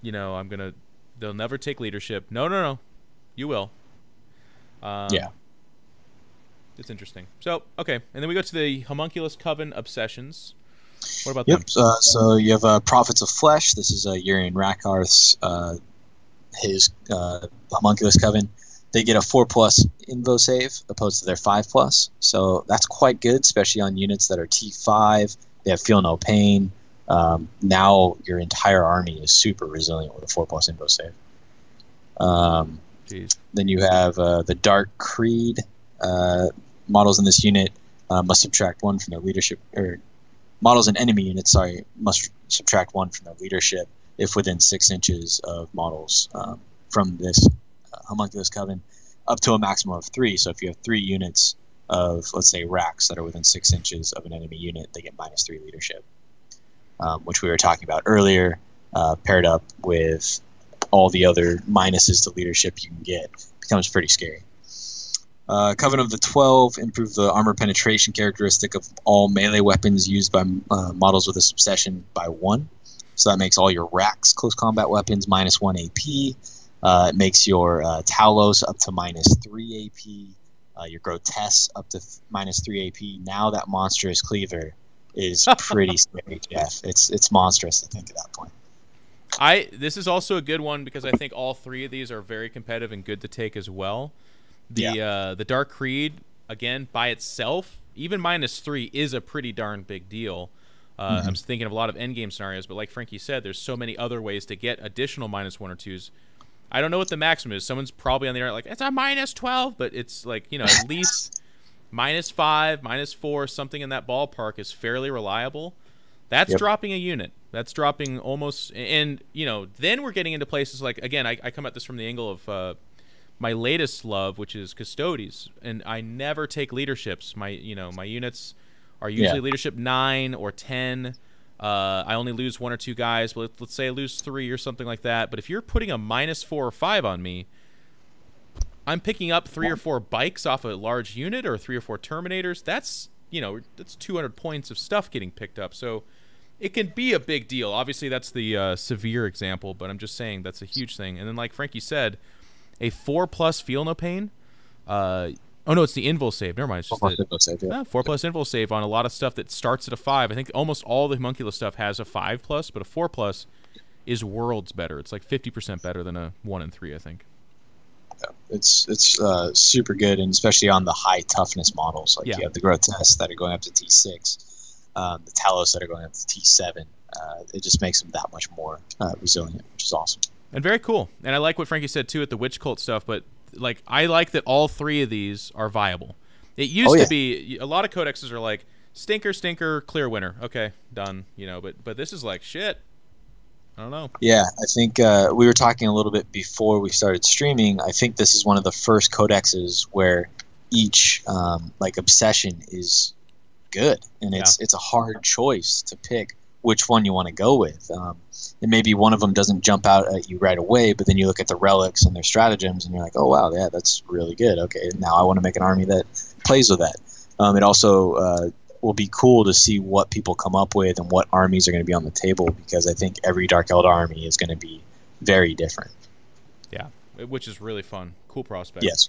C: I'm going to They'll never take leadership. No. You will.
B: Yeah.
C: It's interesting. So, okay. And then we go to the Homunculus Coven Obsessions. What about
B: them? So you have Prophets of Flesh. This is Urian Rakarth's, his Homunculus Coven. They get a 4+ Invo save opposed to their 5+. So that's quite good, especially on units that are T5. They have Feel No Pain. Now your entire army is super resilient with a 4+ Invo save. Then you have the Dark Creed. Models in this unit must subtract 1 from their leadership, or models in enemy units, must subtract 1 from their leadership if within 6 inches of models from this Homunculus Coven, up to a maximum of 3. So if you have 3 units of, let's say, racks that are within 6 inches of an enemy unit, they get -3 leadership, which we were talking about earlier, paired up with all the other minuses to leadership you can get, becomes pretty scary. Coven of the 12, improve the armor penetration characteristic of all melee weapons used by models with this obsession by 1. So that makes all your racks close combat weapons -1 AP. It makes your Talos up to -3 AP. Your Grotesques up to -3 AP. Now that monstrous cleaver is pretty scary, Jeff. It's monstrous to think at that point.
C: This is also a good one because I think all 3 of these are very competitive and good to take as well. The Dark Creed, again, by itself, even -3 is a pretty darn big deal. I'm thinking of a lot of endgame scenarios, but like Frankie said, there's so many other ways to get additional -1 or 2s. I don't know what the maximum is. Someone's probably on the internet like, it's a -12, but it's like, at least -5, -4, something in that ballpark is fairly reliable. That's dropping a unit. That's dropping almost, and, then we're getting into places like, again, I come at this from the angle of my latest love, which is Custodes, and I never take leaderships. My units are usually leadership 9 or 10. I only lose 1 or 2 guys, but let's say I lose 3 or something like that. But if you're putting a -4 or 5 on me, I'm picking up 3 or 4 bikes off a large unit or 3 or 4 Terminators. That's, that's 200 points of stuff getting picked up. So it can be a big deal. Obviously, that's the severe example, but I'm just saying that's a huge thing. And then, like Frankie said, a 4+ Feel No Pain. Oh, no, it's the Invul save. Never mind. It's just
B: 4+ save,
C: 4+ Invul save on a lot of stuff that starts at a 5. I think almost all the Homunculus stuff has a 5+, but a 4+ is worlds better. It's like 50% better than a 1 and 3, I think.
B: Yeah, it's super good, and especially on the high toughness models. Like you have the Grotesques that are going up to T6, the Talos that are going up to T7. It just makes them that much more resilient, which is awesome.
C: And very cool. And I like what Frankie said, too, at the Witch Cult stuff, but like I like that all 3 of these are viable. It used to be, a lot of codexes are like, stinker, stinker, clear winner. Okay, done. But this is like, shit. I don't know.
B: Yeah, I think we were talking a little bit before we started streaming. I think this is one of the first codexes where each obsession is good, and it's a hard choice to pick which one you want to go with. And maybe one of them doesn't jump out at you right away, but then you look at the relics and their stratagems, and you're like, oh, wow, yeah, that's really good. Okay, now I want to make an army that plays with that. It also will be cool to see what people come up with and what armies are going to be on the table, because I think every Dark Eldar army is going to be very different.
C: Yeah, which is really fun. Cool prospect.
B: Yes.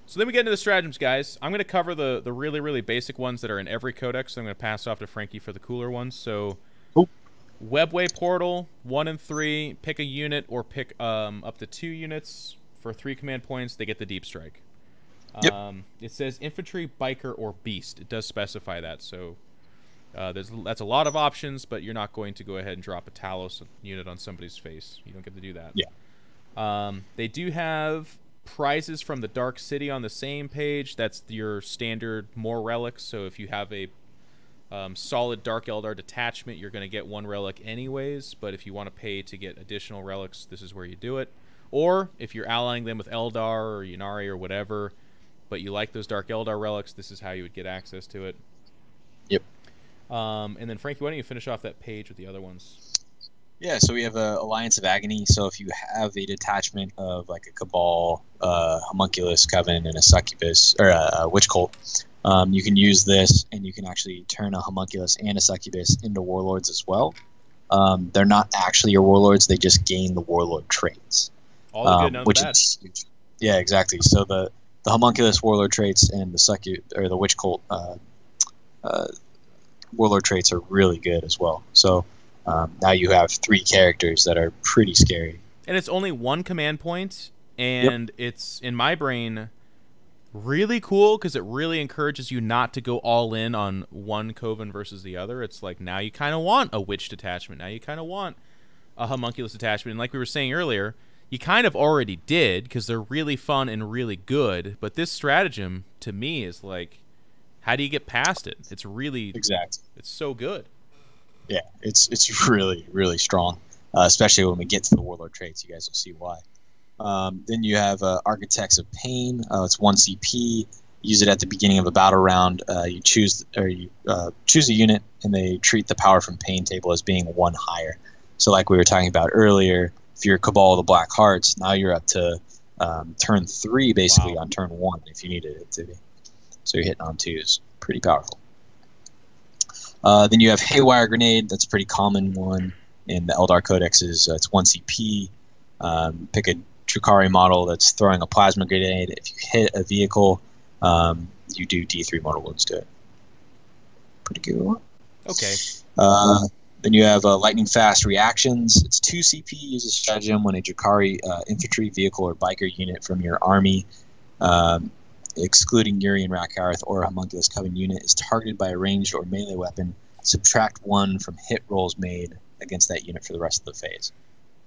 C: So then we get into the stratagems, guys. I'm going to cover the really, really basic ones that are in every codex. So I'm going to pass off to Frankie for the cooler ones. So Webway Portal, 1 and 3, pick a unit or pick up to 2 units for 3 command points. They get the Deep Strike. It says infantry, biker, or beast. It does specify that, so that's a lot of options, but you're not going to go ahead and drop a Talos unit on somebody's face. You don't get to do that.
B: Yeah.
C: They do have prizes from the Dark City on the same page. That's your standard more relics, so if you have a solid Dark Eldar detachment, you're going to get 1 relic anyways, but if you want to pay to get additional relics, this is where you do it. Or if you're allying them with Eldar or Ynnari or whatever, but you like those Dark Eldar relics, this is how you would get access to it.
B: Yep.
C: And then, Frankie, why don't you finish off that page with the other ones?
B: Yeah, so we have Alliance of Agony. So if you have a detachment of like a Cabal, Homunculus Coven, and a Succubus, or a Witch Cult, you can use this, and you can actually turn a Homunculus and a Succubus into Warlords as well. They're not actually your Warlords, they just gain the Warlord traits.
C: All the good, none of the bad.
B: Is huge. Yeah, exactly. So the Homunculus Warlord traits and the Witch Cult Warlord traits are really good as well. So now you have 3 characters that are pretty scary.
C: And it's only 1 command point, and it's, in my brain, really cool because it really encourages you not to go all in on one Coven versus the other. It's like now you kind of want a Witch detachment. Now you kind of want a Homunculus detachment. And like we were saying earlier, you kind of already did because they're really fun and really good. But this stratagem, to me, is like, how do you get past it? It's really...
B: Exactly.
C: It's so good.
B: Yeah, it's really, really strong. Especially when we get to the Warlord traits. You guys will see why. Then you have Architects of Pain. It's 1 CP. Use it at the beginning of a battle round. You choose a unit, and they treat the Power from Pain table as being 1 higher. So like we were talking about earlier, if you're Cabal of the Black Hearts, now you're up to turn 3 basically on turn 1 if you needed it to be. So you're hitting on 2s. Pretty powerful. Then you have Haywire Grenade. That's a pretty common one in the Eldar Codexes. It's 1 CP. Pick a Drukhari model that's throwing a plasma grenade. If you hit a vehicle, you do D3 mortal wounds to it. Pretty good one.
C: Okay.
B: Then you have Lightning Fast Reactions. It's 2 CP. Use a stratagem when a Drukhari infantry, vehicle, or biker unit from your army, excluding Yuri and Rakarth or a Homunculus Coven unit, is targeted by a ranged or melee weapon. Subtract 1 from hit rolls made against that unit for the rest of the phase.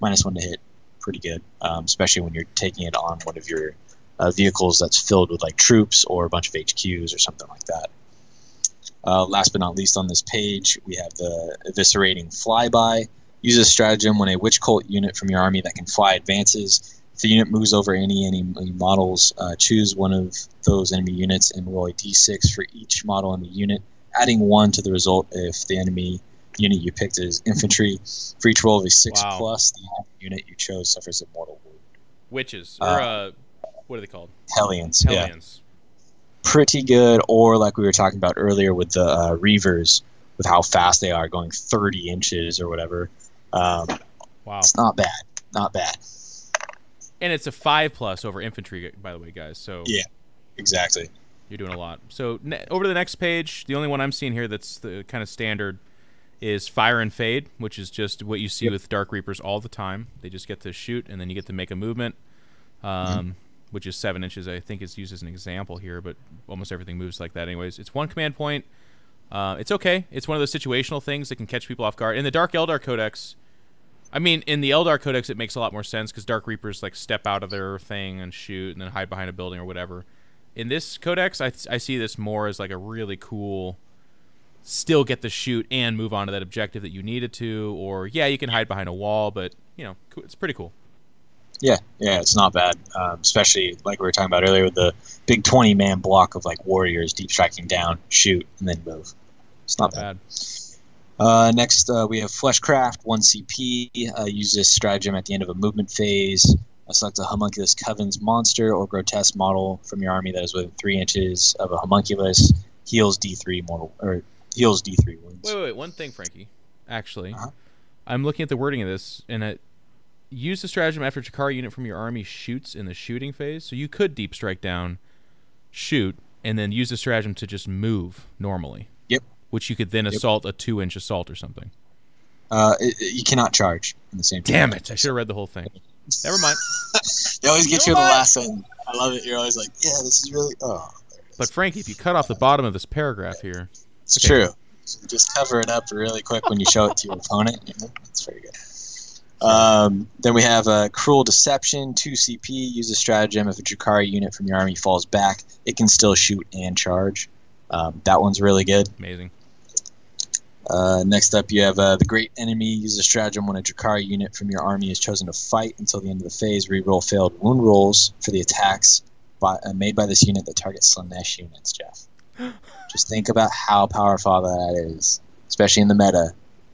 B: -1 to hit. Pretty good, especially when you're taking it on one of your vehicles that's filled with like troops or a bunch of HQs or something like that. Last but not least on this page, we have the Eviscerating Flyby. Use a stratagem when a Witch Cult unit from your army that can fly advances. If the unit moves over any models, choose one of those enemy units and roll a d6 for each model in the unit, adding 1 to the result if the enemy unit you picked is infantry. For each roll of a 6+, the unit you chose suffers a mortal wound.
C: Witches. Or, what are they called?
B: Hellions.
C: Yeah.
B: Pretty good, or like we were talking about earlier with the Reavers, with how fast they are, going 30 inches or whatever.
C: Wow.
B: It's not bad. Not bad.
C: And it's a 5+ over infantry, by the way, guys. So
B: yeah, exactly.
C: You're doing a lot. So over to the next page, the only one I'm seeing here that's the kind of standard is Fire and Fade, which is just what you see with Dark Reapers all the time. They just get to shoot, and then you get to make a movement, which is 7 inches. I think it's used as an example here, but almost everything moves like that anyways. It's 1 command point. It's okay. It's one of those situational things that can catch people off guard. In the Dark Eldar Codex, I mean, in the Eldar Codex, it makes a lot more sense because Dark Reapers like step out of their thing and shoot and then hide behind a building or whatever. In this Codex, I see this more as like a really cool, still get the shoot and move on to that objective that you needed to, or yeah, you can hide behind a wall, but you know, it's pretty cool.
B: Yeah, it's not bad, especially like we were talking about earlier with the big 20-man block of like warriors deep striking down, shoot, and then move. It's not bad. Next, we have Fleshcraft, 1 CP. Use this stratagem at the end of a movement phase. Select a Homunculus Coven's monster or grotesque model from your army that is within 3 inches of a Homunculus. Heals D3 wounds.
C: Wait. One thing, Frankie. Actually, I'm looking at the wording of this, and use the stratagem after a Drukhari unit from your army shoots in the shooting phase. So you could deep strike down, shoot, and then use the stratagem to just move normally.
B: Yep.
C: Which you could then assault a 2-inch assault or something.
B: You cannot charge in the same time.
C: Damn it! I should have read the whole thing. Never mind.
B: They always get you in the last sentence. I love it. You're always like, yeah, this is really... Oh.
C: But Frankie, if you cut off the bottom of this paragraph here...
B: It's true. So just cover it up really quick when you show it to your opponent. It's very good. Then we have Cruel Deception, 2 CP. Use a stratagem. If a Drukhari unit from your army falls back, it can still shoot and charge. That one's really good.
C: Amazing.
B: Next up, you have the Great Enemy. Use a stratagem when a Drukhari unit from your army is chosen to fight until the end of the phase. Reroll failed wound rolls for the attacks made by this unit that target Slanesh units, Jeff. Just think about how powerful that is, especially in the meta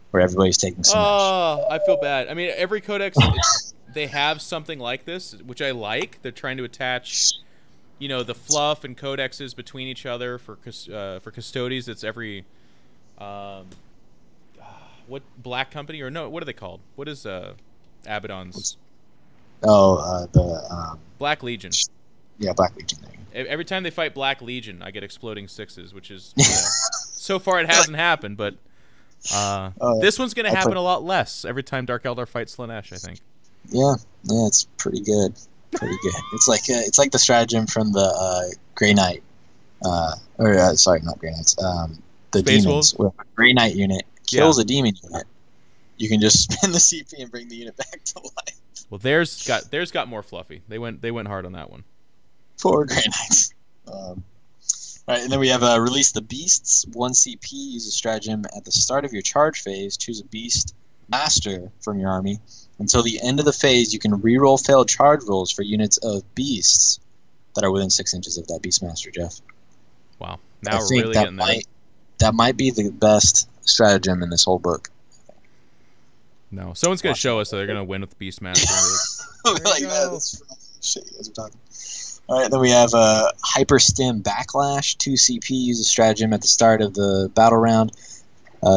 B: where everybody's taking Slanesh.
C: Oh, I feel bad. I mean, every codex, they have something like this, which I like. They're trying to attach, you know, the fluff and codexes between each other for custodies. It's every... what Black Company or no? What are they called? What is Abaddon's? Black Legion.
B: Yeah, Black Legion.
C: Every time they fight Black Legion, I get exploding 6s, which is so far it hasn't happened, but this one's gonna happen a lot less every time Dark Eldar fights Slaanesh, I think.
B: Yeah, it's pretty good. Pretty good. It's like the stratagem from the Grey Knight, sorry, not Grey Knights. The
C: Space
B: demons.
C: Wolves?
B: Where a Grey Knight unit kills a demon unit, you can just spend the CP and bring the unit back to life.
C: Well, theirs got more fluffy. They went hard on that one.
B: Poor Grey Knights. All right, and then we have release the beasts. 1 CP. Use a stratagem at the start of your charge phase. Choose a beast master from your army. Until the end of the phase, you can reroll failed charge rolls for units of beasts that are within 6 inches of that beast master, Jeff.
C: Wow. Now we're really getting there.
B: That might be the best stratagem in this whole book.
C: No, someone's going to show us that they're going to win with Beastmaster.
B: That's shit you guys are talking. All right, then we have Hyper Stim Backlash. 2 CP. Use a stratagem at the start of the battle round.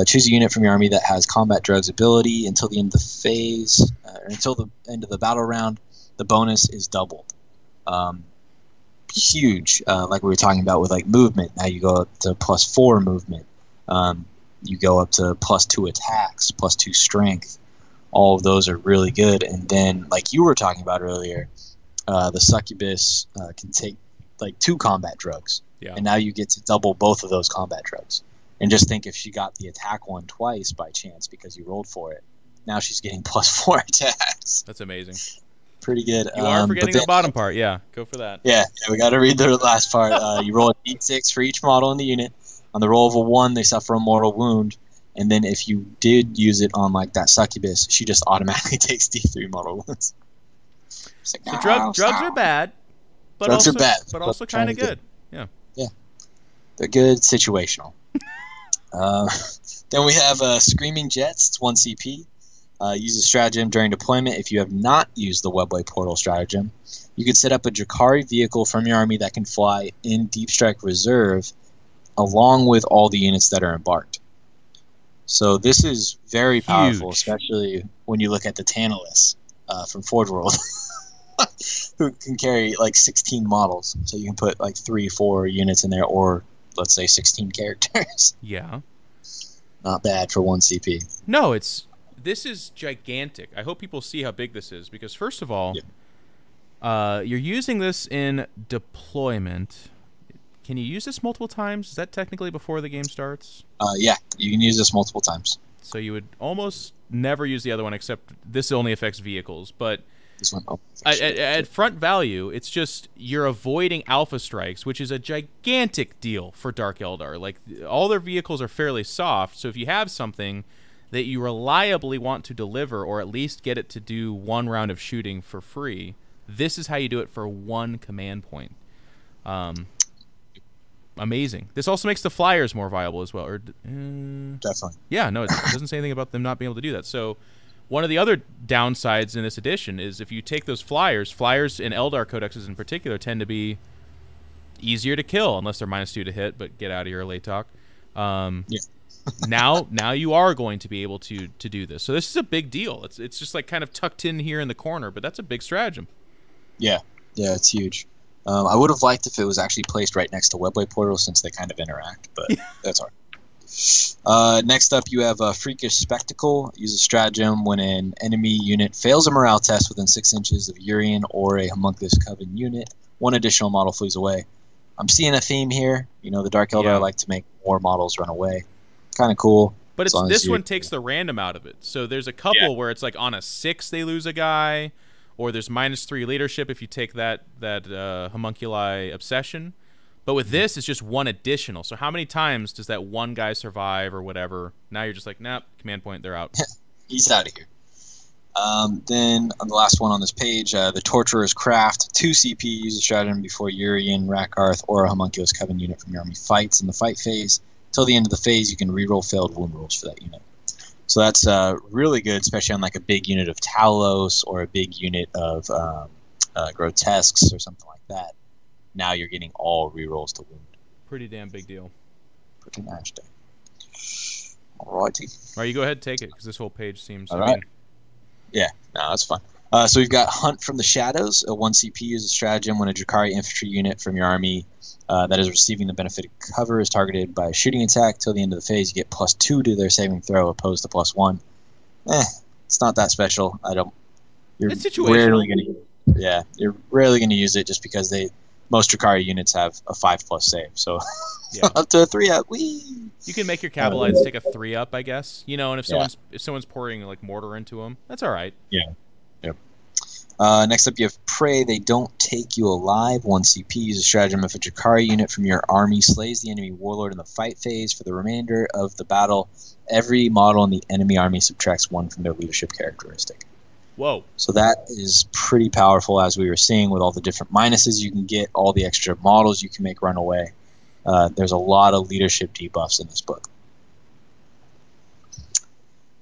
B: Choose a unit from your army that has combat drugs ability until the end of the phase, or until the end of the battle round. The bonus is doubled. Huge, like we were talking about with like movement. Now you go up to +4 movement. You go up to +2 attacks, +2 strength. All of those are really good. And then, like you were talking about earlier, the succubus can take like 2 combat drugs, and now you get to double both of those combat drugs. And just think if she got the attack one twice by chance because you rolled for it, now she's getting +4 attacks.
C: That's amazing.
B: Pretty good.
C: You are forgetting the bottom part. Yeah, go for that.
B: Yeah, we got to read the last part. You roll a d6 for each model in the unit. On the roll of a 1, they suffer a mortal wound. And then if you did use it on like that succubus, she just automatically takes d3 mortal wounds.
C: Like, so drugs are bad, but drugs also, are bad, but also kind of good. Yeah.
B: They're good situational. Then we have Screaming Jets. It's 1 CP. Use a stratagem during deployment. If you have not used the Webway Portal stratagem, you can set up a Drukhari vehicle from your army that can fly in Deep Strike Reserve along with all the units that are embarked. So this is very powerful, especially when you look at the Tantalus from Forge World, who can carry like 16 models. So you can put like 3-4 units in there, or let's say 16 characters.
C: Yeah.
B: Not bad for 1 CP.
C: No, this is gigantic. I hope people see how big this is, because first of all, you're using this in deployment. Can you use this multiple times? Is that technically before the game starts?
B: Yeah, you can use this multiple times.
C: So you would almost never use the other one, except this only affects vehicles. But
B: this one
C: at front value, it's just you're avoiding alpha strikes, which is a gigantic deal for Dark Eldar. Like, all their vehicles are fairly soft, so if you have something that you reliably want to deliver, or at least get it to do 1 round of shooting for free, this is how you do it for 1 command point. Amazing. This also makes the flyers more viable as well.
B: Definitely.
C: Yeah, no, it doesn't say anything about them not being able to do that. So one of the other downsides in this edition is if you take those flyers in Eldar codexes in particular tend to be easier to kill, unless they're -2 to hit, but get out of here, late talk. Now you are going to be able to do this. So this is a big deal. It's just like kind of tucked in here in the corner, but that's a big stratagem.
B: Yeah, it's huge. I would have liked if it was actually placed right next to Webway Portal, since they kind of interact, but that's all right. Next up, you have Freakish Spectacle. Use a stratagem when an enemy unit fails a morale test within 6 inches of Urian or a Homunculus Coven unit. 1 additional model flees away. I'm seeing a theme here. You know, the Dark Eldar like to make more models run away. Kind of cool.
C: But this one takes the random out of it. So there's a couple where it's like on a 6 they lose a guy, or there's -3 leadership if you take that Homunculi Obsession. But with this, it's just 1 additional. So how many times does that 1 guy survive or whatever? Now you're just like, nah, command point, they're out.
B: He's out of here. Then on the last one on this page, the Torturer's Craft. 2 CP. Use a stratagem before Urian, Rakarth, or a Homunculus Coven unit from your army fights in the fight phase. Till the end of the phase, you can reroll failed wound rolls for that unit. So that's really good, especially on like a big unit of Talos or a big unit of Grotesques or something like that. Now you're getting all rerolls to wound.
C: Pretty damn big deal.
B: Pretty nasty. Alrighty.
C: All right, you go ahead and take it, because this whole page seems...
B: All right. Yeah, no, that's fine. So we've got Hunt from the Shadows. A 1 CP uses stratagem when a Drukhari infantry unit from your army that is receiving the benefit of cover is targeted by a shooting attack. Till the end of the phase, you get +2 to their saving throw, opposed to +1. It's not that special. You're rarely going to. You're rarely going to use it just because most Drukhari units have a 5+ save. So up to a 3-up. Whee!
C: You can make your Cabalites take a 3-up, I guess. You know, and if someone's pouring like mortar into them, that's all right.
B: Yeah. Yep. Next up, you have Prey. They don't take you alive. 1 CP. Use a stratagem if a Drukhari unit from your army slays the enemy warlord in the fight phase. For the remainder of the battle, every model in the enemy army subtracts 1 from their leadership characteristic.
C: Whoa.
B: So that is pretty powerful, as we were seeing with all the different minuses you can get, all the extra models you can make run away. There's a lot of leadership debuffs in this book.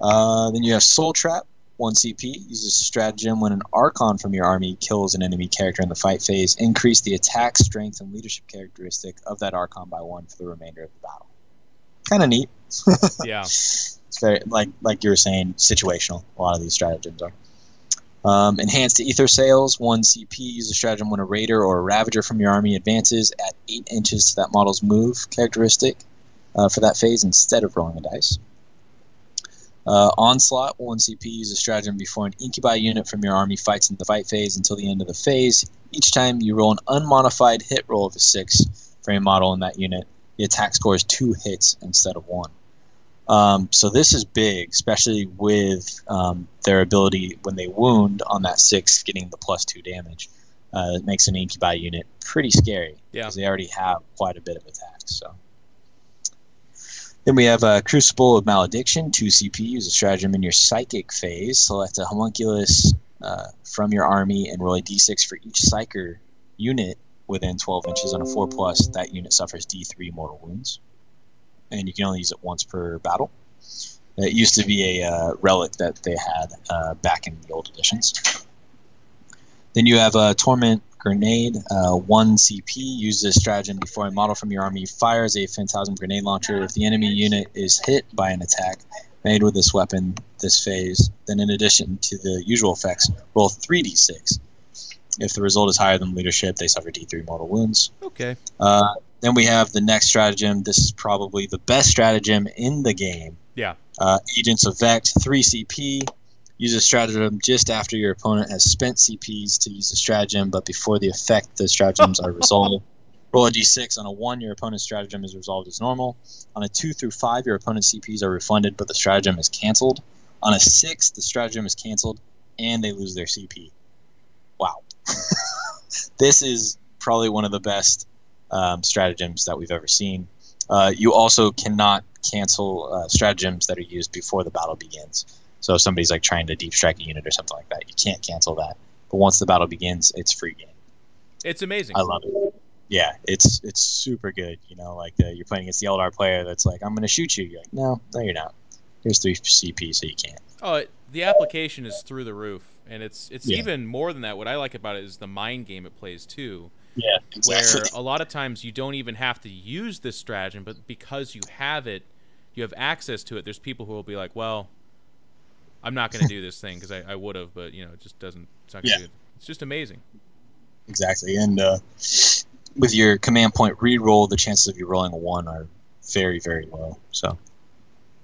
B: Then you have Soul Trap. 1 CP. Uses stratagem when an Archon from your army kills an enemy character in the fight phase. Increase the attack, strength, and leadership characteristic of that Archon by 1 for the remainder of the battle. Kind of neat.
C: Yeah.
B: It's very, like you were saying, situational. A lot of these stratagems are. Enhanced Ether Sails. 1 CP. Use a stratagem when a Raider or a Ravager from your army advances at 8 inches to that model's move characteristic for that phase instead of rolling a dice. Onslaught. 1 CP. Use a stratagem before an Incubi unit from your army fights in the fight phase until the end of the phase. Each time you roll an unmodified hit roll of a 6 for a model in that unit, the attack score is 2 hits instead of 1. So this is big, especially with their ability when they wound on that 6 getting the +2 damage. It makes an Incubi unit pretty scary because they already have quite a bit of attacks. So. Then we have Crucible of Malediction. 2 CP. Use a stratagem in your Psychic phase. Select a Homunculus from your army and roll a d6 for each Psyker unit within 12 inches on a 4+. That unit suffers d3 mortal wounds. And you can only use it once per battle. It used to be a relic that they had back in the old editions. Then you have a Torment Grenade. 1 CP. Use this stratagem before a model from your army fires a Phantasm Grenade Launcher. If the enemy unit is hit by an attack made with this weapon this phase, then in addition to the usual effects, roll 3d6. If the result is higher than leadership, they suffer d3 mortal wounds.
C: Okay.
B: Then we have the next stratagem. This is probably the best stratagem in the game.
C: Yeah.
B: Agents of Vect. 3 CP. Use a stratagem just after your opponent has spent CPs to use the stratagem, but before the effect, the stratagems are resolved. Roll a d6. On a 1, your opponent's stratagem is resolved as normal. On a 2 through 5, your opponent's CPs are refunded, but the stratagem is canceled. On a 6, the stratagem is canceled, and they lose their CP. Wow. This is probably one of the best stratagems that we've ever seen. You also cannot cancel stratagems that are used before the battle begins. So if somebody's like trying to deep strike a unit or something like that, you can't cancel that. But once the battle begins, it's free game.
C: It's amazing.
B: I love it. Yeah, it's super good. You know, like you're playing against the Eldar player that's like, I'm going to shoot you. You're like, no, you're not. Here's 3 CP, so you can't.
C: Oh, the application is through the roof, and it's even more than that. What I like about it is the mind game it plays too.
B: Yeah, exactly.
C: Where a lot of times you don't even have to use this stratagem, but because you have it, you have access to it. There's people who will be like, well, I'm not going to do this thing because I would have, but it just doesn't. It's not gonna do it. It's just amazing.
B: Exactly, and with your command point reroll, the chances of you rolling a 1 are very, very low. So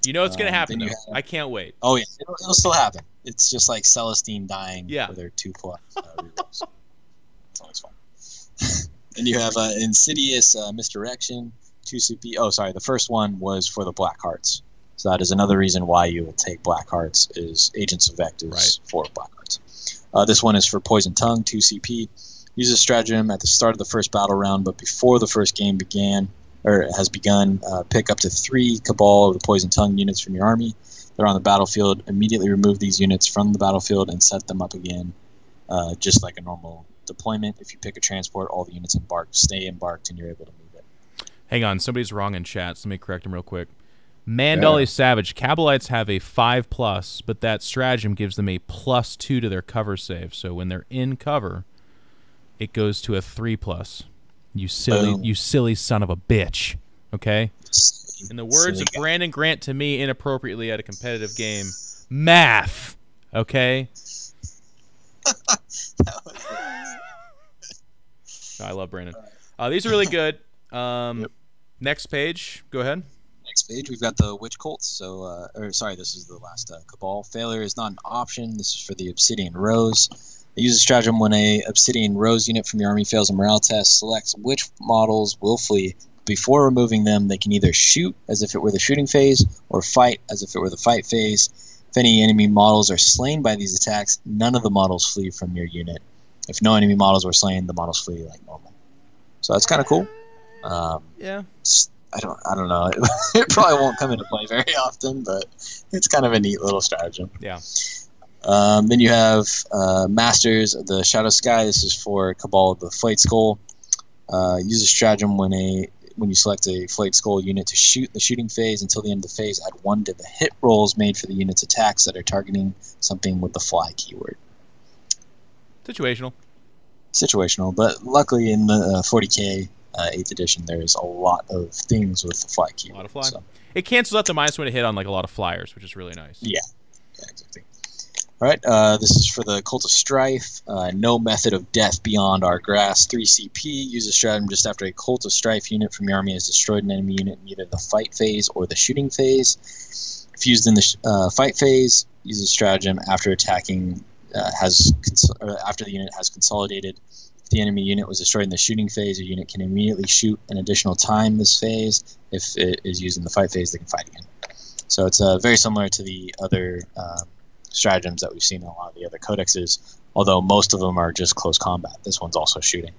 C: it's going to happen. Though. I can't wait.
B: Oh yeah, it'll still happen. It's just like Celestine dying for their 2+ rerolls. It's always fun. And you have Insidious Misdirection. 2 CP. Oh, sorry. The first one was for the Black Hearts. So that is another reason why you will take Black Hearts is Agents of Vect is for Black Hearts. This one is for Poison Tongue, 2 CP. Use a stratagem at the start of the first battle round, but before the first game has begun, pick up to 3 Cabal or the Poison Tongue units from your army. They're on the battlefield. Immediately remove these units from the battlefield and set them up again, just like a normal deployment. If you pick a transport, all the units stay embarked, and you're able to move it.
C: Hang on, somebody's wrong in chat, so let me correct them real quick. Mandali Savage. Cabalites have a 5+, but that stratagem gives them a +2 to their cover save. So when they're in cover, it goes to a 3+. You silly son of a bitch. Okay? In the words of Brandon Grant to me inappropriately at a competitive game, math. Okay?
B: That was
C: I love Brandon. These are really good.
B: Yep.
C: Next page. Go ahead.
B: Next page, we've got the Witch Cults. So, this is the last Cabal. Failure is not an option. This is for the Obsidian Rose. Use a stratagem when a Obsidian Rose unit from your army fails a morale test. Select which models willfully. Before removing them, they can either shoot as if it were the shooting phase, or fight as if it were the fight phase. If any enemy models are slain by these attacks, none of the models flee from your unit. If no enemy models were slain, the models flee like normal. So that's kind of cool.
C: Yeah.
B: I don't know. It probably won't come into play very often, but it's kind of a neat little stratagem.
C: Yeah.
B: Then you have Masters of the Shadow Sky. This is for Cabal of the Flayed Skull. Use a stratagem when you select a Flayed Skull unit to shoot the shooting phase until the end of the phase. Add 1 to the hit rolls made for the unit's attacks that are targeting something with the fly keyword. Situational, but luckily in the 40k 8th edition, there's a lot of things with the fly keyword.
C: A lot of fly.
B: So.
C: It cancels out the -1 to hit on like a lot of flyers, which is really nice.
B: Yeah, exactly. All right, this is for the Cult of Strife. No method of death beyond our grass. 3 CP. Use a stratagem just after a Cult of Strife unit from your army has destroyed an enemy unit in either the fight phase or the shooting phase. If used in the fight phase, use a stratagem after attacking after the unit has consolidated. If the enemy unit was destroyed in the shooting phase, your unit can immediately shoot an additional time this phase. If it is used in the fight phase, they can fight again. So it's very similar to the other stratagems that we've seen in a lot of the other codexes, although most of them are just close combat. This one's also shooting.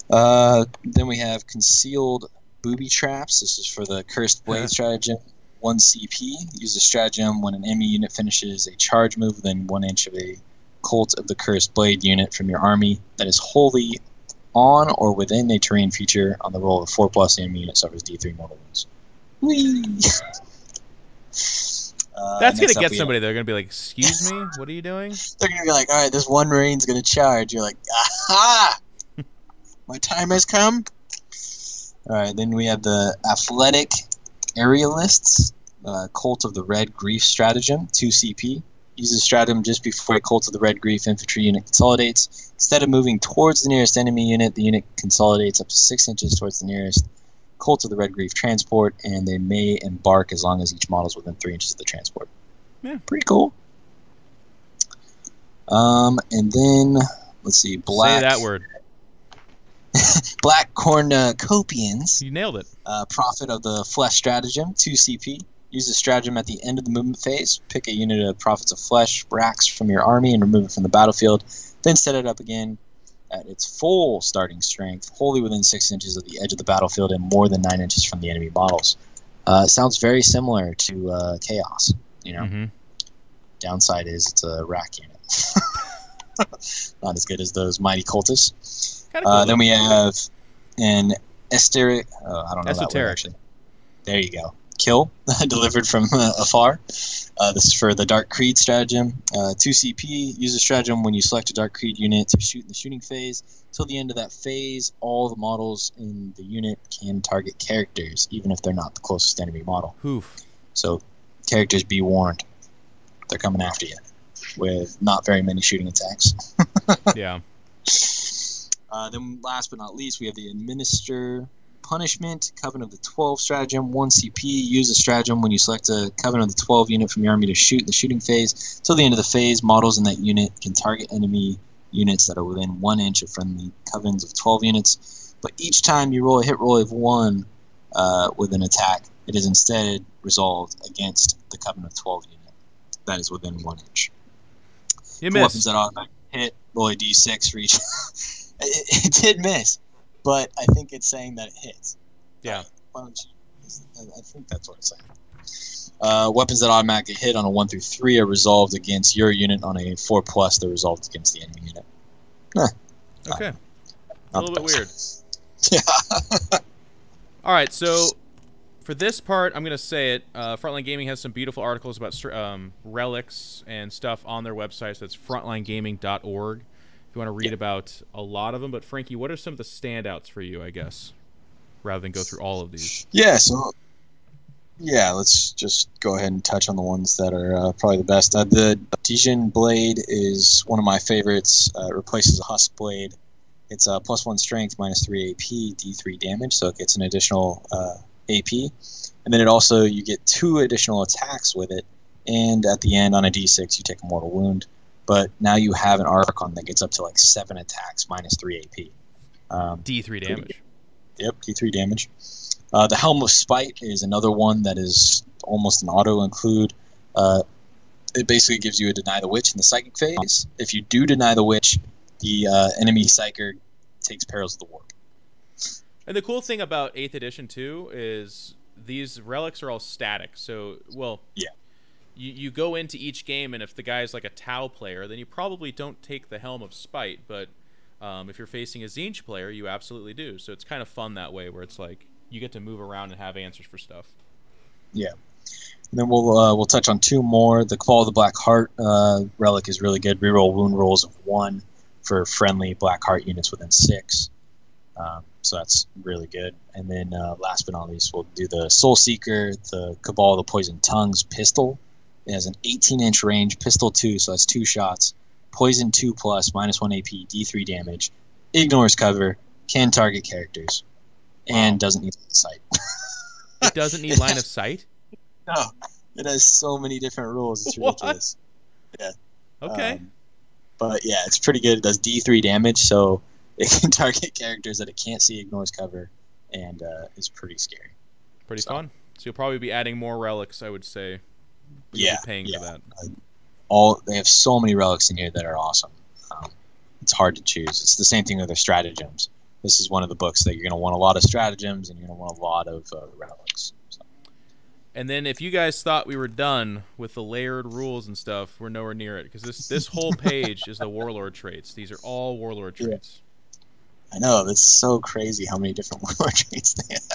B: Then we have Concealed Booby Traps. This is for the Cursed Blade stratagem. 1 CP. Use a stratagem when an enemy unit finishes a charge move within 1 inch of a Cult of the Cursed Blade unit from your army that is wholly on or within a terrain feature. On the roll of 4+, the enemy unit suffers D3 mortal wounds. Whee!
C: That's going to get somebody. They're going to be like, excuse me? What are you doing?
B: They're going to be like, all right, this one Marine's going to charge. You're like, aha! My time has come. All right, then we have the Athletic Aerialists, Cult of the Red Grief stratagem, 2 CP. Use the stratagem just before a Cult of the Red Grief infantry unit consolidates. Instead of moving towards the nearest enemy unit, the unit consolidates up to 6 inches towards the nearest Cult of the Red Grief transport, and they may embark as long as each model is within 3 inches of the transport.
C: Yeah.
B: Pretty cool. And then, let's see,
C: Say that word.
B: Black Cornucopians.
C: You nailed it.
B: Prophet of the Flesh stratagem, 2 CP. Use the stratagem at the end of the movement phase. Pick a unit of Prophets of Flesh, racks from your army, and remove it from the battlefield. Then set it up again at its full starting strength, wholly within 6 inches of the edge of the battlefield and more than 9 inches from the enemy models. Sounds very similar to Chaos. You know, Downside is it's a rack unit. Not as good as those mighty cultists.
C: Cool,
B: then we have an Esoteric. I don't know
C: Esoteric.
B: that word actually. There you go. Kill, delivered from afar. This is for the Dark Creed stratagem. 2 CP. Use a stratagem when you select a Dark Creed unit to shoot in the shooting phase. Till the end of that phase, all the models in the unit can target characters, even if they're not the closest enemy model.
C: Oof.
B: So, characters be warned. They're coming after you with not very many shooting attacks.
C: Yeah.
B: Then last but not least, we have the Administer Punishment, Coven of the 12 stratagem, 1 CP. Use a stratagem when you select a Coven of the 12 unit from your army to shoot in the shooting phase. Till the end of the phase, models in that unit can target enemy units that are within 1 inch of friendly Covens of 12 units. But each time you roll a hit roll of 1 with an attack, it is instead resolved against the Coven of 12 unit that is within 1 inch.
C: You
B: For
C: missed.
B: weapons that automatically hit, roll a d6 for each. It did miss, but I think it's saying that it hits.
C: Yeah.
B: Why don't you, I think that's what it's saying. Weapons that automatically hit on a 1 through 3 are resolved against your unit. On a 4+, they're resolved against the enemy unit.
C: Okay. A little bit weird.
B: Yeah.
C: All right, so for this part, I'm going to say it. Frontline Gaming has some beautiful articles about relics and stuff on their website. So that's frontlinegaming.org. If you want to read about a lot of them. But Frankie, what are some of the standouts for you, I guess, rather than go through all of these?
B: Yeah, so Yeah, let's just go ahead and touch on the ones that are probably the best. The Dijin Blade is one of my favorites. It replaces a Husk Blade. It's +1 strength, -3 AP, D3 damage, so it gets an additional AP. And then you get 2 additional attacks with it, and at the end on a D6 you take a mortal wound. But now you have an Archon that gets up to like 7 attacks, -3 AP.
C: D3 damage.
B: Yep, D3 damage. The Helm of Spite is another one that is almost an auto-include. It basically gives you a Deny the Witch in the Psychic phase. If you do Deny the Witch, the enemy Psyker takes Perils of the Warp.
C: And the cool thing about 8th edition, too, is these relics are all static. So,
B: yeah.
C: You go into each game, and if the guy's like a Tau player, then you probably don't take the Helm of Spite. But if you're facing a Tzeentch player, you absolutely do. So it's kind of fun that way, where it's like you get to move around and have answers for stuff.
B: Yeah. And then we'll touch on 2 more. The Cabal of the Black Heart relic is really good. Reroll wound rolls of 1 for friendly Black Heart units within 6. So that's really good. And then last but not least, we'll do the Soul Seeker, the Cabal of the Poison Tongues pistol. It has an 18-inch range, pistol 2, so that's 2 shots. Poison 2+, -1 AP, D3 damage. Ignores cover, can target characters, and doesn't need line of sight.
C: It doesn't need line of sight?
B: No. It has so many different rules. It's ridiculous. Yeah.
C: Okay.
B: But yeah, it's pretty good. It does D3 damage, so it can target characters that it can't see, ignores cover, and is pretty scary.
C: Pretty fun. So you'll probably be adding more relics, I would say. You'll be paying for that.
B: They have so many relics in here that are awesome. It's hard to choose. It's the same thing with their stratagems. This is one of the books that you're going to want a lot of stratagems, and you're going to want a lot of relics. So.
C: And then if you guys thought we were done with the layered rules and stuff, we're nowhere near it, because this whole page is the Warlord traits. These are all Warlord traits.
B: I know. That's so crazy how many different Warlord traits they have.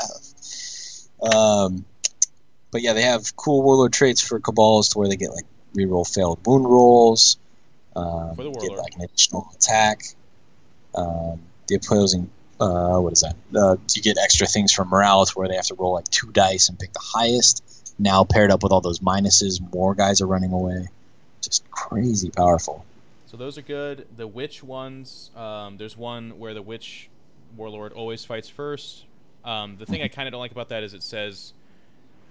B: But yeah, they have cool Warlord traits for Cabals to where they get like reroll failed wound rolls.
C: For the Warlord.
B: Get like an additional attack. The opposing, what is that? You get extra things from morale to where they have to roll like 2 dice and pick the highest. Now paired up with all those minuses, more guys are running away. Just crazy powerful.
C: So those are good. The Witch ones, there's one where the Witch Warlord always fights first. The thing I kind of don't like about that is it says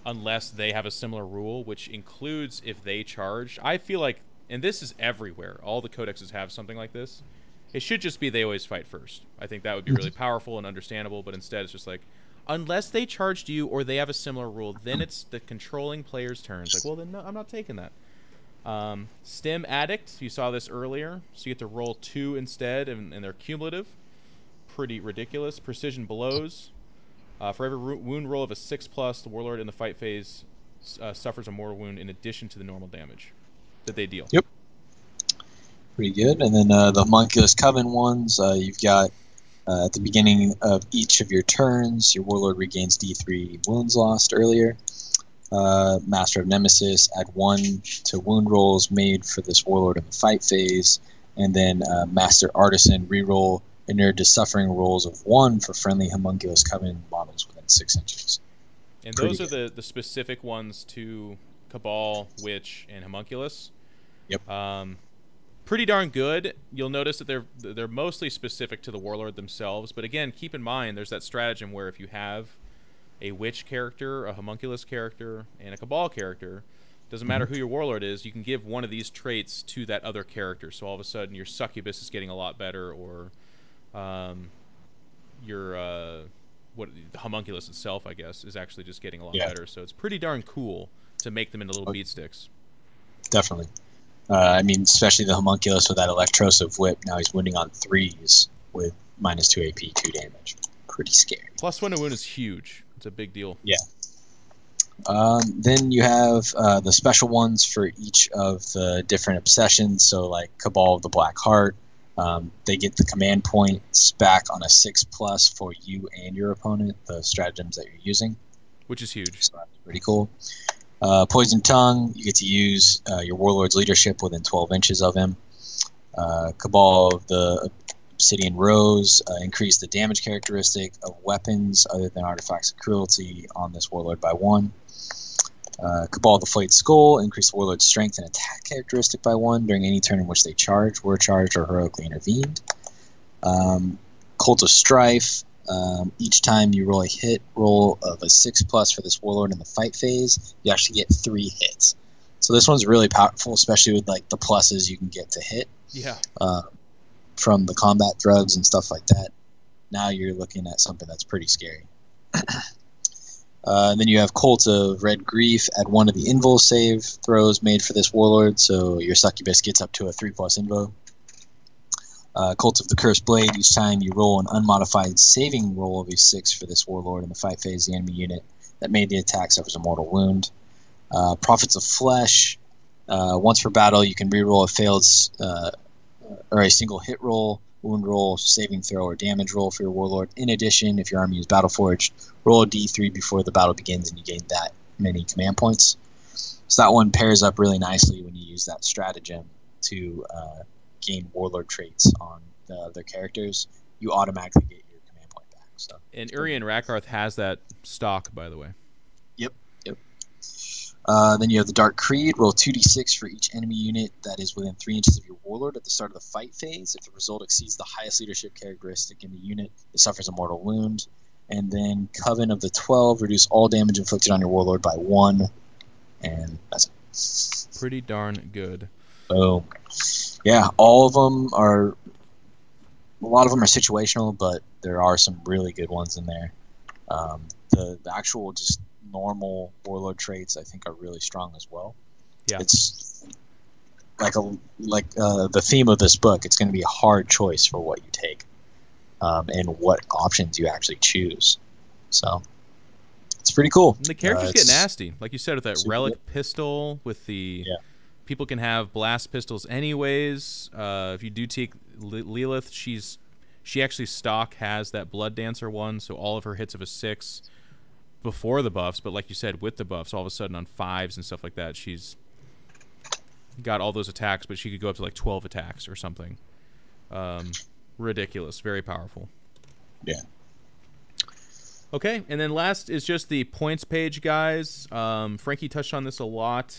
C: unless they have a similar rule, which includes if they charge. I feel like, and this is everywhere, all the codexes have something like this. It should just be they always fight first. I think that would be really powerful and understandable, but instead it's just like, unless they charged you or they have a similar rule, then it's the controlling player's turns. Like, well, then no, I'm not taking that. Stim Addict, you saw this earlier, so you get to roll 2 instead, and they're cumulative. Pretty ridiculous. Precision Blows. For every wound roll of a 6+, the Warlord in the fight phase suffers a mortal wound in addition to the normal damage that they deal.
B: Yep. Pretty good. And then the Homunculus Coven ones, you've got at the beginning of each of your turns, your Warlord regains D3 wounds lost earlier. Master of Nemesis, add 1 to wound rolls made for this Warlord in the fight phase. And then Master Artisan, reroll inured to suffering rolls of 1 for friendly Homunculus Coven models within 6 inches.
C: And those are the specific ones to Cabal, Witch, and Homunculus.
B: Yep.
C: Pretty darn good. You'll notice that they're mostly specific to the Warlord themselves. But again, keep in mind, there's that stratagem where if you have a Witch character, a Homunculus character, and a Cabal character, doesn't matter who your Warlord is, you can give one of these traits to that other character. So all of a sudden your Succubus is getting a lot better, or the Homunculus itself, I guess, is actually just getting a lot better. So it's pretty darn cool to make them into little beat sticks.
B: Definitely. I mean, especially the Homunculus with that Electrosive Whip. Now he's winning on 3s with -2 AP, 2 damage. Pretty scary.
C: +1 to wound is huge. It's a big deal.
B: Yeah. Then you have the special ones for each of the different obsessions. So like Cabal of the Black Heart, they get the command points back on a 6+ for you and your opponent, the stratagems that you're using.
C: Which is huge.
B: So that's pretty cool. Poison Tongue, you get to use your Warlord's leadership within 12 inches of him. Cabal of the Obsidian Rose, increase the damage characteristic of weapons other than artifacts of cruelty on this Warlord by 1. Cabal the Flayed Skull, increase the Warlord's strength and attack characteristic by 1 during any turn in which they charge, were charged, or heroically intervened. Cult of Strife, each time you roll a hit roll of a 6+ for this Warlord in the fight phase, you actually get 3 hits. So this one's really powerful, especially with like the pluses you can get to hit.
C: Yeah.
B: From the combat drugs and stuff like that. Now you're looking at something that's pretty scary. And then you have Cult of Red Grief. Add 1 of the invul save throws made for this Warlord, so your Succubus gets up to a 3+ invo. Cult of the Cursed Blade. Each time you roll an unmodified saving roll of a 6 for this Warlord in the fight phase, the enemy unit that made the attack suffers a mortal wound. Prophets of Flesh. Once per battle, you can reroll a failed or a single hit roll, wound roll, saving throw, or damage roll for your Warlord. In addition, if your army is Battleforged, roll a d3 before the battle begins and you gain that many command points. So that one pairs up really nicely when you use that stratagem to gain Warlord traits on their characters. You automatically get your command point back. So.
C: And Urian Rakarth has that stock, by the way.
B: Yep. Then you have the Dark Creed. Roll 2d6 for each enemy unit that is within 3 inches of your Warlord at the start of the fight phase. If the result exceeds the highest leadership characteristic in the unit, it suffers a mortal wound. And then Coven of the 12. Reduce all damage inflicted on your Warlord by 1. And that's it.
C: Pretty darn good.
B: Boom. Yeah, all of them are... A lot of them are situational, but there are some really good ones in there. The actual just... normal Warlord traits I think are really strong as well.
C: Yeah,
B: it's like the theme of this book. It's going to be a hard choice for what you take, and what options you actually choose. So it's pretty cool.
C: And the characters get nasty, like you said, with that relic pistol. With the people can have blast pistols anyways. If you do take Lilith, she actually stock has that Blood Dancer one, so all of her hits of a 6. Before the buffs, but like you said, with the buffs, all of a sudden on 5s and stuff like that, she's got all those attacks, but she could go up to like 12 attacks or something. Ridiculous. Very powerful.
B: Yeah.
C: Okay, and then last is just the points page, guys. Frankie touched on this a lot.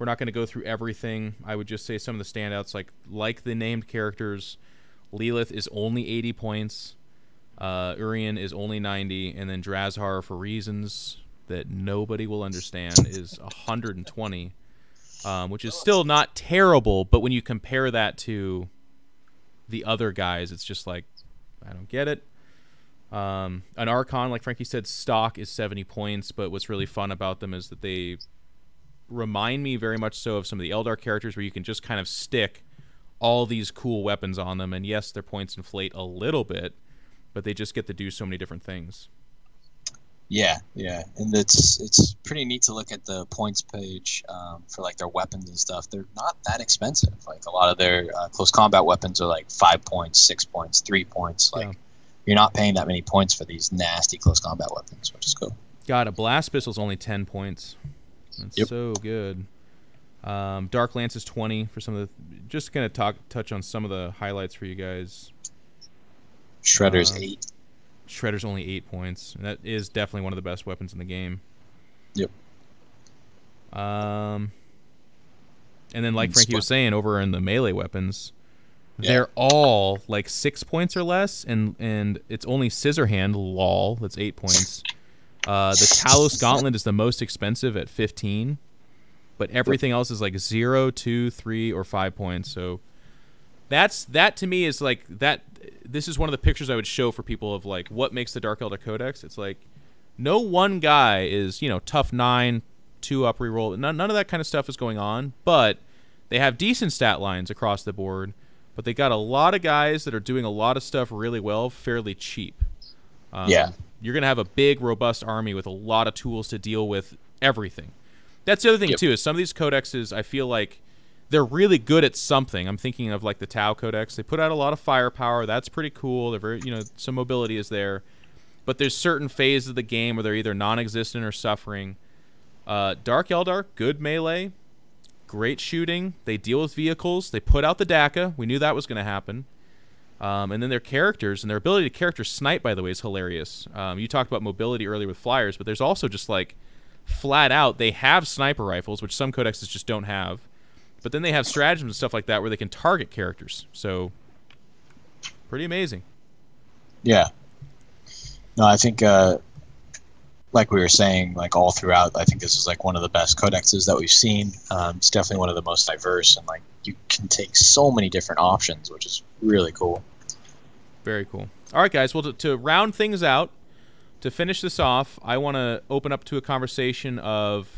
C: We're not going to go through everything. I would just say some of the standouts, like the named characters. Lilith is only 80 points. Urian is only 90, and then Drazhar, for reasons that nobody will understand, is 120, which is still not terrible, but when you compare that to the other guys, it's just like, I don't get it. An Archon, like Frankie said, stock is 70 points, but what's really fun about them is that they remind me very much so of some of the Eldar characters, where you can just kind of stick all these cool weapons on them, and yes, their points inflate a little bit, but they just get to do so many different things.
B: Yeah, and it's pretty neat to look at the points page for like their weapons and stuff. They're not that expensive. Like a lot of their close combat weapons are like 5 points, 6 points, 3 points. Like you're not paying that many points for these nasty close combat weapons, which is cool.
C: God, a blast pistol's only 10 points. That's so good. Dark Lance is 20 for some of the. Just gonna touch on some of the highlights for you guys.
B: Shredder's 8.
C: Shredder's only 8 points. And that is definitely one of the best weapons in the game.
B: Yep.
C: And then, like Frankie was saying, over in the melee weapons, they're all like 6 points or less, and it's only Scissor Hand, lol, that's 8 points. The Talos Gauntlet is the most expensive at 15, but everything else is like 0, 2, 3, or 5 points. So that to me is like that. This is one of the pictures I would show for people of like what makes the Dark Eldar Codex. It's like no one guy is, tough 9, 2-up reroll. None of that kind of stuff is going on, but they have decent stat lines across the board. But they got a lot of guys that are doing a lot of stuff really well, fairly cheap. You're going to have a big, robust army with a lot of tools to deal with everything. That's the other thing, too, is some of these codexes, I feel like they're really good at something. I'm thinking of, like, the Tau Codex. They put out a lot of firepower. That's pretty cool. They're very, some mobility is there. But there's certain phases of the game where they're either non-existent or suffering. Dark Eldar, good melee, great shooting. They deal with vehicles. They put out the DACA. We knew that was going to happen. And then their characters, and their ability to character snipe, by the way, is hilarious. You talked about mobility earlier with flyers, but there's also just like flat out, they have sniper rifles, which some codexes just don't have. But then they have stratagems and stuff like that where they can target characters. So, pretty amazing.
B: Yeah. No, I think, like we were saying, like all throughout, I think this is like one of the best codexes that we've seen. It's definitely one of the most diverse, and like you can take so many different options, which is really cool.
C: Very cool. All right, guys. Well, to round things out, to finish this off, I want to open up to a conversation of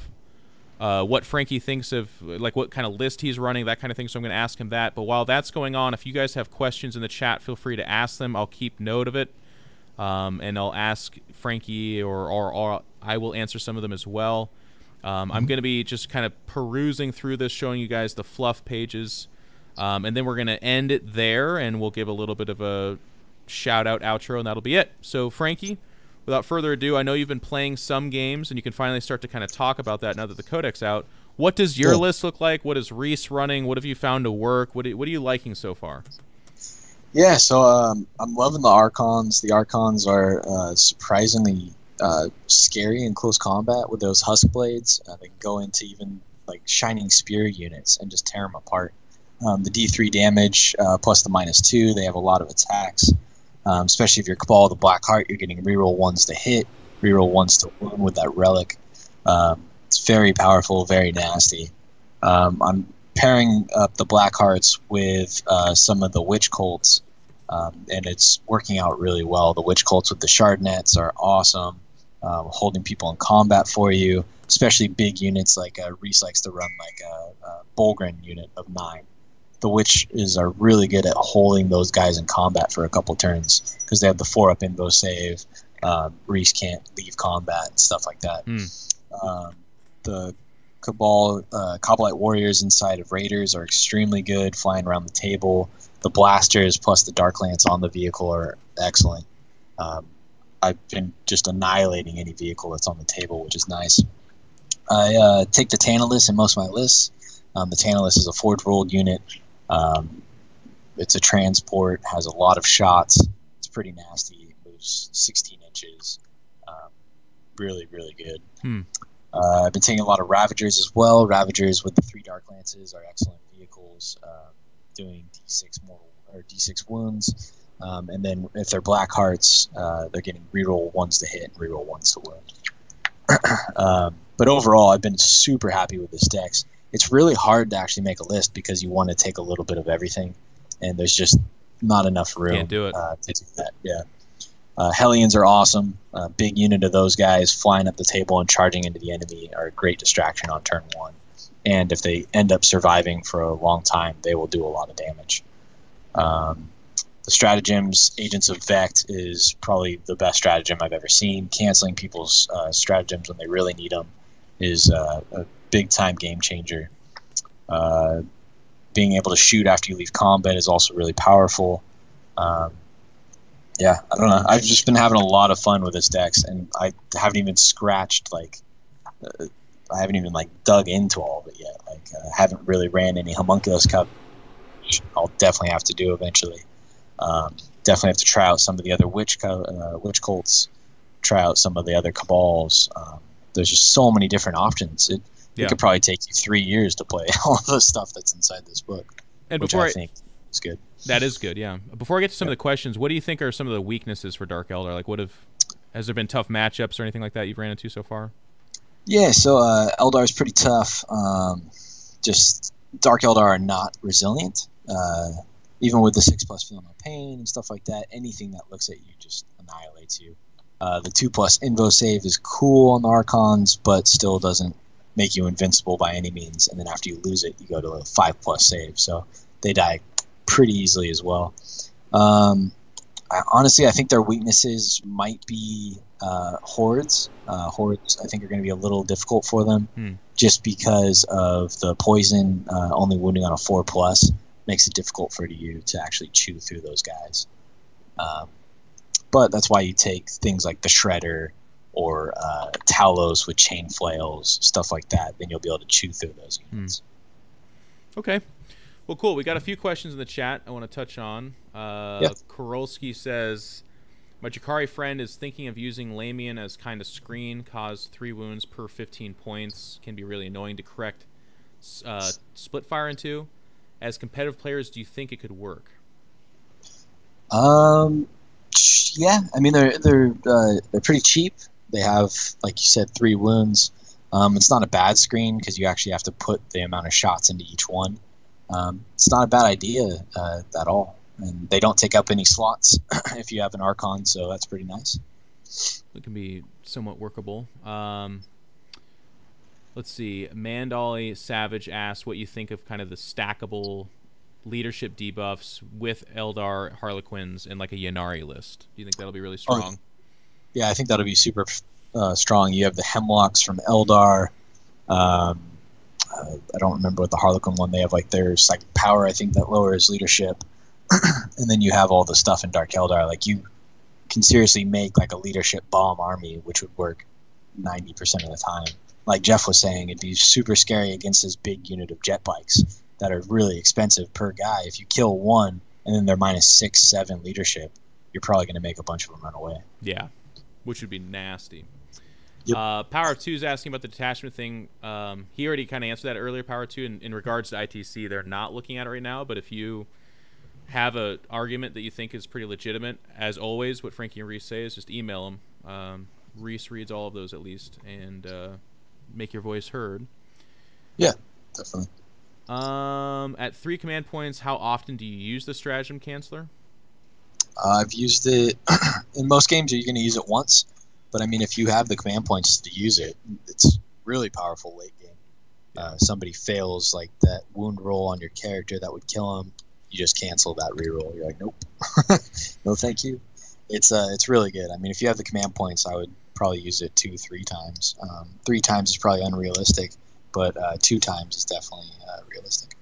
C: what Frankie thinks of, like what kind of list he's running, that kind of thing. So I'm going to ask him that. But while that's going on, if you guys have questions in the chat, feel free to ask them. I'll keep note of it, and I'll ask Frankie, or I will answer some of them as well. I'm going to be just kind of perusing through this, showing you guys the fluff pages, and then we're going to end it there, and we'll give a little bit of a shout-out outro, and that'll be it. So, Frankie, without further ado, I know you've been playing some games, and you can finally start to kind of talk about that now that the Codex out. What does your list look like? What is Reese running? What have you found to work? What are you liking so far? Yeah,
B: so I'm loving the Archons. The Archons are surprisingly scary in close combat with those Husk Blades. They can go into even like Shining Spear units and just tear them apart. The D3 damage plus the -2, they have a lot of attacks. Especially if you're Cabal of the Black Heart, you're getting reroll 1s to hit, reroll 1s to wound with that relic. It's very powerful, very nasty. I'm pairing up the Black Hearts with some of the Witch Colts, and it's working out really well. The Witch Colts with the Shard Nets are awesome, holding people in combat for you, especially big units like Reese likes to run like a Bolgren unit of 9. The Witches are really good at holding those guys in combat for a couple turns because they have the 4-up invo save. Reese can't leave combat and stuff like that. The Cabal, Cabalite Warriors inside of Raiders are extremely good, flying around the table. The Blasters plus the Dark Lance on the vehicle are excellent. I've been just annihilating any vehicle that's on the table, which is nice. I take the Tantalus in most of my lists. The Tantalus is a Forge Rolled unit. It's a transport, has a lot of shots. It's pretty nasty. It moves 16 inches. Really, really good. I've been taking a lot of Ravagers as well. Ravagers with the 3 Dark Lances are excellent vehicles, doing D6 wounds. And then if they're Black Hearts, they're getting reroll 1s to hit and reroll 1s to wound. But overall, I've been super happy with this deck. It's really hard to actually make a list because you want to take a little bit of everything, and there's just not enough room.
C: Can't do it.
B: To do that. Yeah. Hellions are awesome. Big unit of those guys flying up the table and charging into the enemy are a great distraction on turn 1. And if they end up surviving for a long time, they will do a lot of damage. The Stratagems, Agents of Vect, is probably the best stratagem I've ever seen. Canceling people's stratagems when they really need them is a big-time game changer. Being able to shoot after you leave combat is also really powerful. Yeah, I don't know. I've just been having a lot of fun with this deck, and I haven't even scratched, I haven't even, dug into all of it yet. I haven't really ran any Homunculus Cup. I'll definitely have to do eventually. Definitely have to try out some of the other Witch Colts, try out some of the other Cabals. There's just so many different options. It could probably take you 3 years to play all the stuff that's inside this book, which I think is good.
C: That is good, yeah. Before I get to some of the questions, what do you think are some of the weaknesses for Dark Eldar? Has there been tough matchups or anything like that you've ran into so far?
B: Yeah, so Eldar is pretty tough. Just Dark Eldar are not resilient. Even with the 6+ Feel No Pain and stuff like that, anything that looks at you just annihilates you. The 2+ Invo save is cool on the Archons, but still doesn't make you invincible by any means. And then after you lose it, you go to a 5+ save. So they die pretty easily as well. Honestly, I think their weaknesses might be Hordes. Hordes, I think, are going to be a little difficult for them just because of the poison only wounding on a 4+. Makes it difficult for you to actually chew through those guys. But that's why you take things like the Shredder or Talos with chain flails, stuff like that. Then you'll be able to chew through those units.
C: Okay. Well, cool. We got a few questions in the chat I want to touch on. Korolski says, My Drukhari friend is thinking of using Lamian as kind of screen, cause 3 wounds per 15 points. Can be really annoying to correct split fire into. As competitive players, do you think it could work?
B: Yeah, I mean they're pretty cheap. They have, like you said, 3 wounds. It's not a bad screen because you actually have to put the amount of shots into each one. It's not a bad idea at all. And they don't take up any slots if you have an Archon, so that's pretty nice.
C: It can be somewhat workable. Let's see. Mandali Savage asks what you think of kind of the stackable leadership debuffs with Eldar Harlequins and like a Yannari list. Do you think that'll be really strong?
B: Yeah, I think that'll be super strong. You have the Hemlocks from Eldar. I don't remember what the Harlequin one. They have like their psychic power, I think, that lowers leadership. And then you have all the stuff in Dark Eldar. Like, you can seriously make like a leadership bomb army, which would work 90% of the time. Like Jeff was saying, it'd be super scary against this big unit of jet bikes that are really expensive per guy. If you kill one and then they're minus 6, 7 leadership, you're probably going to make a bunch of them run away.
C: Yeah, which would be nasty.
B: Yep.
C: Power of 2 is asking about the detachment thing. He already kind of answered that earlier, Power 2. In regards to ITC, they're not looking at it right now, but if you have an argument that you think is pretty legitimate, as always, what Frankie and Reese say is just email them. Reese reads all of those at least, and make your voice heard.
B: Yeah, definitely.
C: At 3 command points, how often do you use the Stratagem Canceller?
B: I've used it in most games. You're going to use it once, but I mean, if you have the command points to use it, it's really powerful late game. Somebody fails like that wound roll on your character that would kill him, you just cancel that reroll. You're like, nope, no, thank you. It's really good. I mean, if you have the command points, I would probably use it 2-3 times. 3 times is probably unrealistic, but 2 times is definitely realistic.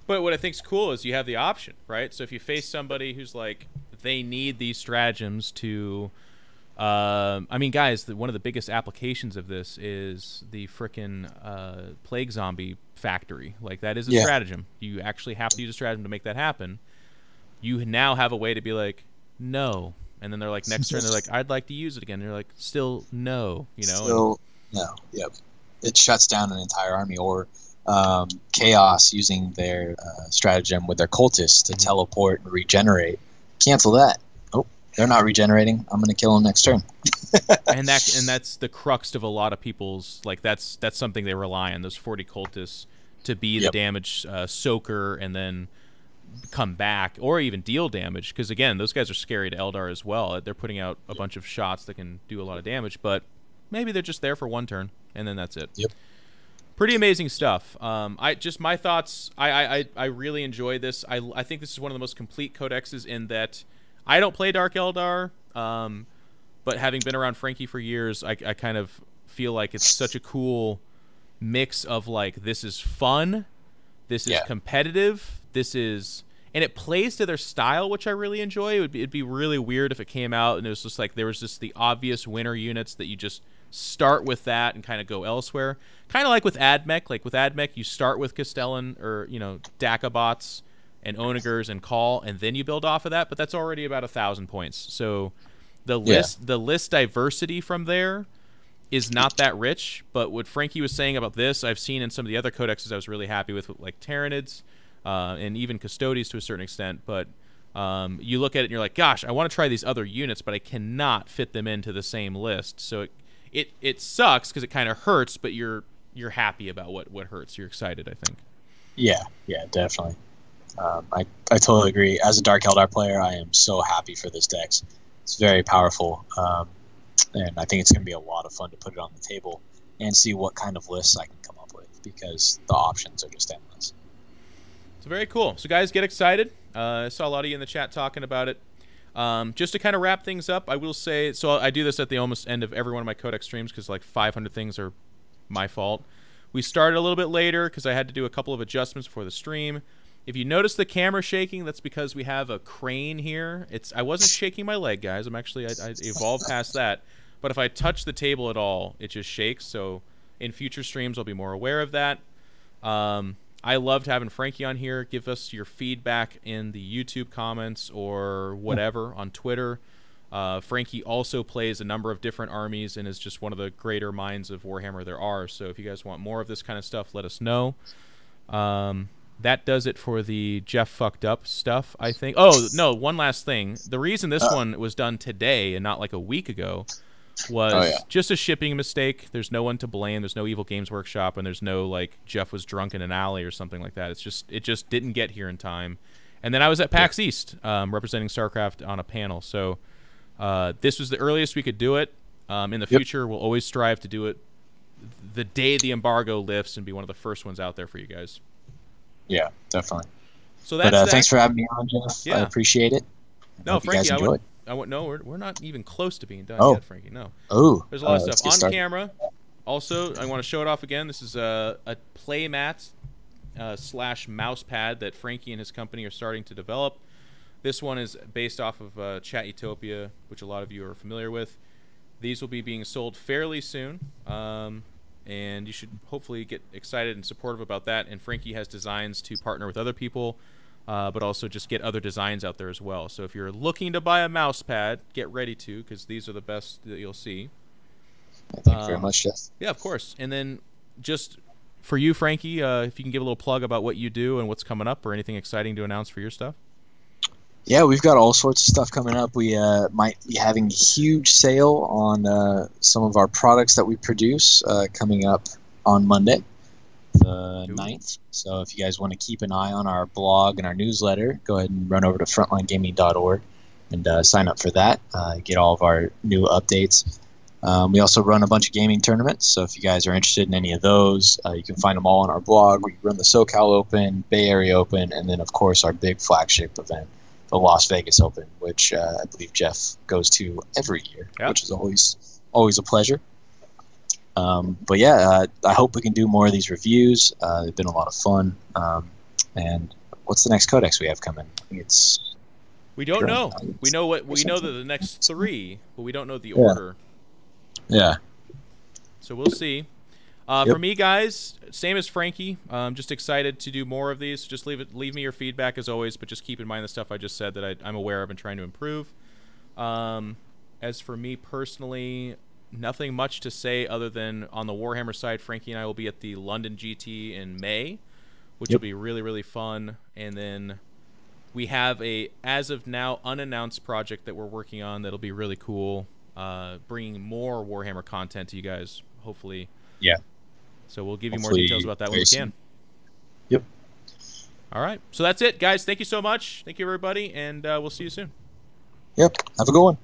C: But what I think's cool is you have the option, right? So if you face somebody who's like, they need these stratagems to I mean, guys, one of the biggest applications of this is the frickin' plague zombie factory. Like, that is a stratagem. You actually have to use a stratagem to make that happen. You now have a way to be like, no. And then they're like, next turn, they're like, I'd like to use it again. And they're like, still no. You know?
B: Still no. Yep. It shuts down an entire army. Or Chaos using their stratagem with their cultists to teleport and regenerate. Cancel that. Oh, they're not regenerating. I'm going to kill them next turn.
C: and that's the crux of a lot of people's, like, that's something they rely on, those 40 cultists, to be the damage soaker and then come back or even deal damage, because again, those guys are scary to Eldar as well. They're putting out a bunch of shots that can do a lot of damage, but maybe they're just there for 1 turn and then that's it. Pretty amazing stuff. My thoughts, I really enjoy this. I think this is one of the most complete codexes in that I don't play Dark Eldar, but having been around Frankie for years, I kind of feel like it's such a cool mix of, like, this is fun, this is competitive, this is, and it plays to their style, which I really enjoy. It'd be really weird if it came out and it was just like there was just the obvious winner units that you just start with that and kind of go elsewhere. Kind of like with AdMech. Like with AdMech, you start with Castellan or, you know, Dakabots and Onagers and Call, and then you build off of that, but that's already about 1,000 points. So the list diversity from there is not that rich, but what Frankie was saying about this, I've seen in some of the other codexes I was really happy with, like Tyranids, and even Custodes to a certain extent, but you look at it and you're like, gosh, I want to try these other units, but I cannot fit them into the same list. So it sucks because it kind of hurts, but you're happy about what hurts. You're excited, I think. Yeah,
B: definitely. I totally agree. As a Dark Eldar player, I am so happy for this dex. It's very powerful, and I think it's going to be a lot of fun to put it on the table and see what kind of lists I can come up with, because the options are just endless.
C: So very cool. So guys, get excited. I saw a lot of you in the chat talking about it. Just to kind of wrap things up, I will say, so I do this at the almost end of every one of my Codex streams because like 500 things are my fault. We started a little bit later because I had to do a couple of adjustments for the stream. If you notice the camera shaking, that's because we have a crane here. I wasn't shaking my leg, guys. I evolved past that. But if I touch the table at all, it just shakes. So in future streams, I'll be more aware of that. I loved having Frankie on here. Give us your feedback in the YouTube comments or whatever on Twitter. Frankie also plays a number of different armies and is just one of the greater minds of Warhammer there are. So if you guys want more of this kind of stuff, let us know. That does it for the Jeff fucked up stuff, I think. Oh, no, one last thing. The reason this one was done today and not like a week ago was just a shipping mistake. There's no one to blame. There's no Evil Games Workshop, and there's no, like, Jeff was drunk in an alley or something like that. It just didn't get here in time. And then I was at PAX East representing StarCraft on a panel. So this was the earliest we could do it. In the future, we'll always strive to do it the day the embargo lifts and be one of the first ones out there for you guys.
B: Yeah, definitely.
C: So that's that.
B: Thanks for having me on, Jeff.
C: Yeah.
B: I appreciate it.
C: No, Frankie, we're not even close to being done yet, Frankie. No.
B: Oh.
C: There's a lot of stuff on camera. Also, I want to show it off again. This is a playmat / mouse pad that Frankie and his company are starting to develop. This one is based off of Chat Utopia, which a lot of you are familiar with. These will be being sold fairly soon. And you should hopefully get excited and supportive about that. And Frankie has designs to partner with other people, but also just get other designs out there as well. So if you're looking to buy a mouse pad, get ready to, because these are the best that you'll see.
B: Thank you very much, Jeff.
C: Yeah, of course. And then just for you, Frankie, if you can give a little plug about what you do and what's coming up or anything exciting to announce for your stuff.
B: Yeah, we've got all sorts of stuff coming up. We might be having a huge sale on some of our products that we produce coming up on Monday, the 9th. So if you guys want to keep an eye on our blog and our newsletter, go ahead and run over to frontlinegaming.org and sign up for that. Get all of our new updates. We also run a bunch of gaming tournaments, so if you guys are interested in any of those, you can find them all on our blog. We run the SoCal Open, Bay Area Open, and then, of course, our big flagship event, the Las Vegas Open, which I believe Jeff goes to every year, which is always a pleasure. But yeah, I hope we can do more of these reviews. They've been a lot of fun. And what's the next codex we have coming?
C: We don't know. We know the next 3, but we don't know the order.
B: Yeah.
C: So we'll see. For me, guys, same as Frankie. Just excited to do more of these. Just leave me your feedback as always, but just keep in mind the stuff I just said that I'm aware of and trying to improve. As for me personally, nothing much to say other than on the Warhammer side, Frankie and I will be at the London GT in May, which will be really, really fun. And then we have a, as of now, unannounced project that we're working on that'll be really cool, bringing more Warhammer content to you guys, hopefully.
B: Yeah.
C: So we'll give you more details about that when we can.
B: Yep.
C: All right. So that's it, guys. Thank you so much. Thank you, everybody, and we'll see you soon.
B: Yep. Have a good one.